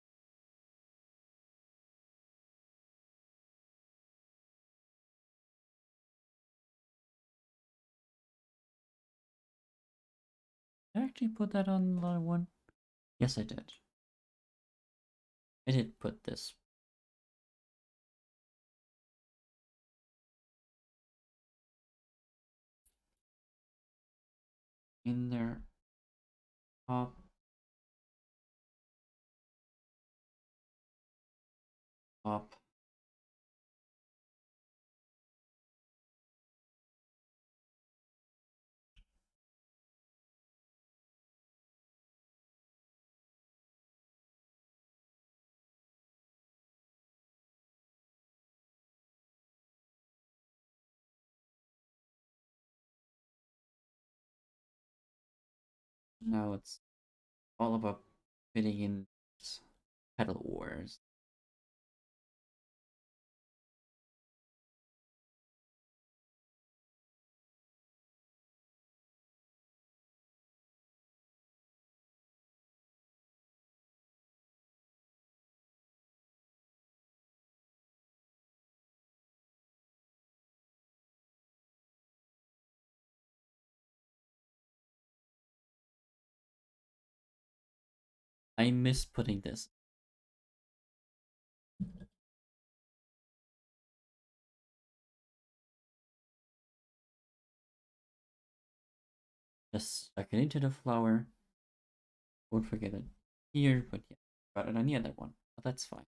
Did I actually put that on the other one? Yes, I did. I did put this in there. Up, up. Now it's all about fitting in pedal wars. I miss putting this. Just stuck it into the flower. Won't forget it here, but yeah, got it on the other one. But that's fine.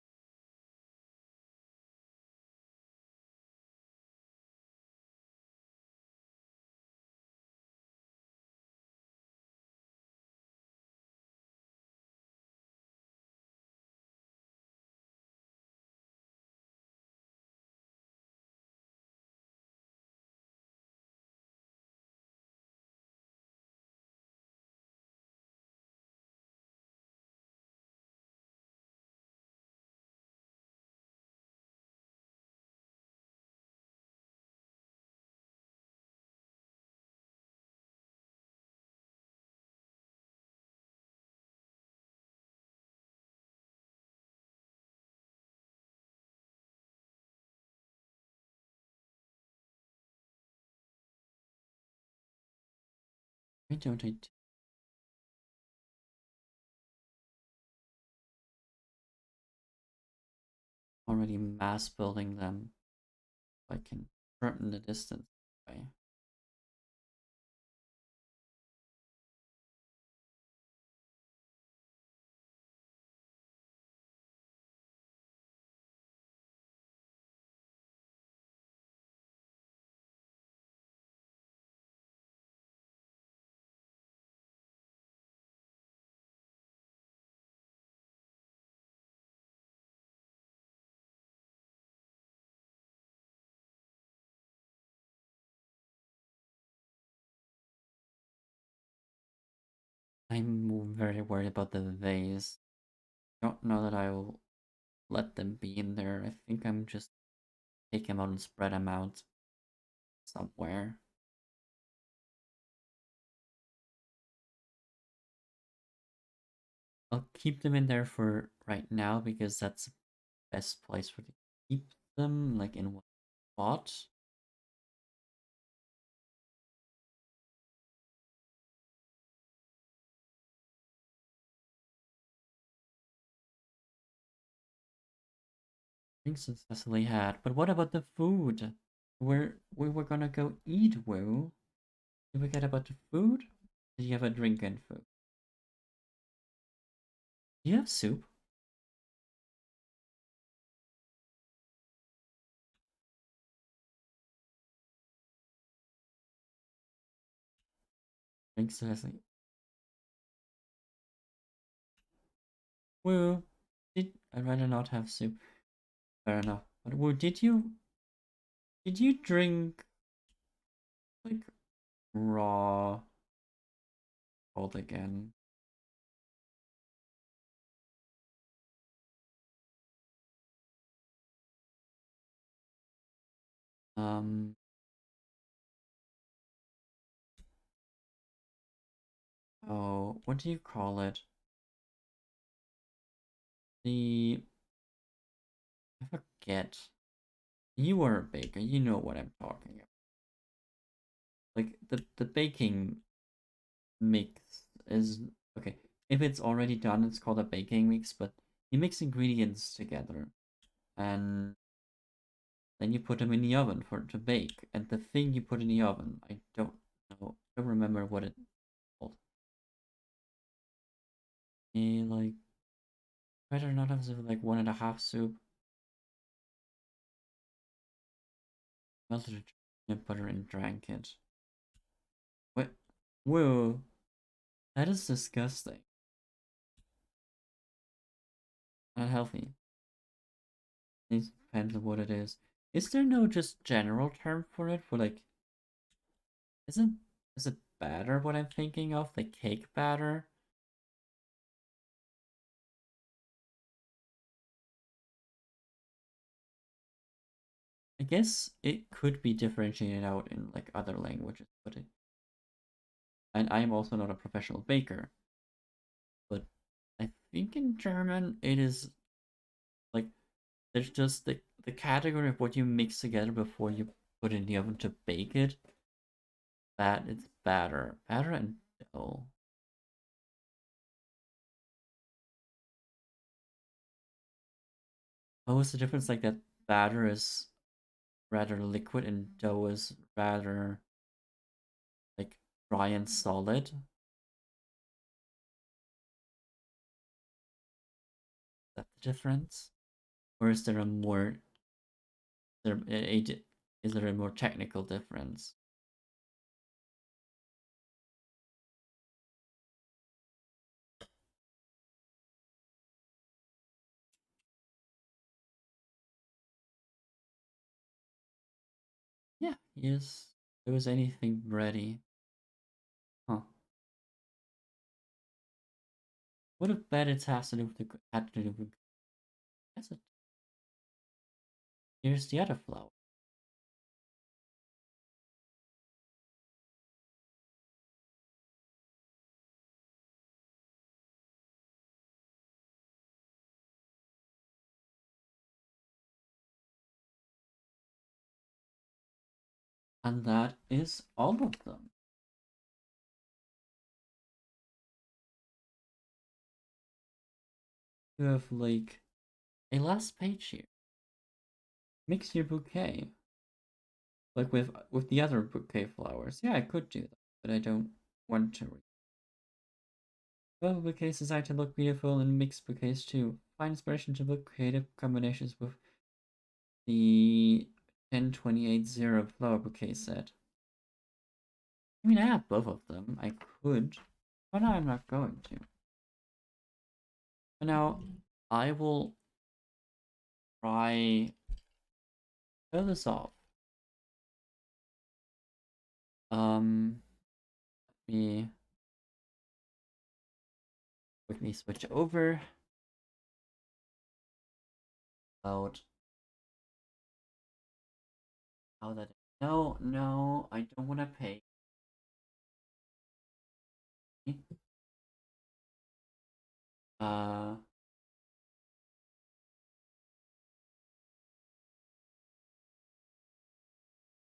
Why don't I already mass building them? I can shorten the distance. Right? I'm very worried about the vase. Don't know that I will let them be in there. I think I'm just take them out and spread them out somewhere. I'll keep them in there for right now because that's the best place for to keep them, like in one spot. I think successfully had. But what about the food? We were gonna go eat, Woo. Did we get about the food? Did you have a drink and food? Do you have soup? Thanks, seriously. Woo. I'd rather not have soup. Fair enough. But Woo, did you drink like raw cold again? Um oh, what do you call it? The I forget. You are a baker, you know what I'm talking about. Like the baking mix is okay. If it's already done, it's called a baking mix, but you mix ingredients together and then you put them in the oven for to bake. And the thing you put in the oven, I don't know, I don't remember what it's called. Like better not have like one and a half soup, melted it in butter and drank it. What? Whoa, that is disgusting. Unhealthy. It depends on what it is. Is there no just general term for it? For like, isn't is it batter what I'm thinking of? Like cake batter? I guess it could be differentiated out in like other languages, but and I'm also not a professional baker, but I think in German it is like there's just the category of what you mix together before you put it in the oven to bake it. That it's batter and dough. What was the difference? Like that batter is rather liquid and dough is rather like dry and solid. Is that the difference? Or is there a more there is there a more technical difference? Yeah, yes. There was anything ready. Huh. What if bet it has to do with had to do with that's it. Here's the other flower. And that is all of them. You have like a last page here. Mix your bouquet. Like with the other bouquet flowers. Yeah, I could do that, but I don't want to. Well, bouquets designed to look beautiful and mixed bouquets too. Find inspiration to book creative combinations with the 1028 flower bouquet set. I mean, I have both of them. I could, but I'm not going to. But now, I will try fill this off. Let me quickly switch over. About how that. No, no, I don't want to pay. Uh,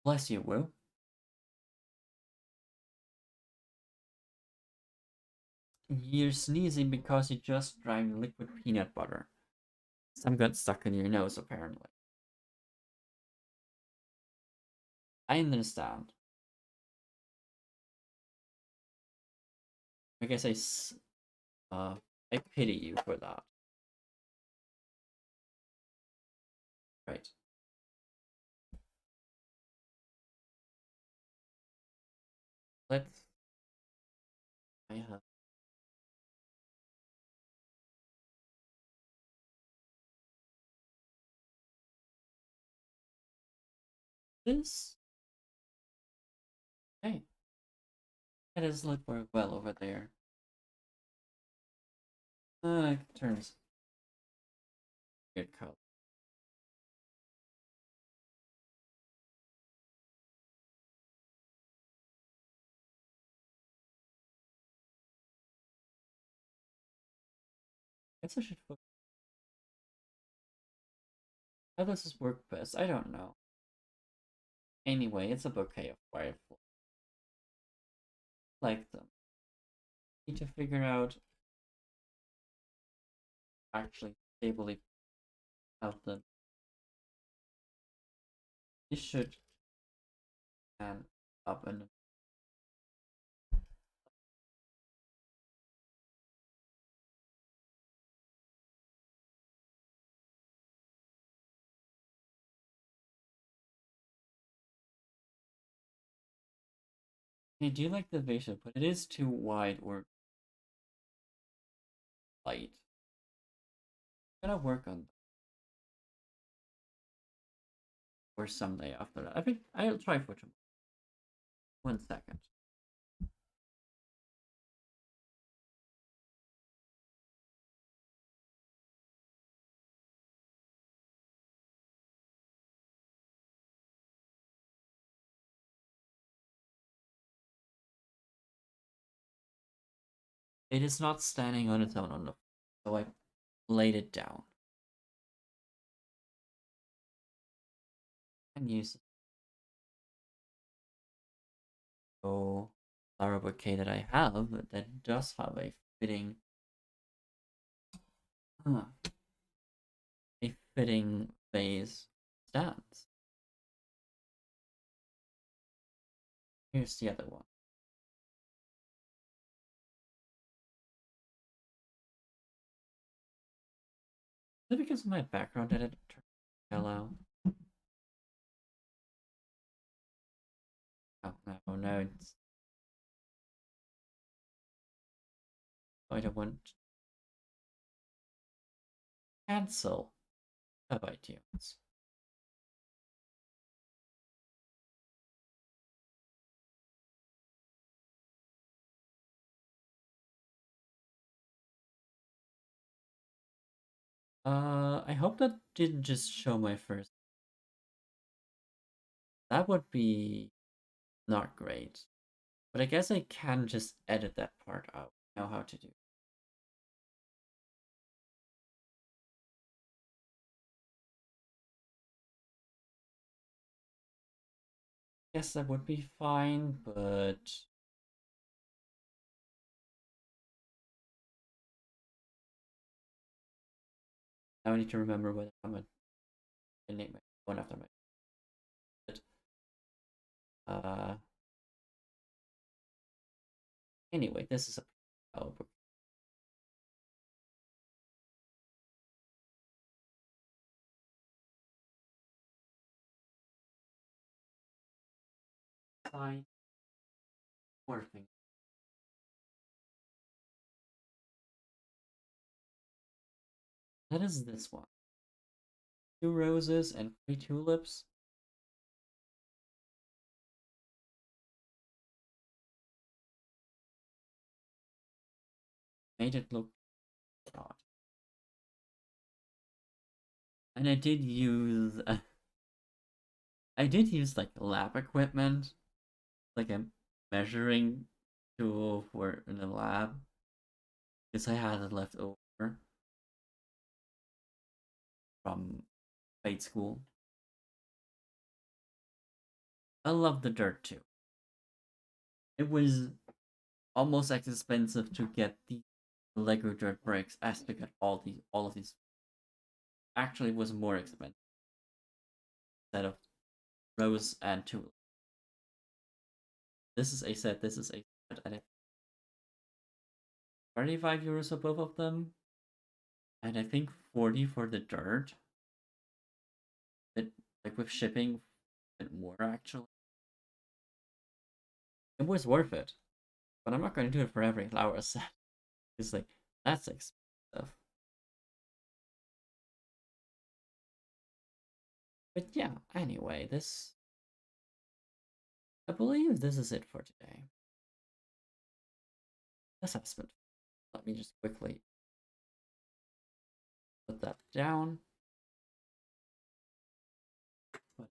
bless you, Will. You're sneezing because you just drank liquid peanut butter. Some got stuck in your nose, apparently. I understand. I guess I pity you for that. Right. Let's. I have this. Hey, that does look work well over there. It turns weird color. I guess I should focus. How does this work best? I don't know. Anyway, it's a bouquet of wildflowers. Like them. Need to figure out actually stably out the. This should stand up and I do like the vase, but it is too wide or light. Gotta work on that. Or someday after that. I think I'll try for tomorrow. 1 second. It is not standing on its own on the so I laid it down. And use the flower bouquet that I have that does have huh, a fitting vase stance. Here's the other one. Is it because of my background that it turned yellow? Oh no, it's I don't want cancel of iTunes. I hope that didn't just show my first. That would be not great. But I guess I can just edit that part out. I know how to do. Guess that would be fine, but now I need to remember what I'm gonna name my one after my. Uh, anyway, this is a book. Fine. Morphing. That is this one. Two roses and three tulips. Made it look odd. And I did use like lab equipment, like a measuring tool for in the lab, because I had it left over from grade school. I love the dirt too. It was almost as expensive to get the Lego dirt bricks as to get all of these. Actually, it was more expensive instead of rose and tulip. This is a set. This is a set, and €35 for both of them, and I think 40 for the dirt. It like with shipping, and more actually. It was worth it, but I'm not going to do it for every flower set. It's like that's expensive. But yeah, anyway, I believe this is it for today. Assessment. Let me just quickly put that down. But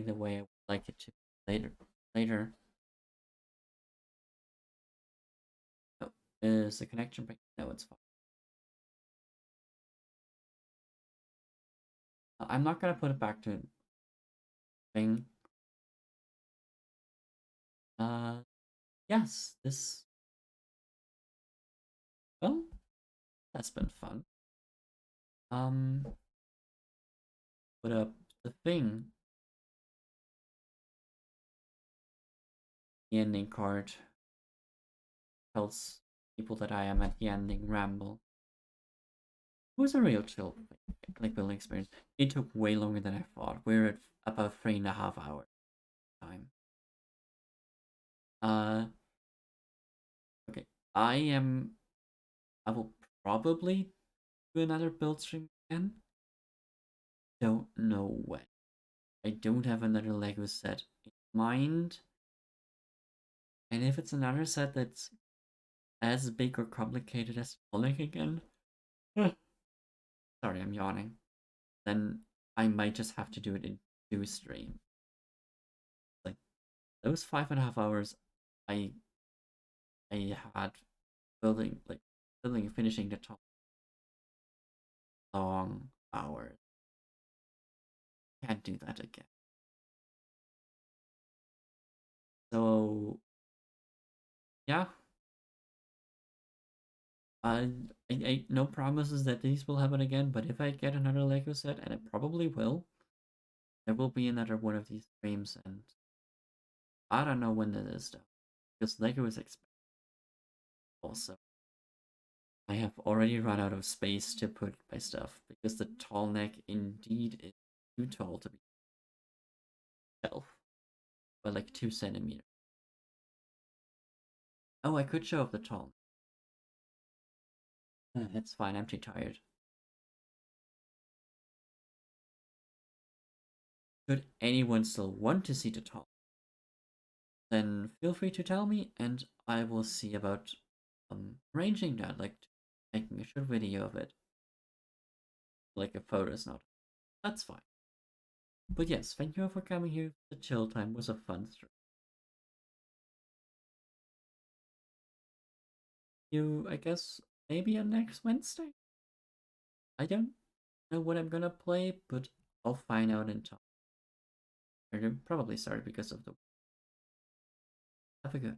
the way I would like it to later. Oh, is the connection break? No, it's fine. I'm not gonna put it back to thing. Uh, yes, this. Well, that's been fun. Put up the thing. The ending card tells people that I am at the ending ramble. It was a real chill, like building experience. It took way longer than I thought. We're at about 3.5 hours time. Uh, okay. I will probably do another build stream again. Don't know when. I don't have another Lego set in mind. And if it's another set that's as big or complicated as Sonic again, sorry, I'm yawning. Then I might just have to do it in 2 streams. Like those 5.5 hours, I I had building and finishing the top long hours. Can't do that again. So yeah, I, no promises that these will happen again. But if I get another Lego set, and it probably will, there will be another one of these streams, and I don't know when that is though, because Lego is expensive. Also, I have already run out of space to put my stuff because the tall neck indeed is too tall to be shelf, by like 2 centimeters. Oh, I could show up the tall. It's fine. I'm too tired. Should anyone still want to see the tall, then feel free to tell me, and I will see about arranging that, like making a short video of it, like a photos note. That's fine. But yes, thank you all for coming here. The chill time was a fun stream. You, I guess, maybe on next Wednesday. I don't know what I'm gonna play, but I'll find out in time. Or probably start because of the. Have a good.